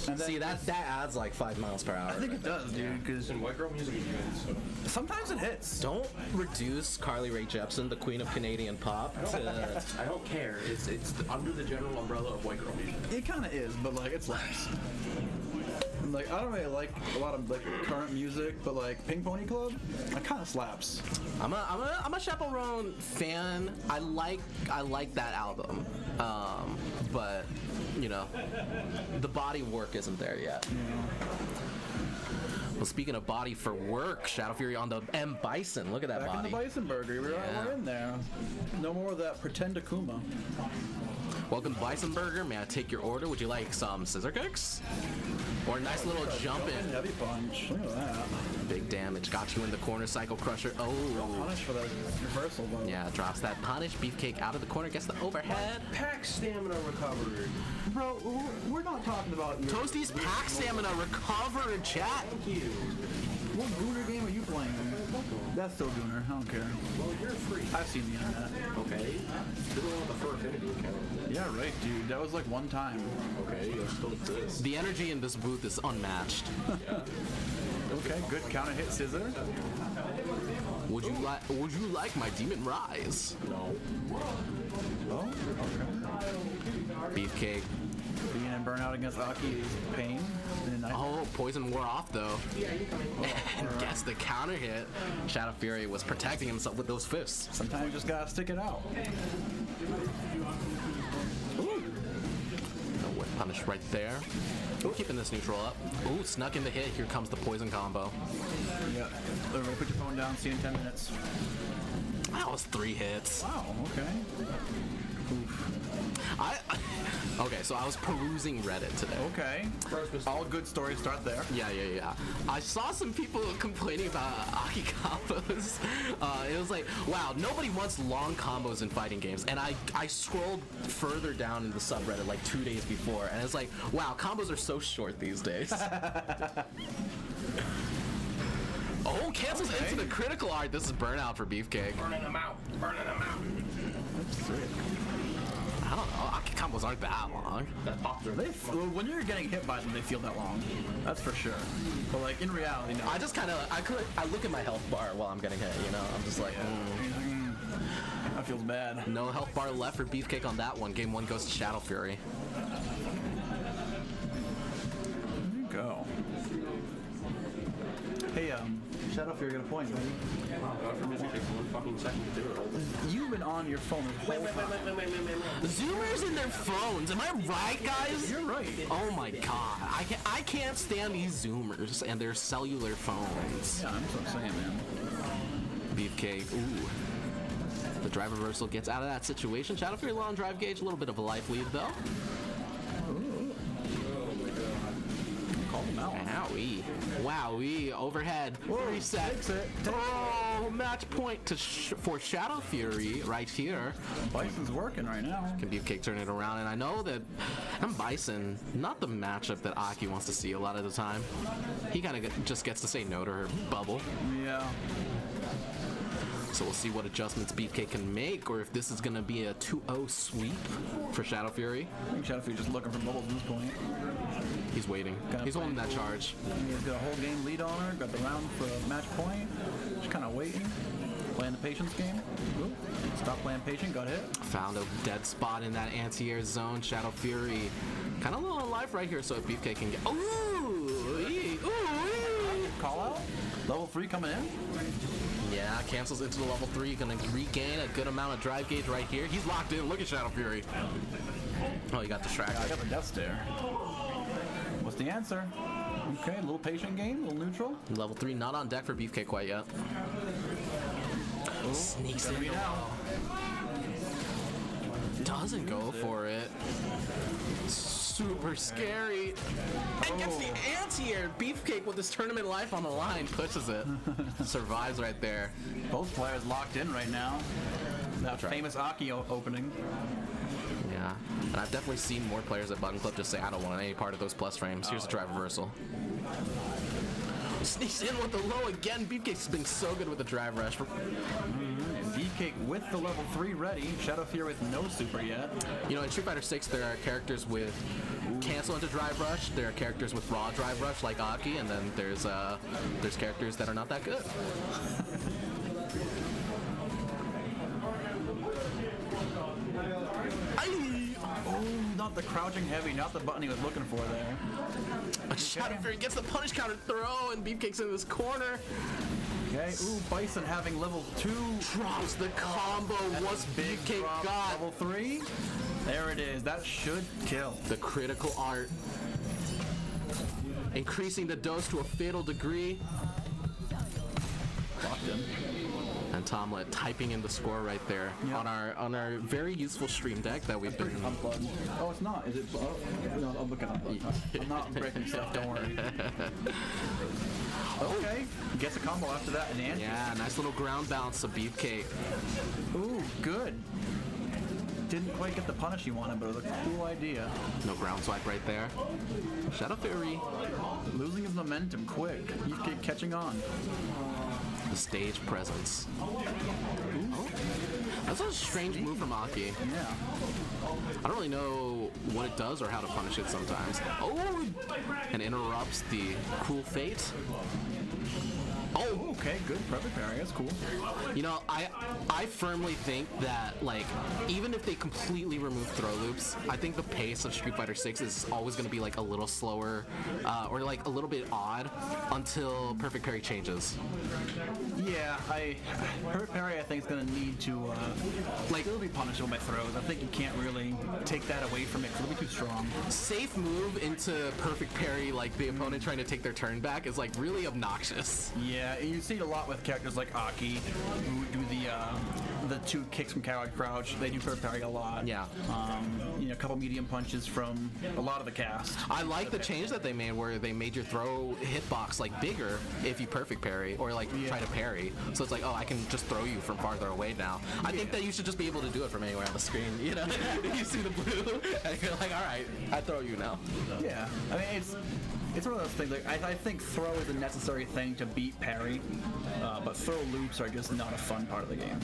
And then See, that adds like 5 miles per hour. I think it does, dude, because And white girl music is good. So. sometimes it hits. Don't reduce Carly Rae Jepsen, the queen of Canadian pop, to... I don't care. It's under the general umbrella of white girl music. It kind of is, but like it slaps. And, like I don't really like a lot of like current music, but like Pink Pony Club, that kind of slaps. I'm a Chaperone fan. I like that album, but you know, the body work isn't there yet. Well, speaking of body for work, Shadow Fury on the M Bison. Look at that Back body. in the Bison Burger, we're in there. No more of that pretend Akuma. Welcome to Bison Burger. May I take your order? Would you like some scissor kicks? Or a nice little jump in? Heavy punch. Look at that. Big damage. Got you in the corner, Cycle Crusher. Oh. Punish for that reversal, though. Yeah, drops that punish. Beefcake out of the corner. Gets the overhead. Pack stamina recovered. Bro, we're not talking about your... Toasty's pack stamina recovered, chat. Thank you. What Gooner game are you playing? That's still Gooner. I don't care. Well, you're free. I've seen the internet. Okay. You don't want the Fur Affinity account. Yeah, right, dude. That was like one time. Okay, that still exists. The energy in this booth is unmatched. Okay, good counter hit scissor. Would you like my Demon Rise? No. Oh, okay. Beefcake. Being in burnout against Aki is pain. And Oh, poison wore off though. And guess the counter hit. Shadow Fury was protecting himself with those fists. sometimes you just gotta stick it out. Whip punish right there. Ooh, keeping this neutral up. Ooh, snuck in the hit. Here comes the poison combo. Yeah. Literally put your phone down, see you in 10 minutes. That was 3 hits. Wow, okay. Okay, so I was perusing Reddit today. Okay. All good stories start there. Yeah. I saw some people complaining about Aki combos. It was like, wow, nobody wants long combos in fighting games. And I scrolled further down in the subreddit like 2 days before, and it's like, wow, combos are so short these days. Oh, cancels into the critical art. This is burnout for Beefcake. Burning them out. That's sick. I don't know. Aki combos aren't that long. That pops are. When you're getting hit by them, they feel that long. That's for sure. But like in reality, no. I just kind of, I look at my health bar while I'm getting hit, you know? I'm just like, That feels bad. No health bar left for Beefcake on that one. Game 1 goes to Shadow Fury. There you go. Hey, Shadow Fury got a point, buddy. God, for music takes 1 fucking second to do it. You've been on your phone the whole time. Zoomers in their phones. Am I right, guys? You're right. Oh my god. I can't stand these Zoomers and their cellular phones. Yeah, that's what I'm saying, man. Beefcake. Ooh. The drive reversal gets out of that situation. Shadow Fury low on drive gauge. A little bit of a life lead, though. Call them out. Wowie. Wowee. Overhead. Reset. Fix it. Oh, match point for Shadow Fury right here. Bison's working right now. Can Beefcake turn it around? And I know that I'm Bison, not the matchup that Aki wants to see a lot of the time. He kind of just gets to say no to her bubble. Yeah. So we'll see what adjustments Beefcake can make, or if this is going to be a 2-0 sweep for Shadow Fury. I think Shadow Fury's just looking for bubbles at this point. He's waiting. He's holding that charge. He's got a whole game lead on her, got the round for a match point. Just kind of waiting. Playing the patience game. Ooh. Stop playing patient, got hit. Found a dead spot in that anti-air zone. Shadow Fury kind of low on life right here, so if Beefcake can get... Ooh! Call out. Level 3 coming in. Yeah, cancels into the level 3. Gonna regain a good amount of drive gauge right here. He's locked in. Look at Shadow Fury. Oh, he got distracted. I got the death stare. What's the answer? Okay, a little patient game, a little neutral. Level 3 not on deck for Beefcake quite yet. Sneaks in now. Doesn't go for it. Super scary. And gets the anti-air. Beefcake with his tournament life on the line pushes it. Survives right there. Both players locked in right now. That famous Aki opening. Yeah. And I've definitely seen more players at Button Clip just say, I don't want any part of those plus frames. Here's a drive reversal. Sneaks in with the low again. Beefcake's been so good with the drive rush. Beefcake with the level 3 ready. Shadow Fear with no super yet. You know, in Street Fighter 6, there are characters with cancel into drive rush. There are characters with raw drive rush like Aki, and then there's characters that are not that good. Oh, not the crouching heavy, not the button he was looking for there. Shadow Fury gets the punish counter throw, and Beefcake's in this corner. Okay, ooh, Bison having level 2. Drops the combo. What's Beefcake got? Level 3. There it is. That should kill. The critical art. Increasing the dose to a fatal degree. Locked him. And Tomlet typing in the score right there on our very useful stream deck that we've been Unplugged. Oh, it's not. Is it? Oh, no, I'm looking unplugged. I'm not breaking stuff. Don't worry. Okay, gets a combo after that, and Andy. Yeah, nice little ground bounce of Beefcake. Ooh, good. Didn't quite get the punish he wanted, but it was a cool idea. No ground swipe right there. Shadow Fury Losing his momentum quick. Beefcake catching on. the stage presence. Ooh. That's a strange move from Aki. Yeah. I don't really know what it does or how to punish it sometimes. Oh! And interrupts the cool fate. Oh, okay, good. Perfect parry. That's cool. You know, I firmly think that, like, even if they completely remove throw loops, I think the pace of Street Fighter 6 is always going to be, like, a little slower or, like, a little bit odd until Perfect Parry changes. Yeah, Perfect Parry, I think, is going to need to, still be punishable by throws. I think you can't really take that away from it because it'll be too strong. Safe move into Perfect Parry, like, the opponent trying to take their turn back is, like, really obnoxious. Yeah, and you see it a lot with characters like Aki, who do the 2 kicks from coward crouch. They do Perfect Parry a lot. Yeah. A couple medium punches from a lot of the cast. I like the change that they made where they made your throw hitbox like bigger if you perfect parry or like try to parry. So it's like, oh, I can just throw you from farther away now. I think that you should just be able to do it from anywhere on the screen. You know, you see the blue and you're like, all right, I throw you now. Yeah, I mean it's one of those things. Like I think throw is a necessary thing to beat parry, but throw loops are just not a fun part of the game.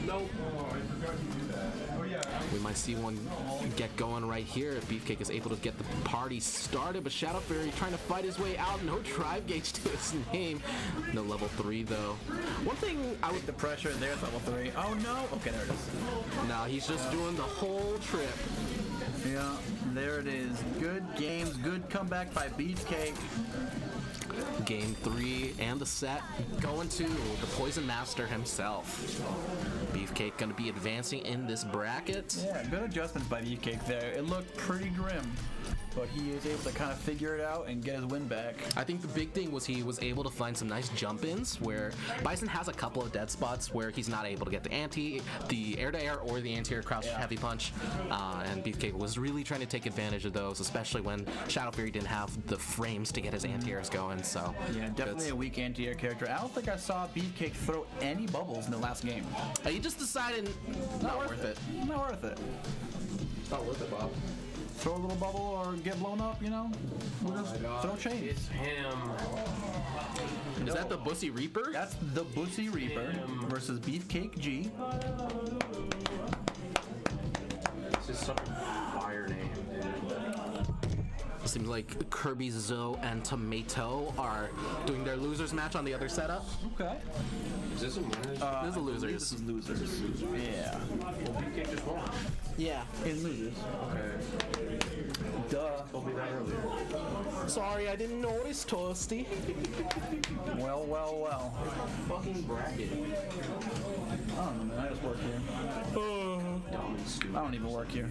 Nope. We might see one get going right here if Beefcake is able to get the party started, but Shadow Fury trying to fight his way out. No drive gauge to his name. No level 3 though. One thing I would... The pressure, there's level 3. Oh no! Okay, there it is. No, he's just doing the whole trip. Yeah, there it is. Good games, good comeback by Beefcake. Game 3 and the set going to the Poison Master himself. Beefcake going to be advancing in this bracket. Yeah, good adjustments by Beefcake there. It looked pretty grim, but he is able to kind of figure it out and get his win back. I think the big thing was he was able to find some nice jump-ins where Bison has a couple of dead spots where he's not able to get the air-to-air or the anti-air crouch heavy punch, and Beefcake was really trying to take advantage of those, especially when Shadow Fury didn't have the frames to get his anti-airs going. So yeah, definitely a weak anti-air character. I don't think I saw Beefcake throw any bubbles in the last game. He just decided not worth it. Not worth it. It's not worth it, Bob. Throw a little bubble or get blown up, you know? We'll just throw chains. It's him. Is that the Bussy Reaper? That's the Bussy Reaper versus Beefcake G. This is such a fire name, dude. Seems like Kirby, Zoe, and Tomato are doing their losers match on the other setup. Okay. Is this a winners? This is a losers. This is losers. Yeah. Well, Beefcake just won. Yeah. In losers. Okay. Duh. Told me that earlier. Sorry, I didn't notice, Toasty. Well, well, well. Fucking bracket. I don't know, man. I just work here. Dumb and stupid. I don't even work here.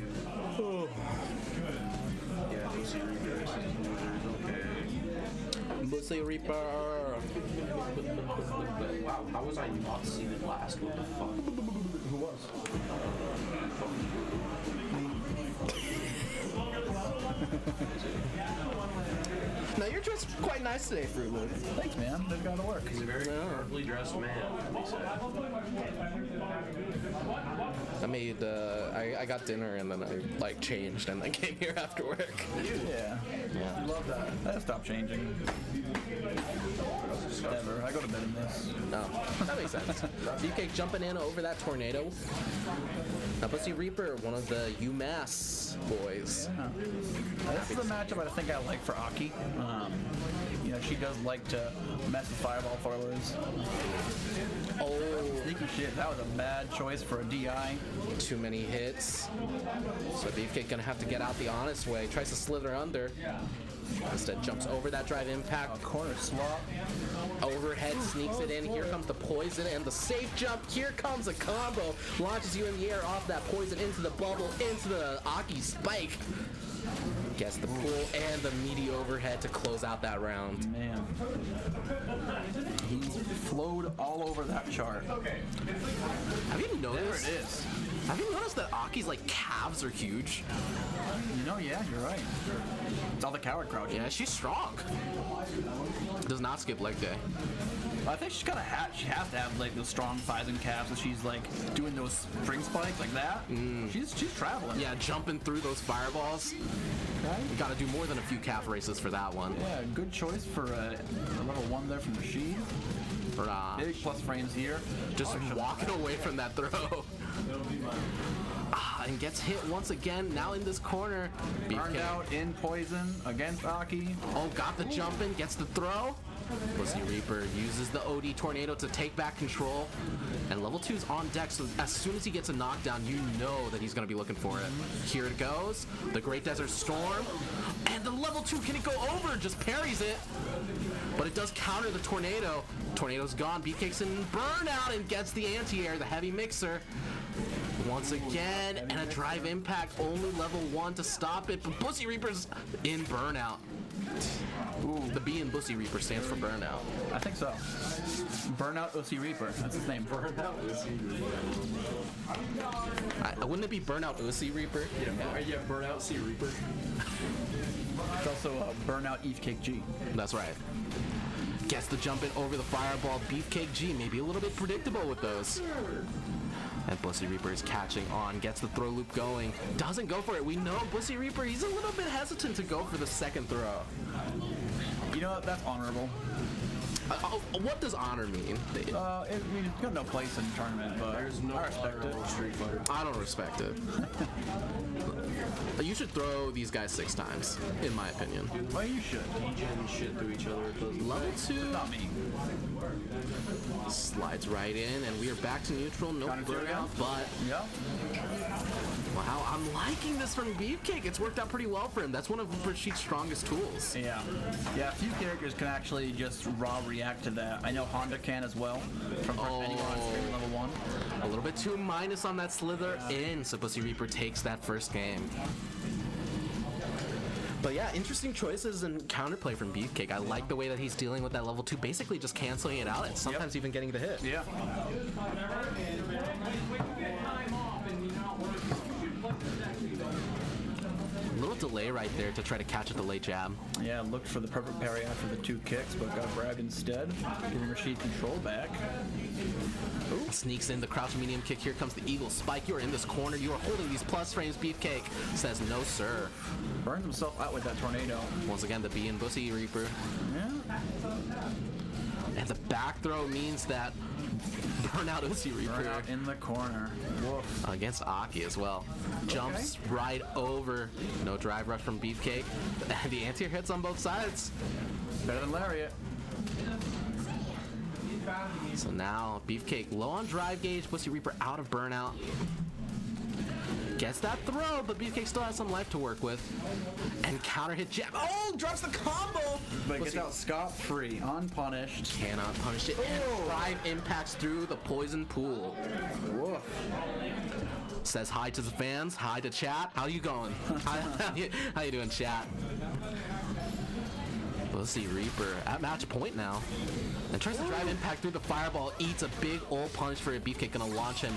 Yeah, Bussy Reaper versus losers. Okay. Bussy Reaper. Wow, how was I not seeing it last? What the fuck? Who was? Now you're dressed quite nice today, Fruit Loop. Thanks, man. They've got to work. He's a very sharply dressed man, they said. I made, I got dinner and then I like changed and then came here after work. Yeah. I love that. I just stopped changing. Never. I go to bed in this. No, that makes sense. Beefcake jumping in over that tornado. Now Bussy Reaper, one of the UMass boys. Now, this is a matchup I think I like for Aki. You know, she does like to mess with fireball throwers. Oh, Sneaky shit. That was a bad choice for a DI. too many hits. So Beefcake gonna have to get out the honest way. Tries to slither under. Instead jumps over that drive impact. Corner swap. Overhead sneaks it in. Here comes the poison and the safe jump. Here comes a combo. Launches you in the air off that poison into the bubble, into the Aki spike. Gets the pull and the meaty overhead to close out that round. Man. He flowed all over that chart. Have you noticed? There it is. Have you noticed that Aki's like calves are huge? You know, yeah, you're right. It's all the coward crouch. Yeah, she's strong. Does not skip leg day. I think she's gotta have. She has to have like those strong thighs and calves, so she's like doing those spring spikes like that. She's traveling. Yeah, jumping through those fireballs. Okay. You gotta do more than a few calf races for that one. Yeah, good choice for a level 1 there from Rashid. Big plus frames here. Just walking away from that throw. And gets hit once again. Now in this corner. Burned out in poison against Aki. Oh, got the jump in, gets the throw. Bussy Reaper uses the OD Tornado to take back control. And level 2's on deck, so as soon as he gets a knockdown, you know that he's going to be looking for it. Here it goes. The Great Desert Storm. And the level 2, can it go over? Just parries it. But it does counter the Tornado. Tornado's gone. Beefcake's in burnout and gets the anti-air, the heavy mixer. Once again, and a drive impact, only level 1 to stop it, but Bussy Reaper's in burnout. Ooh, the B in Bussy Reaper stands for burnout. I think so. Burnout OC Reaper. That's his name. Burnout Uzi. Wouldn't it be Burnout Uzi Reaper? Yeah, Burnout C Reaper. It's also Burnout Beefcake G. That's right. Gets the jump in over the fireball. Beefcake G, maybe a little bit predictable with those. And Bussy Reaper is catching on, gets the throw loop going. Doesn't go for it. We know Bussy Reaper, he's a little bit hesitant to go for the second throw. You know what? That's honorable. What does honor mean? I mean, it's got no place in the tournament, but There's no I respect honor it. in Street Fighter. I don't respect it. You should throw these guys 6 times, in my opinion. Well, you should. And shit to each other. It doesn't Level 2 Not me. slides right in, and we are back to neutral. No Counter two burnout, again? but Yeah. wow, I'm liking this from Beefcake. It's worked out pretty well for him. That's one of Rashid's strongest tools. Yeah. Yeah, a few characters can actually just raw react to that. I know Honda can as well, from anyone on screen level 1. A little bit too minus on that slither in, so Bussy Reaper takes that first game. But yeah, interesting choices and counterplay from Beefcake. I like the way that he's dealing with that level 2, basically just canceling it out and sometimes even getting the hit. Yeah. A little delay right there to try to catch a delayed jab. Yeah, looked for the perfect parry after the 2 kicks, but got grabbed instead, giving Rashid control back. Ooh. Sneaks in the crouch medium kick. Here comes the eagle spike. You're in this corner. You are holding these plus frames. Beefcake says no, sir. Burns himself out with that tornado. Once again, the B in Bussy Reaper. Yeah. And the back throw means that Burnout Bussy Reaper Burnout in the corner. Woof. against Aki as well. Jumps right over. No drive rush from Beefcake. And the anti-air hits on both sides. Better than Lariat. So now Beefcake low on drive gauge. Bussy Reaper out of burnout. Gets that throw, but Beefcake still has some life to work with. And counter hit jab. Oh, drops the combo! But gets out scot-free, unpunished. Cannot punish it. And drive impacts through the poison pool. Woof. Says hi to the fans, hi to chat. How you going? How you doing, chat? Bussy Reaper at match point now. And tries to drive impact through the fireball, eats a big ult punch for a Beefcake, gonna launch him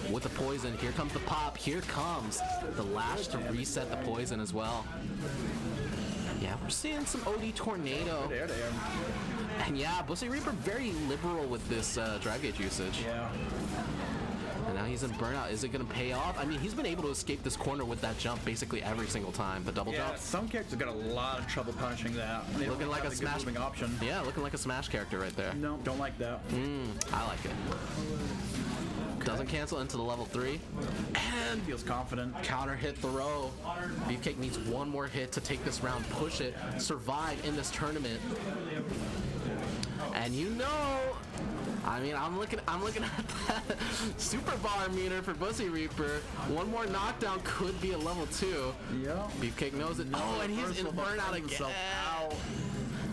with the poison. Here comes the pop, here comes the lash to reset the poison as well. Yeah, we're seeing some OD Tornado. There. And yeah, Bussy Reaper very liberal with this drive gauge usage. Yeah. And now he's in burnout. Is it going to pay off? I mean, he's been able to escape this corner with that jump basically every single time. The double jump. Some characters got a lot of trouble punishing that. They Looking like a smash moving option. Yeah, looking like a smash character right there. No, don't like that. I like it. Doesn't cancel into the level 3. And Feels confident. counter hit throw. Beefcake needs one more hit to take this round, push it, survive in this tournament. And you know, I mean, I'm looking at that super bar meter for Bussy Reaper. One more knockdown could be a level 2. Yeah. Beefcake knows it. Oh, and he's in burnout again. Ow.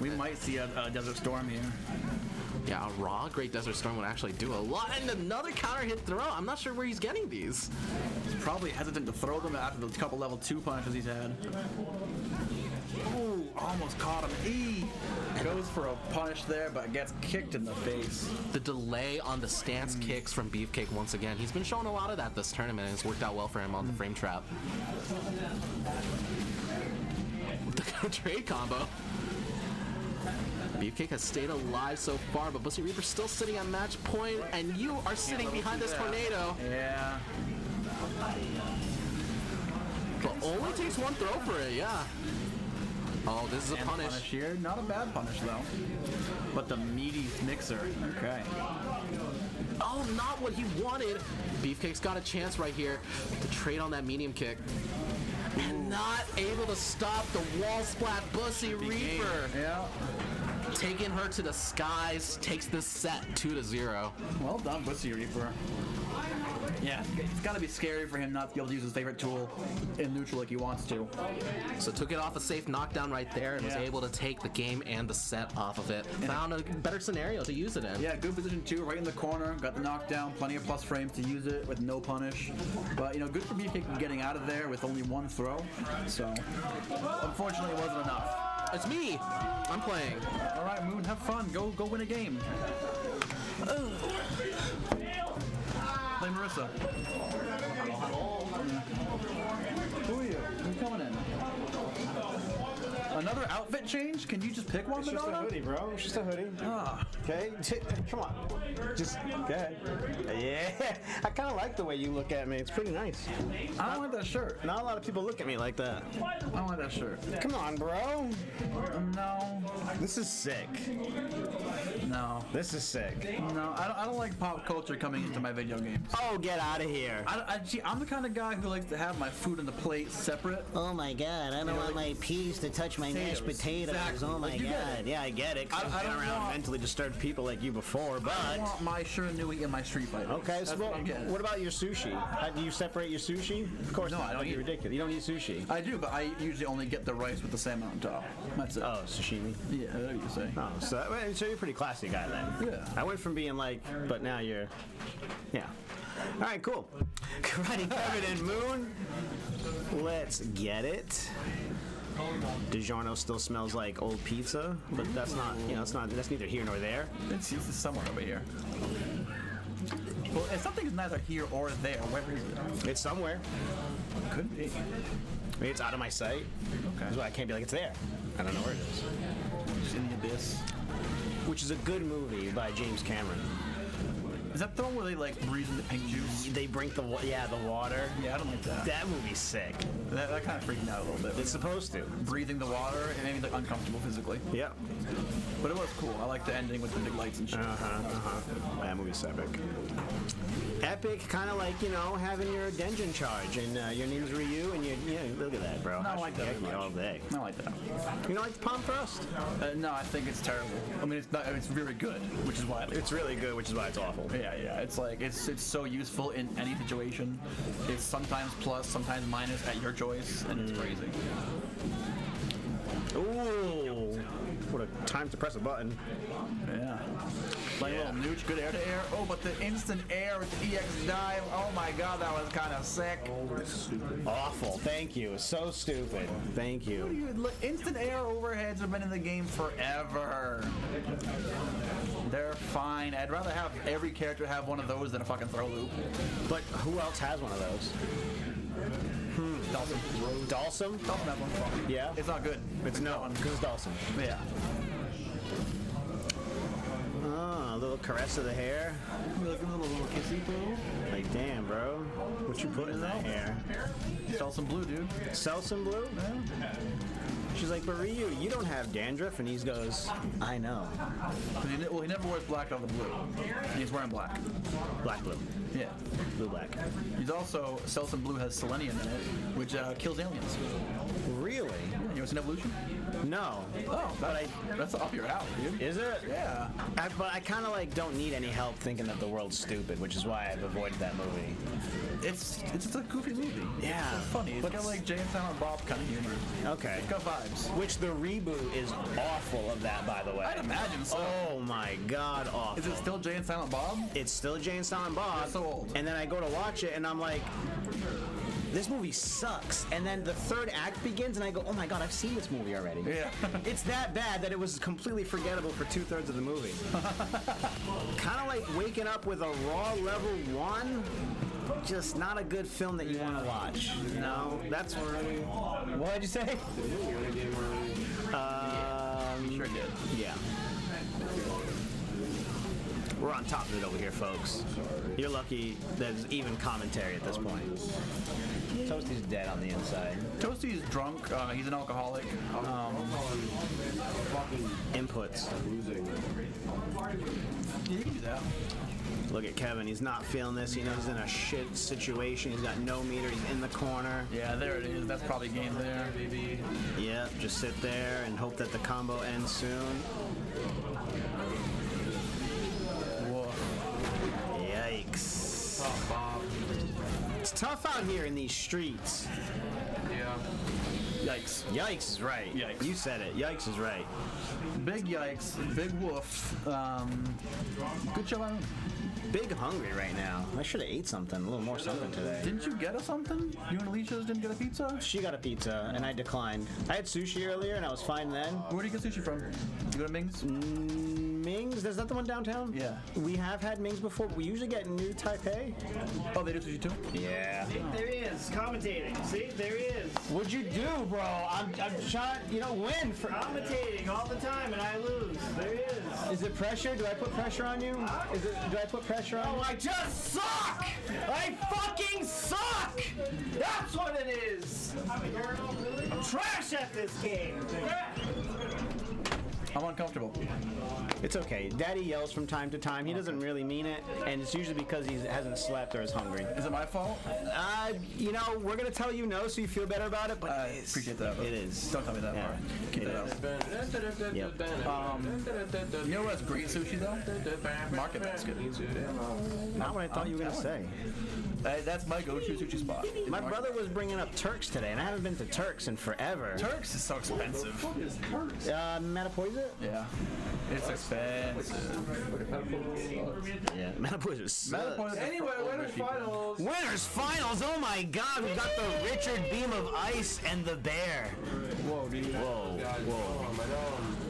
We might see a Desert Storm here. Yeah, a raw Great Desert Storm would actually do a lot. And another counter hit throw. I'm not sure where he's getting these. He's probably hesitant to throw them after the couple level 2 punches he's had. Ooh, almost caught him. He goes for a punish there, but gets kicked in the face. The delay on the stance kicks from Beefcake once again. He's been showing a lot of that this tournament, and it's worked out well for him on the frame trap. The trade combo. Beefcake has stayed alive so far, but Bussy Reaper's still sitting at match point, and you are sitting behind this tornado. Yeah. But only takes one throw for it, yeah. Oh, this is a And punish. here. Not a bad punish, though. But the meaty mixer. Okay. Oh, not what he wanted. Beefcake's got a chance right here to trade on that medium kick. And not able to stop the wall splat Bussy Reaper. Yeah. Taking her to the skies, takes this set 2-0. Well done, Bussy Reaper. Yeah, it's got to be scary for him not to be able to use his favorite tool in neutral like he wants to. So took it off a safe knockdown right there and was able to take the game and the set off of it. Found a better scenario to use it in. Yeah, good position too, right in the corner. Got the knockdown, plenty of plus frames to use it with no punish. But, you know, good for Beefcake getting out of there with only one throw. So, unfortunately, it wasn't enough. It's me. I'm playing. All right, Moon, have fun. Go win a game. Play Marissa. Who are you? Who's coming in? Another outfit change? Can you just pick one, It's just a Madonna? hoodie, bro. It's just a hoodie. Ah. Okay, come on. Just go ahead. Yeah, I kind of like the way you look at me. It's pretty nice. I don't like that shirt. Not a lot of people look at me like that. I don't like that shirt. Come on, bro. No. This is sick. No. This is sick. No, I don't like pop culture coming into my video games. Oh, get out of here. See, I'm the kind of guy who likes to have my food and the plate separate. Oh my God! I don't want my peas to touch my mashed potatoes. Exactly. Oh my Like, you get God! it. Yeah, I get it. 'Cause I I've been don't around want- mentally disturbed people like you before, I but. want my Shiranui in my Street Fighter. Okay, That's so what I'm getting. what about your sushi? How, do you separate your sushi? Of course No, not. I don't That'd be eat it. ridiculous. You don't eat sushi. I do, but I usually only get the rice with the salmon on top. That's it. Oh, sashimi. Yeah, whatever you say. Oh, so you're a pretty classy guy then. Yeah. I went from being like, but now you're, yeah. All right, cool. Karate Kevin and Moon. Let's get it. DiGiorno still smells like old pizza, but that's not, that's neither here nor there. It's somewhere over here. Well, if something's neither here or there, where is it? It's somewhere. Could be. Maybe it's out of my sight. Okay. That's why I can't be like, it's there. I don't know where it is. It's in the abyss. Which is a good movie by James Cameron. Is that the one where they like breathe in the pink juice? They drink the water. Yeah, I don't like that. That movie's sick. That kind of freaked me out a little bit. It's supposed to. Breathing the water, it made me like uncomfortable physically. Yeah. But it was cool. I like the ending with the big lights and shit. That movie's epic. Epic, kind of like, having your Denjin charge, and your name's Ryu, and look at that, bro. I don't like that Heck very yeah, much. all day. I like that. You don't like the palm thrust? No, I think it's terrible. I mean, it's not. It's very good, which is why I like It's really good, which is why it's awful. Yeah. It's like it's so useful in any situation. It's sometimes plus, sometimes minus at your choice, and it's crazy. Ooh. What a time to press a button. Yeah. Like a little nooch, good air to air. Oh, but the instant air with the EX dive. Oh my god, that was kind of sick. Awful. Thank you. So stupid. Thank you. Instant air overheads have been in the game forever. They're fine. I'd rather have every character have one of those than a fucking throw loop. But who else has one of those? Dawson. Dawson? Dawson has one. Yeah? It's not good. It's no, because it's Dawson. Yeah. Oh, a little caress of the hair. Like a little kissy, bro. Like, damn, bro. What you put in that hair? Sell some blue, dude. Sell some blue? Yeah. She's like, but Ryu, you don't have dandruff. And he goes, I know. Well, he never wears black on the blue. He's wearing black. Black blue. Yeah. Blue black. He's also, Selsun Blue has selenium in it, which kills aliens. Really? Yeah, you ever seen Evolution? No. Oh, that's up your alley, dude. Is it? Yeah. But I kind of like don't need any help thinking that the world's stupid, which is why I've avoided that movie. It's a goofy movie. Yeah. It's funny. It's got like Jay and Silent Bob kind of humor. Okay. It's got vibes. Which the reboot is awful of that, by the way. I'd imagine so. Oh my god, awful. Is it still Jay and Silent Bob? It's still Jay and Silent Bob. They're so old. And then I go to watch it and I'm like, this movie sucks. And then the third act begins and I go, oh my god, I've seen this movie already. Yeah. It's that bad that it was completely forgettable for 2/3 of the movie. Kind of like waking up with a Raw level 1. Just not a good film that you want to watch. No, that's what did you say? Sure did. Yeah. We're on top of it over here, folks. You're lucky there's even commentary at this point. Toasty's dead on the inside. Toasty's drunk. He's an alcoholic. Inputs. Yeah, you can do that. Look at Kevin. He's not feeling this. He knows he's in a shit situation. He's got no meter. He's in the corner. Yeah, there it is. That's probably game there. Yeah, just sit there and hope that the combo ends soon. Whoa. Yikes. It's tough out here in these streets. Yeah. Yikes. Yikes is right. Yikes. You said it. Yikes is right. Big yikes. Big woof. Good show, Aaron. Big hungry right now. I should have ate something, a little more something today. Didn't you get us something? You and Alicia's didn't get a pizza? She got a pizza, and I declined. I had sushi earlier, and I was fine then. Where do you get sushi from? You go to Ming's? Ming's? There's not the one downtown? Yeah. We have had Ming's before, but we usually get New Taipei. Oh, they do sushi too? Yeah. There he is, commentating. See, there he is. What'd you do, bro? I'm trying, win for. Commentating all the time, and I lose. There he is. Is it pressure? Do I put pressure on you? Do I put pressure on you? Oh, I just suck! I fucking suck! That's what it is! I'm trash at this game. I'm uncomfortable. It's okay. Daddy yells from time to time. He doesn't really mean it, and it's usually because he hasn't slept or is hungry. Is it my fault? We're gonna tell you no, so you feel better about it. But I it is. appreciate that. It is. Don't tell me that part. Keep that out. Yep. You know what's great sushi though? Market Basket. Not what I thought you were gonna say. That's my go-to sushi spot. My brother was bringing up Turks today, and I haven't been to Turks in forever. Turks is so expensive. Matapoisa? Yeah. It's expensive. Yeah, Matapoisa sucks. Anyway, winners finals. Winners finals! Oh my God, we've got the Richard Beam of Ice and the Bear. Whoa, dude. Whoa.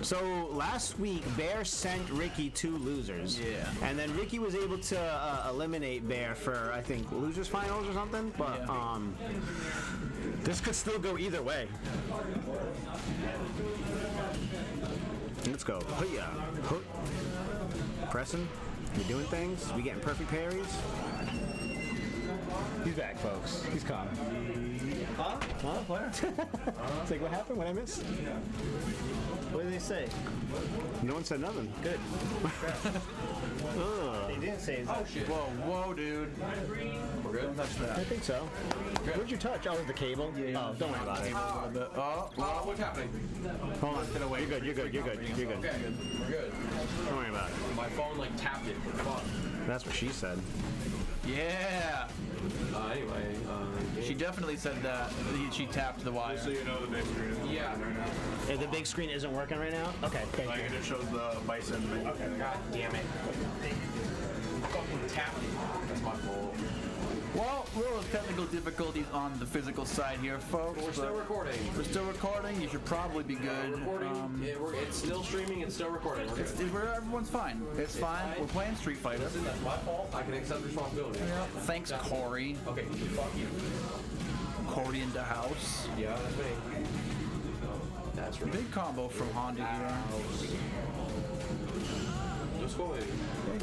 So last week, Bear sent Ricky 2 losers. Yeah. And then Ricky was able to eliminate Bear for, I think, losers finals or something. But this could still go either way. Let's go. Hoya. Pressing. You're doing things. We getting perfect parries. He's back, folks. He's calm. Huh? Where? It's like, what happened? What I missed? What did they say? No one said nothing. Good. They didn't say his Whoa, dude. We're good. Don't touch that. I think so. Where'd you touch? Oh, it was the cable? Oh, don't worry about it. What's happening? Hold on. You're good. You're good. You're good. You're good. Okay, good. We're good. Don't worry about it. My phone tapped it. Fuck. That's what she said. Yeah. Anyway, She definitely said that. She tapped the wire. So you know the big screen isn't Yeah. working right now. Hey, the big screen isn't working right now? Okay, thank Like you. it just shows the bison. Okay. God damn it. Fucking tapped it. That's my fault. Well, little technical difficulties on the physical side here, folks. We're still recording. We're still recording. You should probably be good. Recording. It's still streaming. It's still recording. We're good. Everyone's fine. It's fine. We're playing Street Fighter. Listen, that's my fault. I can accept responsibility. Yeah. Thanks, Corey. Okay, fuck you. Corey in the house. Yeah, that's me. That's right. Big combo from Honda here. Let's go ahead.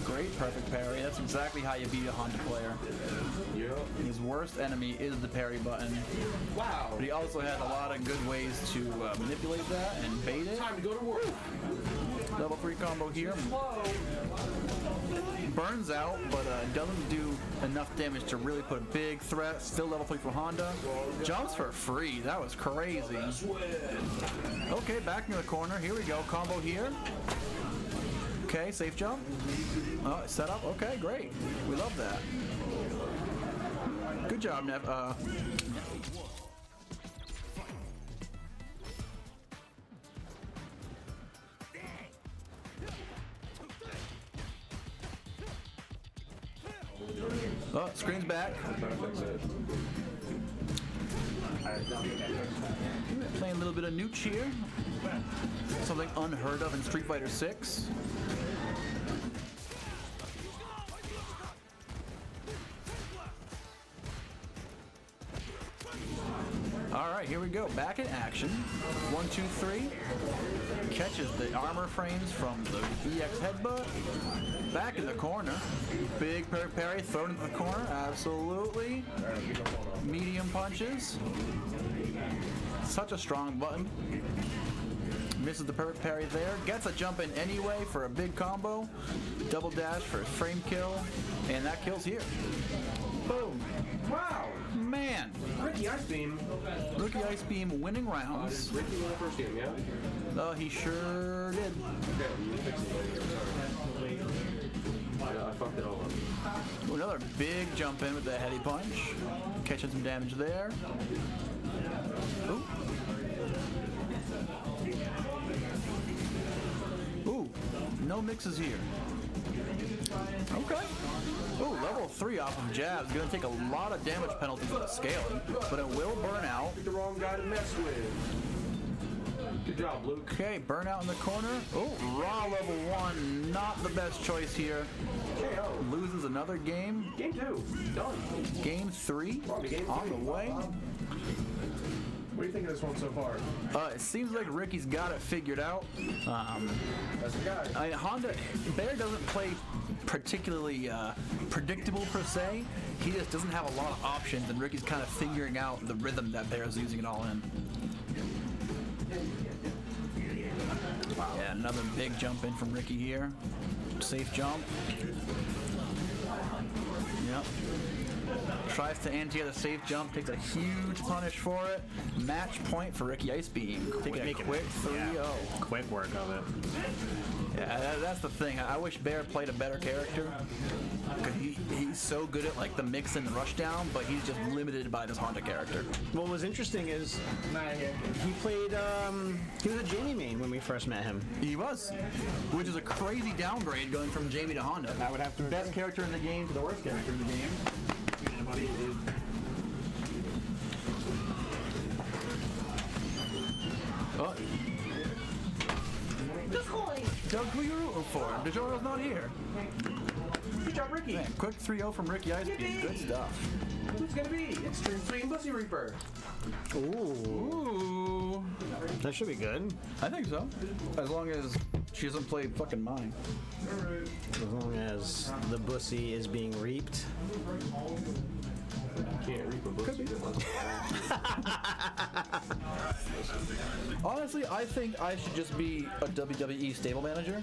Great perfect parry. That's exactly how you beat a Honda player. Yep. His worst enemy is the parry button. Wow. But he also had a lot of good ways to manipulate that and bait it. Time to go to work. Level 3 combo here. Burns out, but doesn't do enough damage to really put a big threat. Still level 3 for Honda. Jumps for free. That was crazy. Okay, back in the corner. Here we go. Combo here. Okay, safe jump. Oh, set up. Okay, great. We love that. Good job, Nev. Oh, screen's back. Playing a little bit of Nooch here. Something unheard of in Street Fighter 6. Alright, here we go. Back in action. 1, 2, 3. Catches the armor frames from the EX headbutt. Back in the corner. Big parry thrown into the corner. Absolutely. Medium punches. Such a strong button. Misses the perfect parry there. Gets a jump in anyway for a big combo. Double dash for a frame kill. And that kills here. Boom. Wow. Man. Ricky Ice Beam. Ricky Ice Beam winning rounds. Ricky won the first game, yeah? Oh, he sure did. Okay, you fix it. I fucked it all up. Ooh, another big jump in with the heady punch. Catching some damage there. Ooh. Ooh, no mixes here. Okay. Ooh, level 3 off of jabs. Gonna take a lot of damage penalties with the scaling, but it will burn out. Pick the wrong guy to mess with. Good job, Luke. Okay, burnout in the corner. Oh, raw level 1, not the best choice here. KO. Loses another game. Game 2. Done. Game 3 On to game on the 3. way. What do you think of this one so far? It seems like Ricky's got it figured out. That's the guy. Honda, Bear doesn't play particularly predictable per se. He just doesn't have a lot of options, and Ricky's kind of figuring out the rhythm that Bear's using it all in. Yeah, another big jump in from Ricky here. Safe jump. Yep. Tries to anti the safe jump, takes a huge punish for it. Match point for Ricky Ice Beam. Taking a quick 3-0. Quick work of it. Yeah, that's the thing. I wish Bear played a better character. Cause he's so good at like the mix and the rush down, but he's just limited by this Honda character. What was interesting is he played, he was a Jamie main when we first met him. He was, which is a crazy downgrade going from Jamie to Honda. I would have to Best character in the game to the worst character in the game. Oh. Doug, who you rooting for? DeJourno's not here. Good job, Ricky. Man, quick 3-0 from Ricky Ice Beam. Good stuff. Who's gonna be? It's Stream Sweet and Bussy Reaper. Ooh. That should be good. I think so. As long as she doesn't play fucking mine. As long as the bussy is being reaped. Can't reap a bussy. Honestly, I think I should just be a WWE stable manager.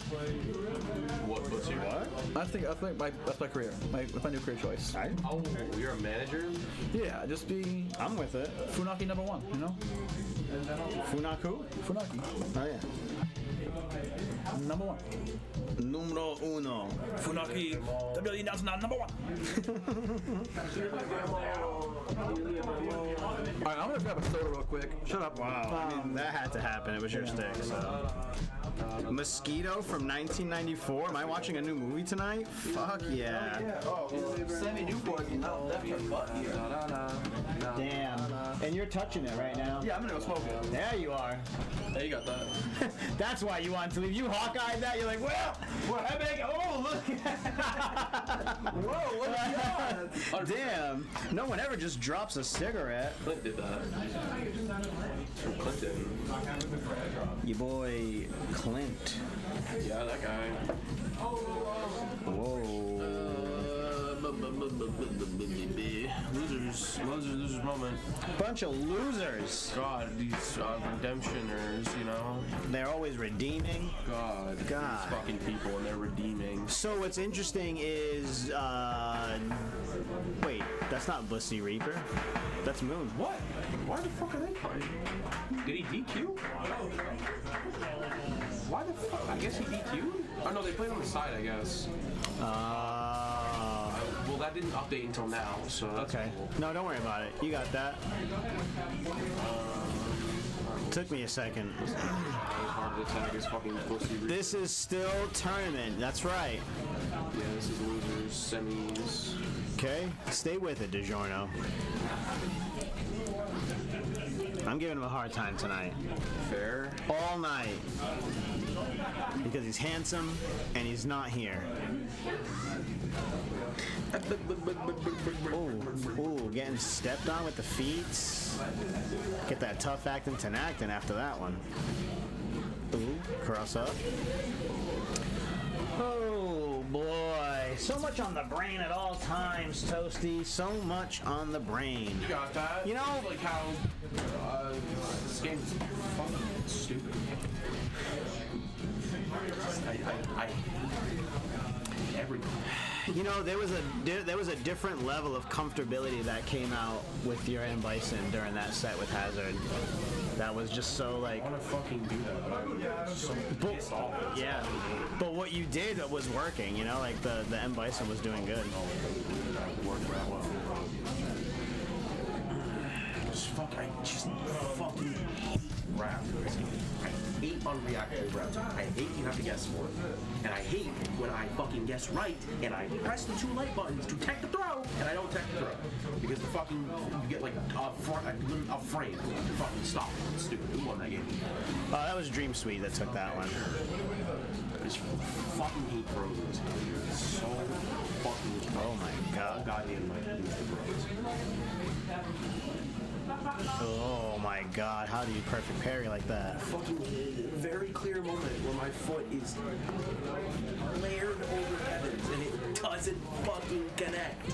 What bussy? What? I think that's my career. That's my new career choice. Oh, you're a manager? Yeah, just be I'm with it. Funaki number 1, you know? Funaku? Funaki. Oh yeah. Number 1. Numero uno. Funaki, WWE announcement number 1. grab a soda real quick. Shut up. Wow. I mean, that had to happen. It was your stick, so. Mosquito from 1994. Am I watching a new movie tonight? Fuck yeah. Sammy Newport, left your butt here. Damn. And you're touching it right now. Yeah, I'm gonna go smoke it. There you are. Hey, you got that. That's why you wanted to leave. You Hawkeyed that. You're like, well, I make. Oh, look. Whoa, what is that? Damn. No one ever just drops a cigarette. Clint did that. From Clinton. Your boy Clint. Yeah, that guy. Whoa. Losers moment. Bunch of losers. God, these redemptioners, you know. They're always redeeming. God. These fucking people, and they're redeeming. So what's interesting is, wait, that's not Bussy Reaper. That's Moon. What? Why the fuck are they playing? Did he DQ? Why the fuck? I guess he DQ'd? Oh no, they played on the side, I guess. Well, that didn't update until now, so that's okay. cool. No, don't worry about it. You got that. Took me a second. Hard to attack is fucking Bussy Reaper. This is still tournament. That's right. Yeah, this is losers, semis. Okay, stay with it, DiGiorno. I'm giving him a hard time tonight. Fair. All night. Because he's handsome and he's not here. Ooh, getting stepped on with the feet. Get that tough acting to acting after that one. Ooh, cross up. Oh boy, so much on the brain at all times, Toasty. So much on the brain. You got that? You know, like how this game's fucking stupid. I everything. You know, there was a different level of comfortability that came out with your and Bison during that set with Hazard. That was just so like. I want to fucking do that, but I'm so pissed off. Yeah, but what you did was working. You know, like the M Bison was doing good. Worked that well. I just fucking hate round. I hate unreactive rounds. I hate you have to guess for it. And I hate when I fucking guess right and I press the 2 light buttons to tech the throw and I don't tech the throw. Because the fucking, you get like a frame to fucking stop. It's stupid. Who won that game? That was Dream Suite that took that one. I just fucking hate throws in this game. It's so fucking. Oh my god. Goddamn, my throws. Oh my god, how do you perfect parry like that? Fucking very clear moment where my foot is layered over Kevin's and it doesn't fucking connect.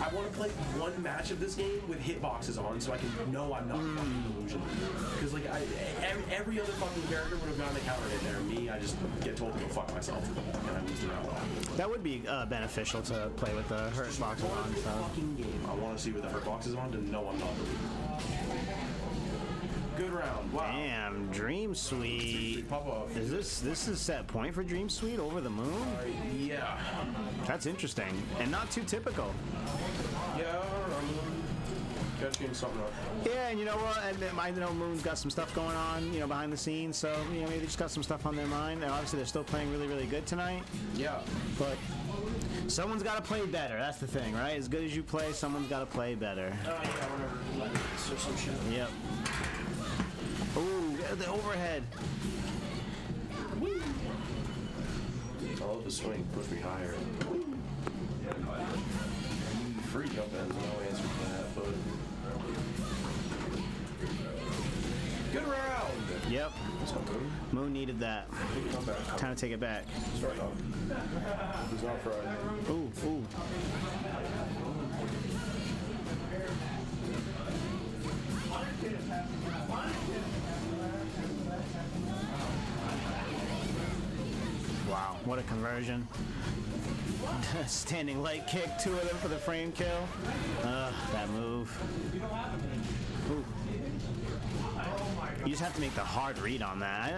I want to play one match of this game with hitboxes on so I can know I'm not fucking delusional. Because like every other fucking character would have gotten a counter hit there. Me, I just get told to go fuck myself and I lose the round. That would be beneficial to play with the hurt boxes on. So. Fucking game. I want to see what the hurt box is on to know I'm not delusional. Good round. Wow. Damn, Dream Suite. Pop off. Is this is set point for Dream Suite over the moon? Yeah. That's interesting and not too typical. Yeah, I don't know. Catching something up. Yeah, and you know what? I know Moon's got some stuff going on, you know, behind the scenes. So you know, maybe they just got some stuff on their mind. And obviously, they're still playing really, really good tonight. Yeah. But someone's got to play better. That's the thing, right? As good as you play, someone's got to play better. Oh yeah, whatever. Or some shit. Yep. Ooh, the overhead. I love the swing. Push me higher. Free jump ends. No answer to that, but good round. Yep. Moon needed that. Time to take it back. Start off. He's not fried. Ooh, ooh. Wow, what a conversion. Standing light kick, 2 of them for the frame kill. That move. Ooh. You just have to make the hard read on that.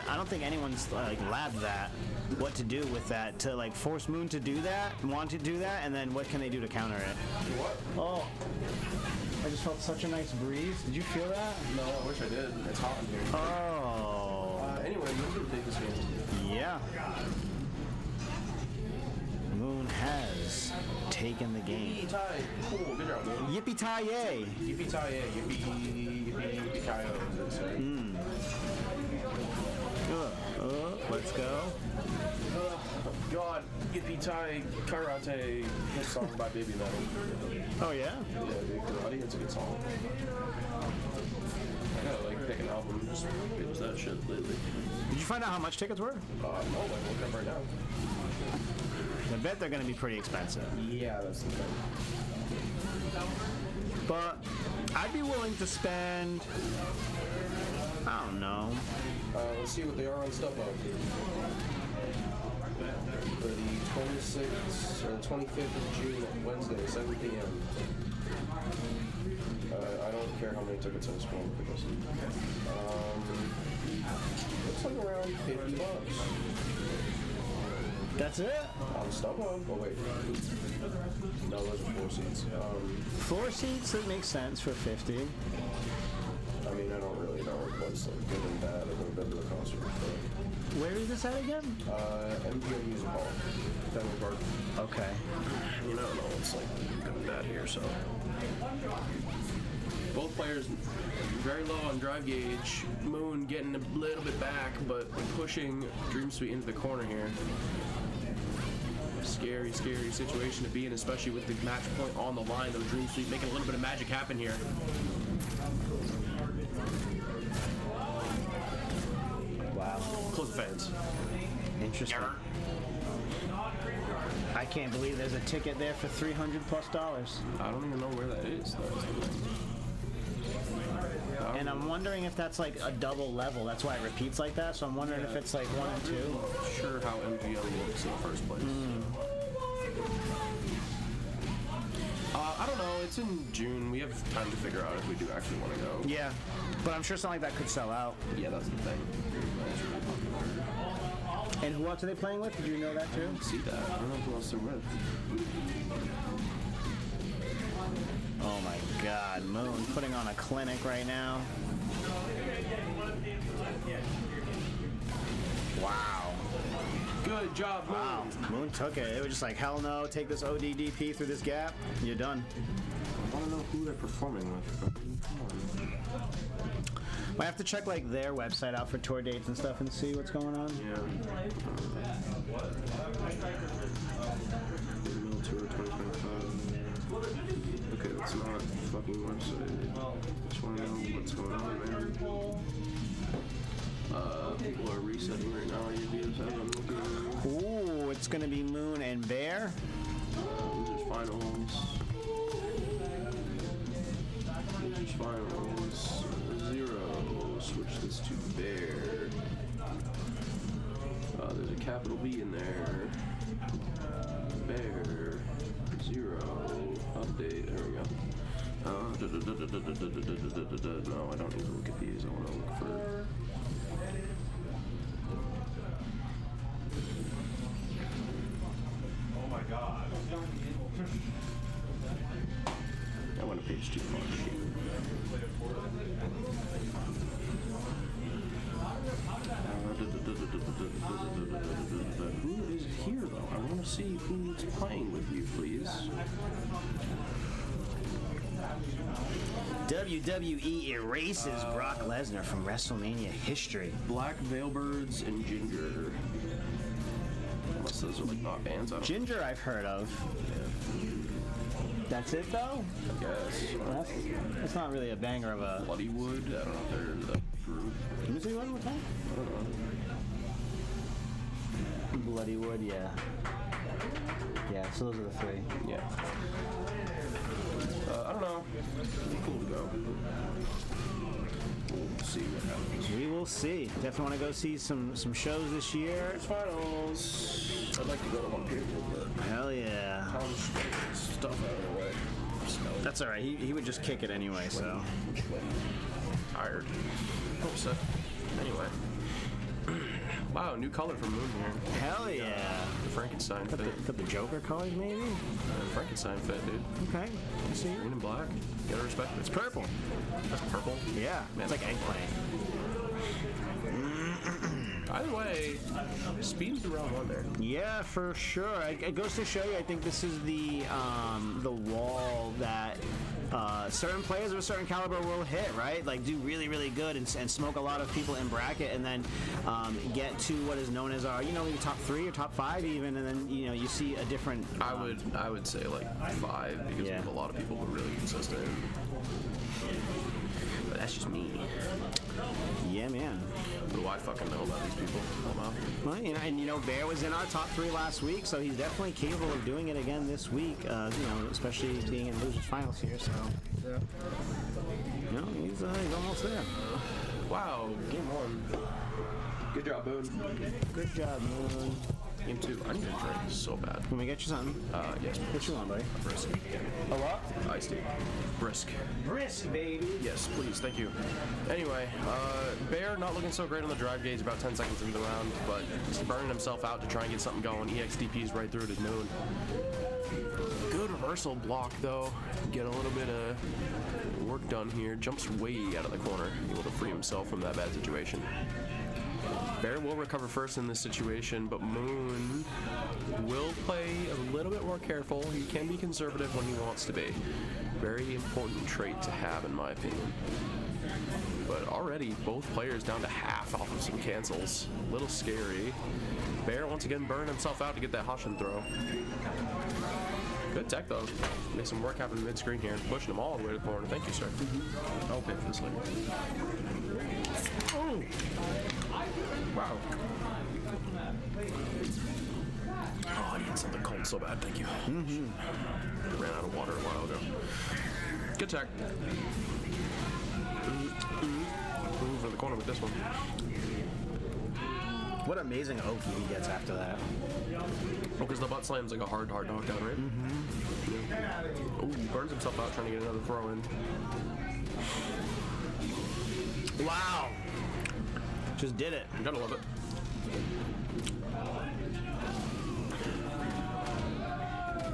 I don't think anyone's like labbed that. What to do with that to like force Moon to do that, want to do that, and then what can they do to counter it? What? Oh, I just felt such a nice breeze. Did you feel that? No, I wish I did. It's hot in here. Oh. Anyway, Moon didn't take this game. Yeah. Moon has taken the game. Yippee-tie. Cool. Good job, Moon. Yippee-tie-yay. Yippee-tie-yay. Yippee-yippee-ki-yo. Let's go. God, Yippee-tie Karate. This song by Baby Metal. Oh, yeah? Yeah, dude, Karate, it's a good song. I gotta, like, pick an album and just binge that shit lately. Did you find out how much tickets were? No, like, look up right now. I bet they're going to be pretty expensive. Yeah, that's the thing. But I'd be willing to spend, I don't know. Let's see what they are on StubHub. For the 26th or the 25th of June, Wednesday, 7 p.m. I don't care how many tickets I scroll for this. Looks like around $50. That's it? On StubHub? Oh, wait. No, those are 4 seats. 4 seats, that makes sense for 50. I mean, I don't really know what's like good and bad. I've never been to a concert before. Where is this at again? MGM Music Hall, Fenway Park. Okay. You know, it's like good and bad here, so. Both players very low on drive gauge. Moon getting a little bit back, but pushing Dream Suite into the corner here. Scary, scary situation to be in, especially with the match point on the line, though. Dream Suite making a little bit of magic happen here. Wow. Close the fans. Interesting. I can't believe there's a ticket there for $300+. I don't even know where that is. And I'm wondering if that's like a double level. That's why it repeats like that. So I'm wondering if it's like 1 and 2. I'm not sure how MGM works in the first place. I don't know. It's in June. We have time to figure out if we do actually want to go. Yeah, but I'm sure something like that could sell out. Yeah, that's the thing. And who else are they playing with? Did you know that too? See that? I don't know who else they're with. Oh my God, Moon putting on a clinic right now. Wow. Good job, Moon. Wow. Moon took it. It was just like, hell no, take this ODDP through this gap. You're done. I want to know who they're performing with. Might have to check like their website out for tour dates and stuff and see what's going on. Yeah. Tour 2025. Okay, that's not the fucking website. Just want to know what's going on, man. People are resetting right now. Ooh, it's gonna be Moon and Bear. Losers finals. Losers finals. 0. Switch this to Bear. There's a capital B in there. Bear. 0. Update. There we go. No, I don't need to look at these. I want to look for. Oh my god. I went a page too far. Who is here, though? I want to see who's playing with you, please. WWE erases Brock Lesnar from WrestleMania history. Black Veilbirds and Ginger. Unless those are like not bands. I don't Ginger I've heard of. That's it though? I guess. That's not really a banger of a... Bloodywood. I don't know if they're the group. Can you say one more time? I don't know. Bloodywood, yeah. Yeah, so those are the 3. Yeah. I don't know. It'd be cool to go. We'll see what happens. We will see. Definitely want to go see some shows this year. Finals. I'd like to go to one period, but Hell yeah. stuff out of the way. That's alright. He would just kick it anyway, so. Tired. Hope so. Anyway. Wow, new color from Moon here. Hell yeah. The Frankenstein fit. Got the Joker colors, maybe? Frankenstein fit, dude. Okay. I see. Green and black. You gotta respect it. It's purple. That's purple. Yeah. Man. It's like eggplant. Either way, speed's the round one there. Yeah, for sure. It goes to show you, I think this is the wall that certain players of a certain caliber will hit, right? Like do really, really good and smoke a lot of people in bracket, and then get to what is known as our, maybe top 3 or top 5 even, and then you see a different. I would say like 5 because we have a lot of people who are really consistent. But that's just me. Yeah, man. What do I fucking know about these people? Well, and Bear was in our top 3 last week, so he's definitely capable of doing it again this week. Especially being in losers finals here. So, he's almost there. Wow, game 1. Good job, Boone. Good job, Moon. Game 2. I need a drink so bad. Can we get you something? Yes. What you want, buddy? Brisk. A what? Iced tea. Brisk. Brisk, baby. Yes, please, thank you. Anyway, Bear not looking so great on the drive gauge about 10 seconds into the round, but he's burning himself out to try and get something going. EXDP's right through at his Moon. Good reversal block, though. Get a little bit of work done here. Jumps way out of the corner, able to free himself from that bad situation. Bear will recover first in this situation, but Moon will play a little bit more careful. He can be conservative when he wants to be. Very important trait to have, in my opinion. But already, both players down to half off of some cancels. A little scary. Bear once again burned himself out to get that Hoshin throw. Good tech, though. Make some work happen mid-screen here. Pushing him all the way to the corner. Thank you, sir. I'll pay for this later. Oh! Wow. Oh, I need something cold so bad. Thank you. Ran out of water a while ago. Good tech. Move for the corner with this one. What amazing Oki he gets after that. Oh, because the butt slam's like a hard knockdown, right? Yeah. Oh, he burns himself out trying to get another throw in. Wow. Just did it. You gotta love it.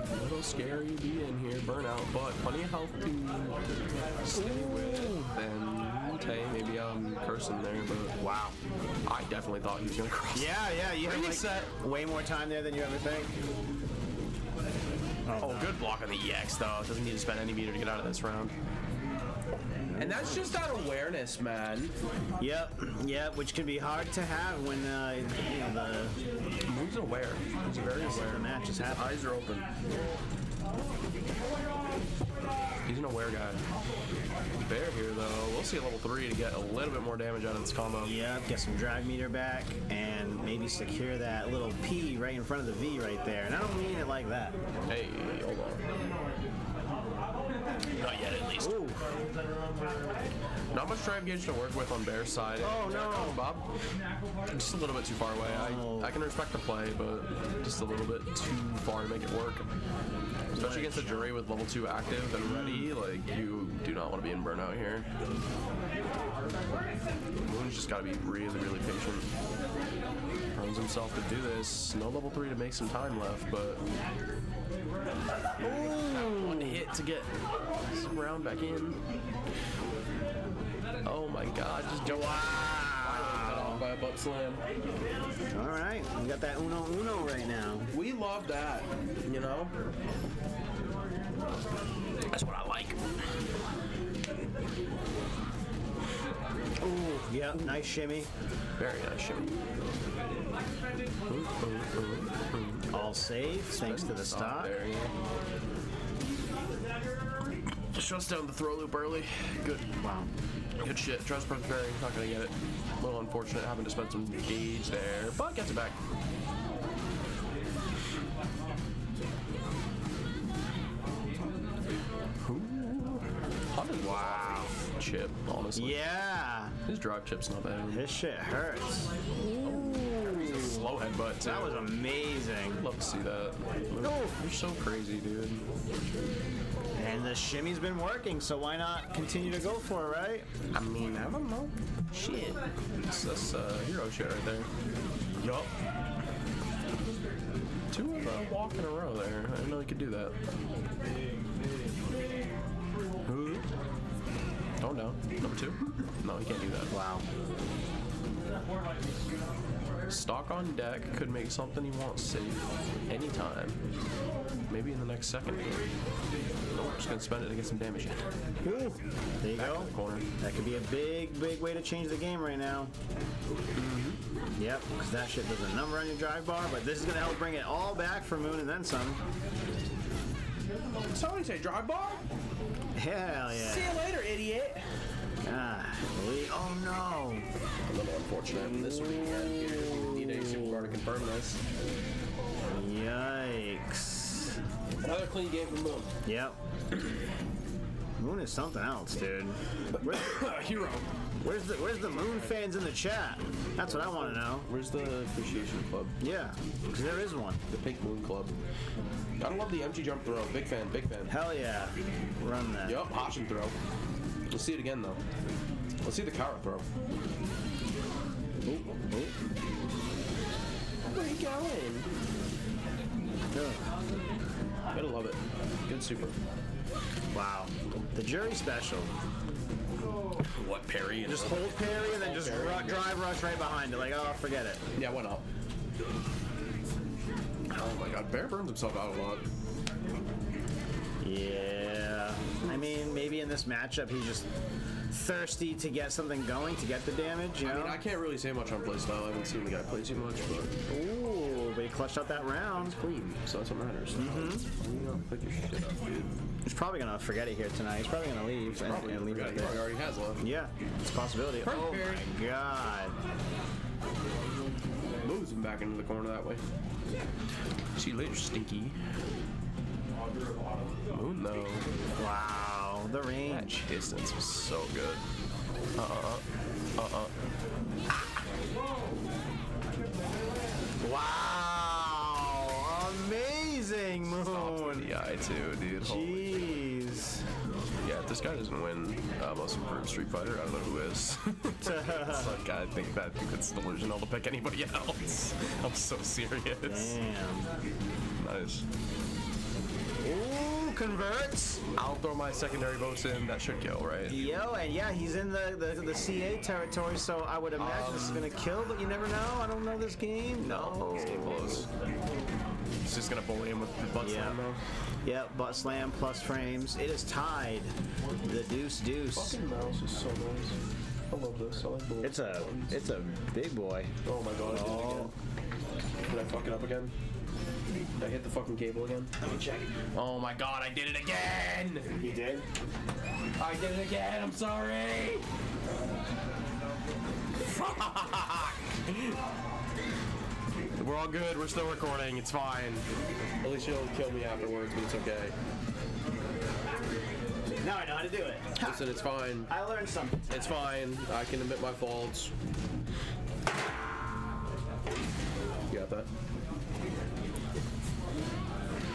A little scary to be in here, burnout, but plenty of health to stay with. And okay, maybe I'm cursing there, but wow. I definitely thought he was gonna cross. Yeah, you have like way more time there than you ever think. Oh, good block on the EX though. Doesn't need to spend any meter to get out of this round. And that's just that awareness, man. Yep, which can be hard to have when the Moon's aware. He's very aware. The match is happening. His eyes are open. He's an aware guy. Bear here though, we'll see a level 3 to get a little bit more damage out of this combo. Yep, get some drag meter back and maybe secure that little P right in front of the V right there. And I don't mean it like that. Hey, hold on. Not yet, at least. Ooh. Not much drive gauge to work with on Bear's side. Oh, no. Bob. Just a little bit too far away. I can respect the play, but just a little bit too far to make it work. Especially against a jury with level 2 active and ready, like, you do not want to be in burnout here. Moon's just got to be really, really patient. Runs himself to do this. No level 3 to make some time left, but... Ooh, one hit to get this round back in. Oh my god, just jump. Wow. By a butt slam. All right, we got that uno right now. We love that, you know? That's what I like. Ooh, yep, nice shimmy. Very nice shimmy. All safe, thanks to the stock. There, yeah. Just shuts down the throw loop early. Good. Wow. Good shit. Tries for the parry. Not gonna get it. A little unfortunate having to spend some gauge there, but gets it back. Wow. Chip, honestly. Yeah. His drive chip's not bad. This shit hurts. Slow headbutt, too. That was amazing. Love to see that. You're so crazy, dude. And the shimmy's been working, so why not continue to go for it, right? I mean, I don't know. Shit. That's hero shit right there. Yup. 2 of a walk in a row there. I didn't know he could do that. Going down. Number 2. No, he can't do that. Wow. Stock on deck could make something he wants safe anytime. Maybe in the next second. Nope, just gonna spend it to get some damage in. Ooh, there you go. In the corner. That could be a big, big way to change the game right now. Yep, because that shit does a number on your drive bar, but this is gonna help bring it all back for Moon and then some. Somebody say drive bar? Hell yeah. See you later, idiot. Oh no. A little unfortunate. This weekend here, we need a supercar to confirm this. Yikes. Another clean game from Moon. Yep. Moon is something else, dude. Hero. Where's the Moon fans in the chat? That's what I want to know. Where's the appreciation club? Yeah, because there is one. The Pink Moon Club. Gotta love the empty jump throw. Big fan, big fan. Hell yeah. Run that. Yup, Hoshin throw. Let's see it again though. Let's see the Kara throw. Where are you going? Gotta love it. Good super. Wow. The jury special. What, parry? Just hold parry and then just drive rush right behind it. Like, oh, forget it. Yeah, went up. Oh my god, Bear burns himself out a lot. Yeah. I mean, maybe in this matchup he's just thirsty to get something going, to get the damage, you know? I mean, I can't really say much on playstyle. I haven't seen the guy play too much, but... Ooh, but he clutched out that round. Clean, so that's what matters. Pick your shit up, dude. He's probably going to forget it here tonight. He's probably going to leave and leave it He there. probably already has left. Yeah, it's a possibility. Oh my god. Moves him back into the corner that way. See you later, Stinky. Moon, though. Wow, the range. That distance was so good. Wow, amazing, Moon. The eye too, dude. Jeez. Yeah, if this guy doesn't win Most Improved Street Fighter, I don't know who is. It's like, I think it's delusional to pick anybody else. I'm so serious. Damn. Nice. Ooh, converts. I'll throw my secondary votes in. That should kill, right? Yo, and yeah, he's in the CA territory, so I would imagine this is gonna kill, but you never know. I don't know this game. No. He's getting close. He's just gonna bully him with the butt slam, though. Yep, butt slam plus frames. It is tied. The deuce. Fucking mouse is so nice. I love this. I like the It's a big boy. Oh my god, I did it again. Did I fuck it up again? Did I hit the fucking cable again? Let me check. Oh my god, I did it again! You did? I did it again, I'm sorry! Fuck! We're all good, we're still recording, it's fine. At least you'll kill me afterwards, but it's okay. Now I know how to do it. Listen, it's fine. I learned something. It's fine. I can admit my faults. You got that?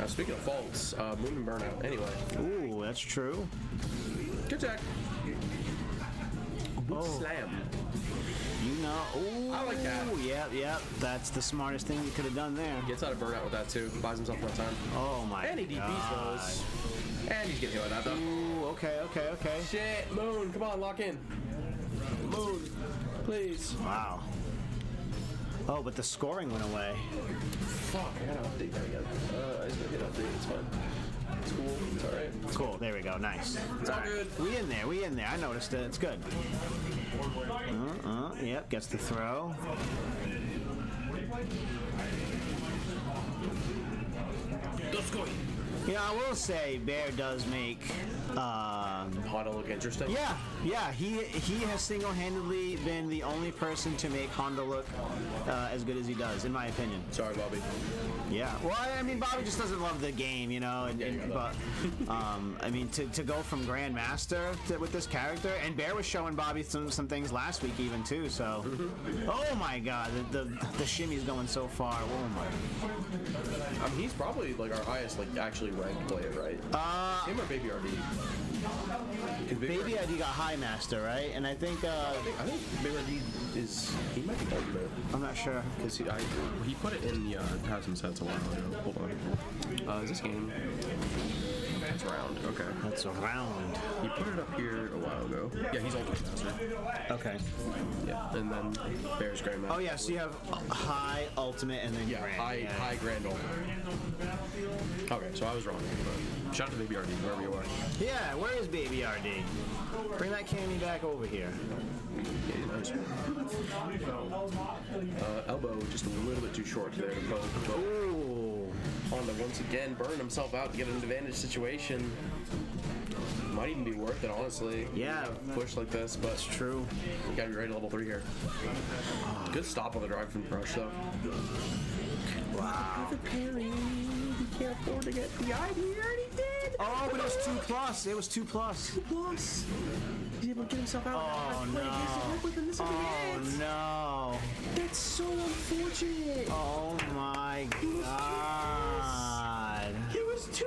Speaking of faults, Moon and Burnout. Anyway. Ooh, that's true. Good tech. Slam. You know. Ooh. I like that. Yep. That's the smartest thing you could have done there. Gets out of Burnout with that too. Buys himself more time. Oh my god. And he DPs those. And he's getting hit with that though. Ooh, okay. Shit, Moon, come on, lock in. Moon, please. Wow. Oh, but the scoring went away. Fuck, I gotta update that again. I just gotta hit update, it's fine. It's cool, it's alright. Cool, there we go, nice. It's all good. We in there. I noticed it. It's good. Yep, gets the throw. Let's go. Yeah, I will say Bear does make Honda look interesting. Yeah. He has single-handedly been the only person to make Honda look as good as he does, in my opinion. Sorry, Bobby. Yeah. Well, I mean, Bobby just doesn't love the game, you know. But I mean, to go from Grandmaster with this character, and Bear was showing Bobby some things last week even too. So, oh my God, the shimmy's going so far. Oh my. He's probably like our highest, like actually ranked player, right? Him or Baby RD? Baby ID got High Master, right? And I think I think Baby ID is, he might be ultimate. I'm not sure. Because he put it in the Passing Sets a while ago. Hold on. Is this game? It's round. Okay. That's a round. He put it up here a while ago. Yeah, he's Ultimate Master. Okay. Yeah, and then Bear's Grandmaster. Oh yeah, so you have High, Ultimate, and then Grand. High Grand Ultimate. Okay, so I was wrong. But shout out to Baby RD, wherever you are. Yeah, where is Baby RD? Bring that candy back over here. Yeah, nice. Elbow just a little bit too short there to poke. Ooh. Honda once again burned himself out to get an advantage situation. Might even be worth it, honestly. Yeah. Push like this, but it's true. You gotta be ready to level 3 here. Good stop on the drive from Crush, though. Wow. He can't afford to get the ID. He already did. Oh, but it was 2+. It was 2+. 2+. He's able to get himself out. Oh no. Oh no. That's so unfortunate. Oh my god. It was 2+.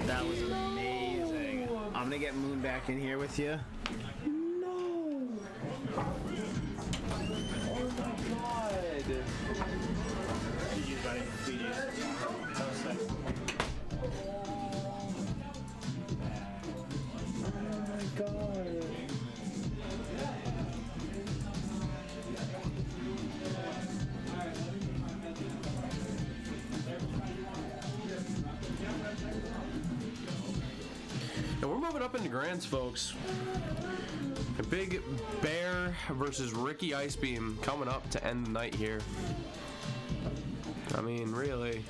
That was amazing. I'm gonna get Moon back in here with you. No. Oh my god. GG's, buddy. GG's. God. And we're moving up into Grands, folks. A big Bear versus Ricky Icebeam coming up to end the night here. I mean, really,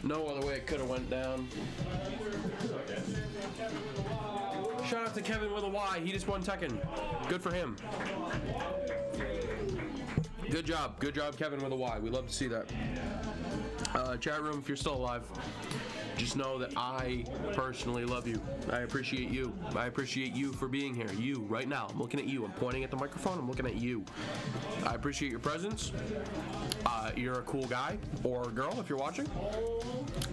no other way it could have went down. Shout out to Kevin with a Y. He just won Tekken. Good for him. Good job, Kevin with a Y. We love to see that. Chat room, if you're still alive, just know that I personally love you. I appreciate you. I appreciate you for being here. You, right now. I'm looking at you. I'm pointing at the microphone. I'm looking at you. I appreciate your presence. You're a cool guy or girl if you're watching.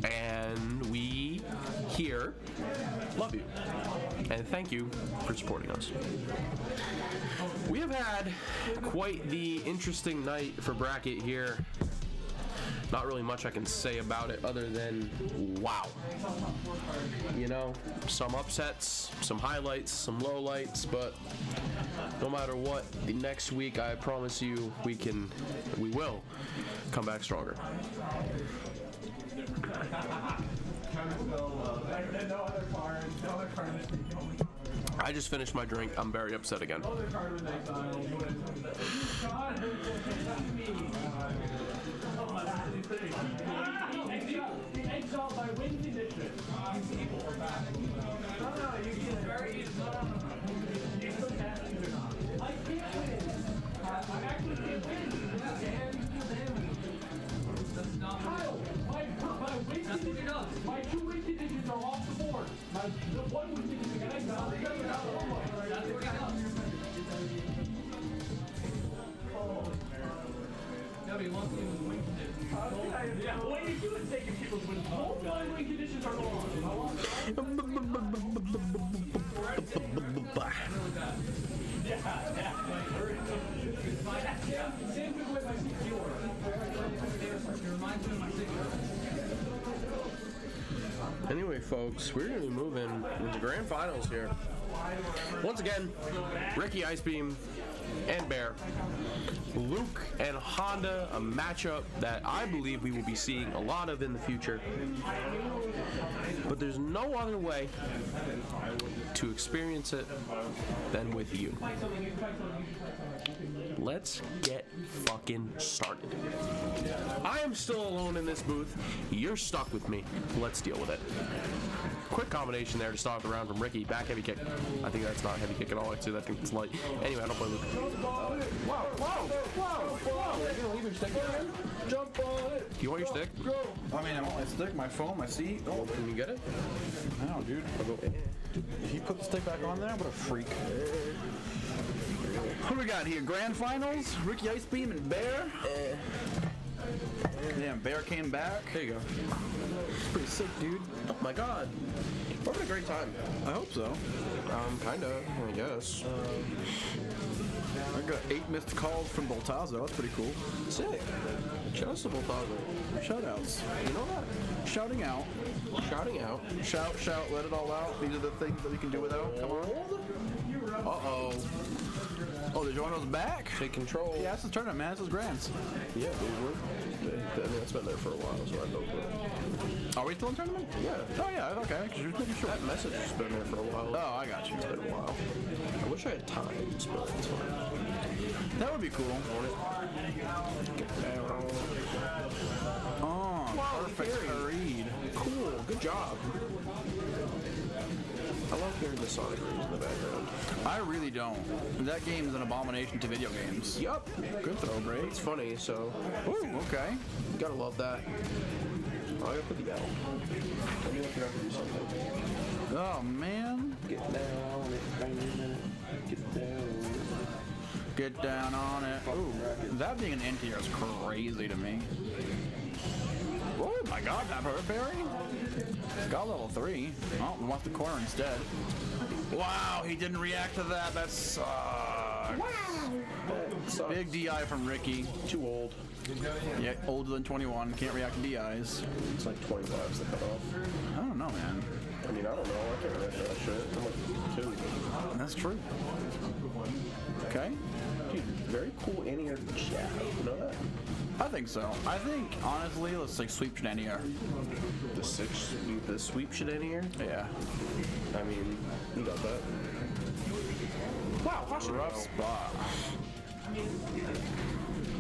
And we here love you. And thank you for supporting us. We have had quite the interesting night for bracket here. Not really much I can say about it other than wow. You know, some upsets, some highlights, some lowlights, but no matter what, the next week I promise you we will come back stronger. I just finished my drink. I'm very upset again. My 2 win conditions are off the board. The 1 win condition, I got it. Nobody wants to use win conditions. Yeah, the way you do it, taking people's wins. Both win conditions are gone. Anyway, folks, we're going to be moving into grand finals here. Once again, Ricky Icebeam and Bear, Luke and Honda, a matchup that I believe we will be seeing a lot of in the future. But there's no other way to experience it than with you. Let's get fucking started. I am still alone in this booth. You're stuck with me. Let's deal with it. Quick combination there to start the round from Ricky. Back heavy kick. I think that's not heavy kick at all. Actually, I think it's light. Anyway, I don't play Luke. Whoa. You're gonna leave your stick there? Jump on it. Do you want your stick? I mean, I want my stick, my phone, my seat. Oh, can you get it? No, dude. He put the stick back on there? What a freak. Who we got here? Grand finals? Ricky Icebeam and Bear? Damn, Bear came back. There you go. Pretty sick, dude. Oh my god. We're having a great time. I hope so. Kinda, I guess. I got 8 missed calls from Boltazo. That's pretty cool. Sick. Shout out to Boltazo. Shoutouts. You know that? Shouting out. Shouting out. Shout, shout, let it all out. These are the things that we can do without. Come on. Uh-oh. Oh, the Joino's back? Take control. Yeah, it's a tournament, man. It's his grands. Yeah, dude, I mean, it's been there for a while, so I hope Are we still in tournament? Yeah. Oh, yeah, okay. You're making sure. That message has been there for a while. Oh, I got you. It's been a while. I wish I had times, but it's fine. That would be cool. Get down. Oh, Wow, perfect read. Cool. Good job. I love hearing the Sonic reads in the background. I really don't. That game is an abomination to video games. Yup. Good throw, Bray. It's funny, so. Ooh, okay. You gotta love that. Oh, I gotta put the L. I knew I forgot to do something. Oh, man. Get down on it. Get down. Get down on it. Ooh, that being an anti-air is crazy to me. Oh my god, that Burberry? Got level 3. Oh, we want the corner instead. Wow, he didn't react to that. That sucks. Wow. Big DI from Ricky. Too old. Yeah, older than 21. Can't react to DIs. It's like 25's the cutoff. I don't know, man. I mean, I don't know. I can't react to that shit. I'm like 2. That's true. Okay. Dude, very cool anti-air jab. You know that? I think so. I think, honestly, let's like sweep Shenanier. The sweep shit anti-air? Yeah. I mean, you got that. Wow, rough spot.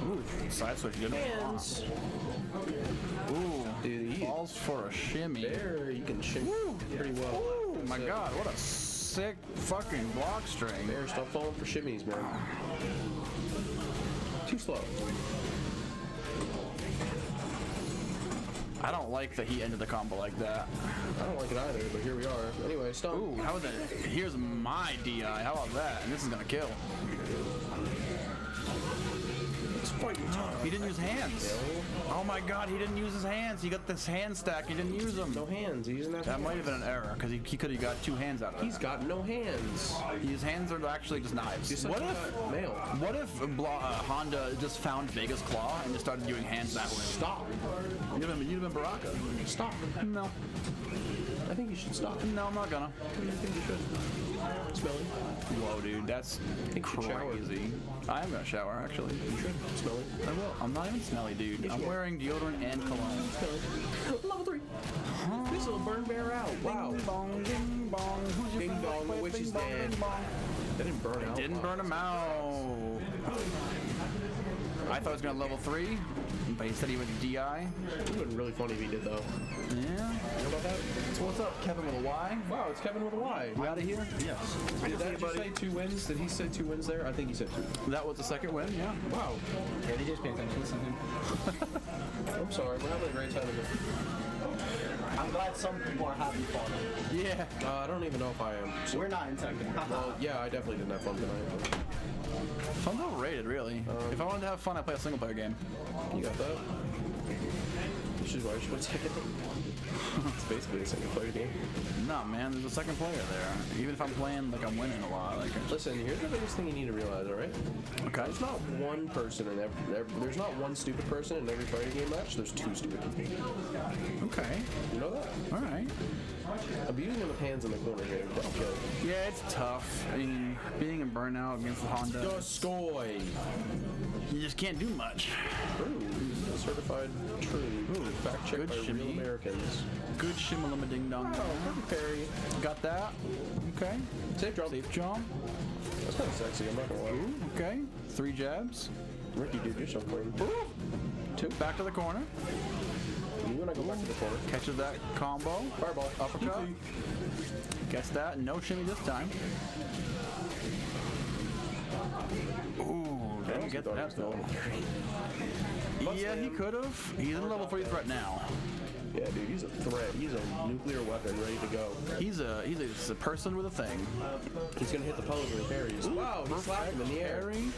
Ooh, side switch, good. Hands. Ooh, Dude, falls for a shimmy. There, you can shimmy pretty well. Oh my god, what a sick fucking block string. Bear, stop falling for shimmies, man. Too slow. I don't like that he ended the combo like that. I don't like it either, but here we are. Anyway, stop. Ooh, how about that? Here's my DI. How about that? And this is gonna kill. It's fighting time. He didn't use hands. Oh my god, he didn't use his hands. He got this hand stack. He didn't use them. No hands. He's not. That might have been an error because he could have got 2 hands out of it. He's got no hands. His hands are actually just knives. What if male? What if Honda just found Vega's Claw and just started doing hands that way? Stop. You'd have been Baraka. Stop. No. I think you should stop. No, I'm not gonna. I think you should. Smelly. Whoa, dude, that's crazy. I am gonna shower, actually. You should. Smelly. I will. I'm not even smelly, dude. I'm wearing deodorant and cologne. Level 3. This will burn Bear out. Wow. Ding bong, ding bong. Who's your Ding friend? dong, the witch is Ding bong, dead. ding bong. That didn't burn out. Didn't burn him out. I thought it was gonna level 3, but he said he went DI. It would have been really funny if he did, though. Yeah. You know about that? So what's up, Kevin with a Y? Wow, it's Kevin with a Y. You out of here? Yes. Did that just say 2 wins? Did he say 2 wins there? I think he said 2. That was the second win, yeah. Wow. Yeah, they just pay attention to something. I'm sorry. We're having a great time with it. I'm glad some people are happy for me. Yeah. I don't even know if I am. So, We're not in Tekken. well, yeah, I definitely didn't have fun tonight. Fun's overrated, really. If I wanted to have fun, I'd play a single player game. You got that? Which is why I should play Tekken. It's basically a single player game. Nah, man, there's a second player there. Even if I'm playing, like, I'm winning a lot. Like, Listen, here's the biggest thing you need to realize, all right? okay. There's not one person in there's not one stupid person in every fighting game match. There's 2 stupid people. Okay. You know that? All right. Abusing them with hands in the corner here, that'll kill. Yeah, it's tough. I mean, being in burnout against the Honda, Doskoy. you just can't do much. True. Certified true. Fact checked good by shimmy. real Americans. Good shimmalima ding dong. Perfect parry. Got that. Okay. Safe jump. Safe jump. That's kind of sexy, I'm not gonna lie. Ooh, okay. 3 jabs. Ricky, dude, you're so clean. 2. Back to the corner. You and I go back to the corner. Catches that combo. Fireball. Uppercut. Gets that. No shimmy this time. Ooh, didn't get that though. Yeah, he could have. He's in level 3 threat now. Yeah, dude, he's a threat. He's a nuclear weapon ready to go. He's a person with a thing. He's gonna hit the pose when he parries. Wow, he slapped him in the air. Parry.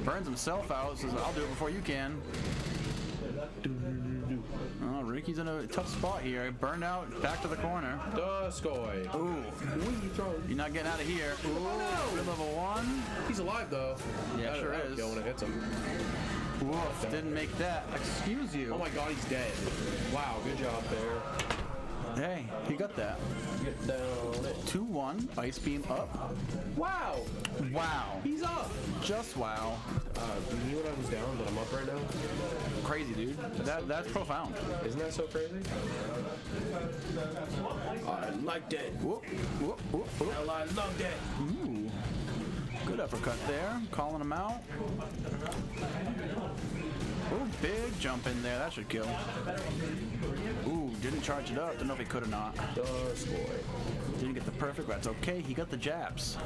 Burns himself out. Says, "I'll do it before you can." Ricky's in a tough spot here. Burned out, back to the corner. Doskoy. Ooh. You're not getting out of here. Ooh, good level 1. He's alive though. Yeah, sure is. When it hits him. Woof, didn't make that. Excuse you. Oh my god, he's dead. Wow, good job there. Hey, he got that. Get down it. 2-1, Ice Beam up. Wow. Wow. He's up. Just wow. You knew I was down, but I'm up right now? Crazy, dude. That's profound. Isn't that so crazy? I like that. Whoop, whoop, whoop, whoop. Hell, I love that. Ooh. Good uppercut there. Calling him out. Oh, big jump in there. That should kill. Ooh, didn't charge it up. Don't know if he could or not. Didn't get the perfect, but that's okay. He got the jabs.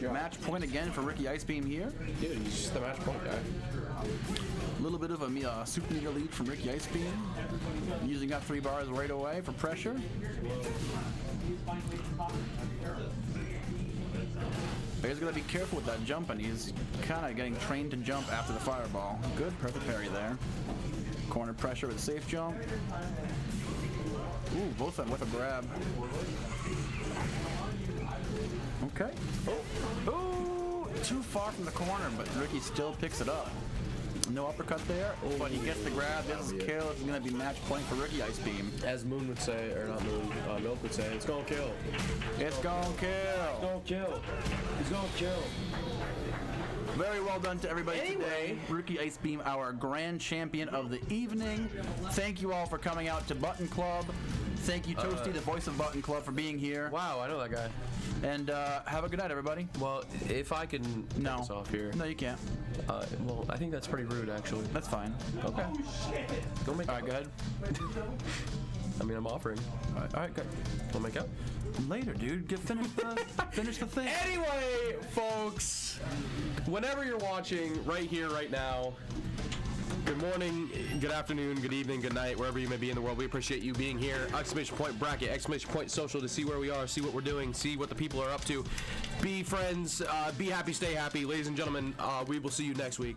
Match point again for Ricky Ice Beam here. Dude, he's just the match point guy. A little bit of a super meter lead from Ricky Ice Beam. Using up 3 bars right away for pressure. But he's going to be careful with that jumping. He's kind of getting trained to jump after the fireball. Good, perfect parry there. Corner pressure with a safe jump. Ooh, both of them with a grab. Okay. Oh, too far from the corner, but Ricky still picks it up. No uppercut there, but he gets the grab. This is kill. It's going to be match point for Ricky Ice Beam. As Moon would say, or not Moon, Milk would say, it's gonna kill. It's gonna kill. Gonna kill. It's gonna kill. Very well done to everybody today. Ricky Ice Beam, our grand champion of the evening. Thank you all for coming out to Button Club. Thank you, Toasty, the voice of Button Club, for being here. Wow, I know that guy. And have a good night, everybody. Well, if I can take this off here. No, you can't. Well, I think that's pretty rude, actually. That's fine. Okay. Don't make All right, go ahead. I mean, I'm offering. All right, good. We'll make out. Later, dude. Finish the thing. Anyway, folks, whenever you're watching, right here, right now, good morning, good afternoon, good evening, good night, wherever you may be in the world. We appreciate you being here. Exclamation point bracket, exclamation point social to see where we are, see what we're doing, see what the people are up to. Be friends, be happy, stay happy. Ladies and gentlemen, we will see you next week.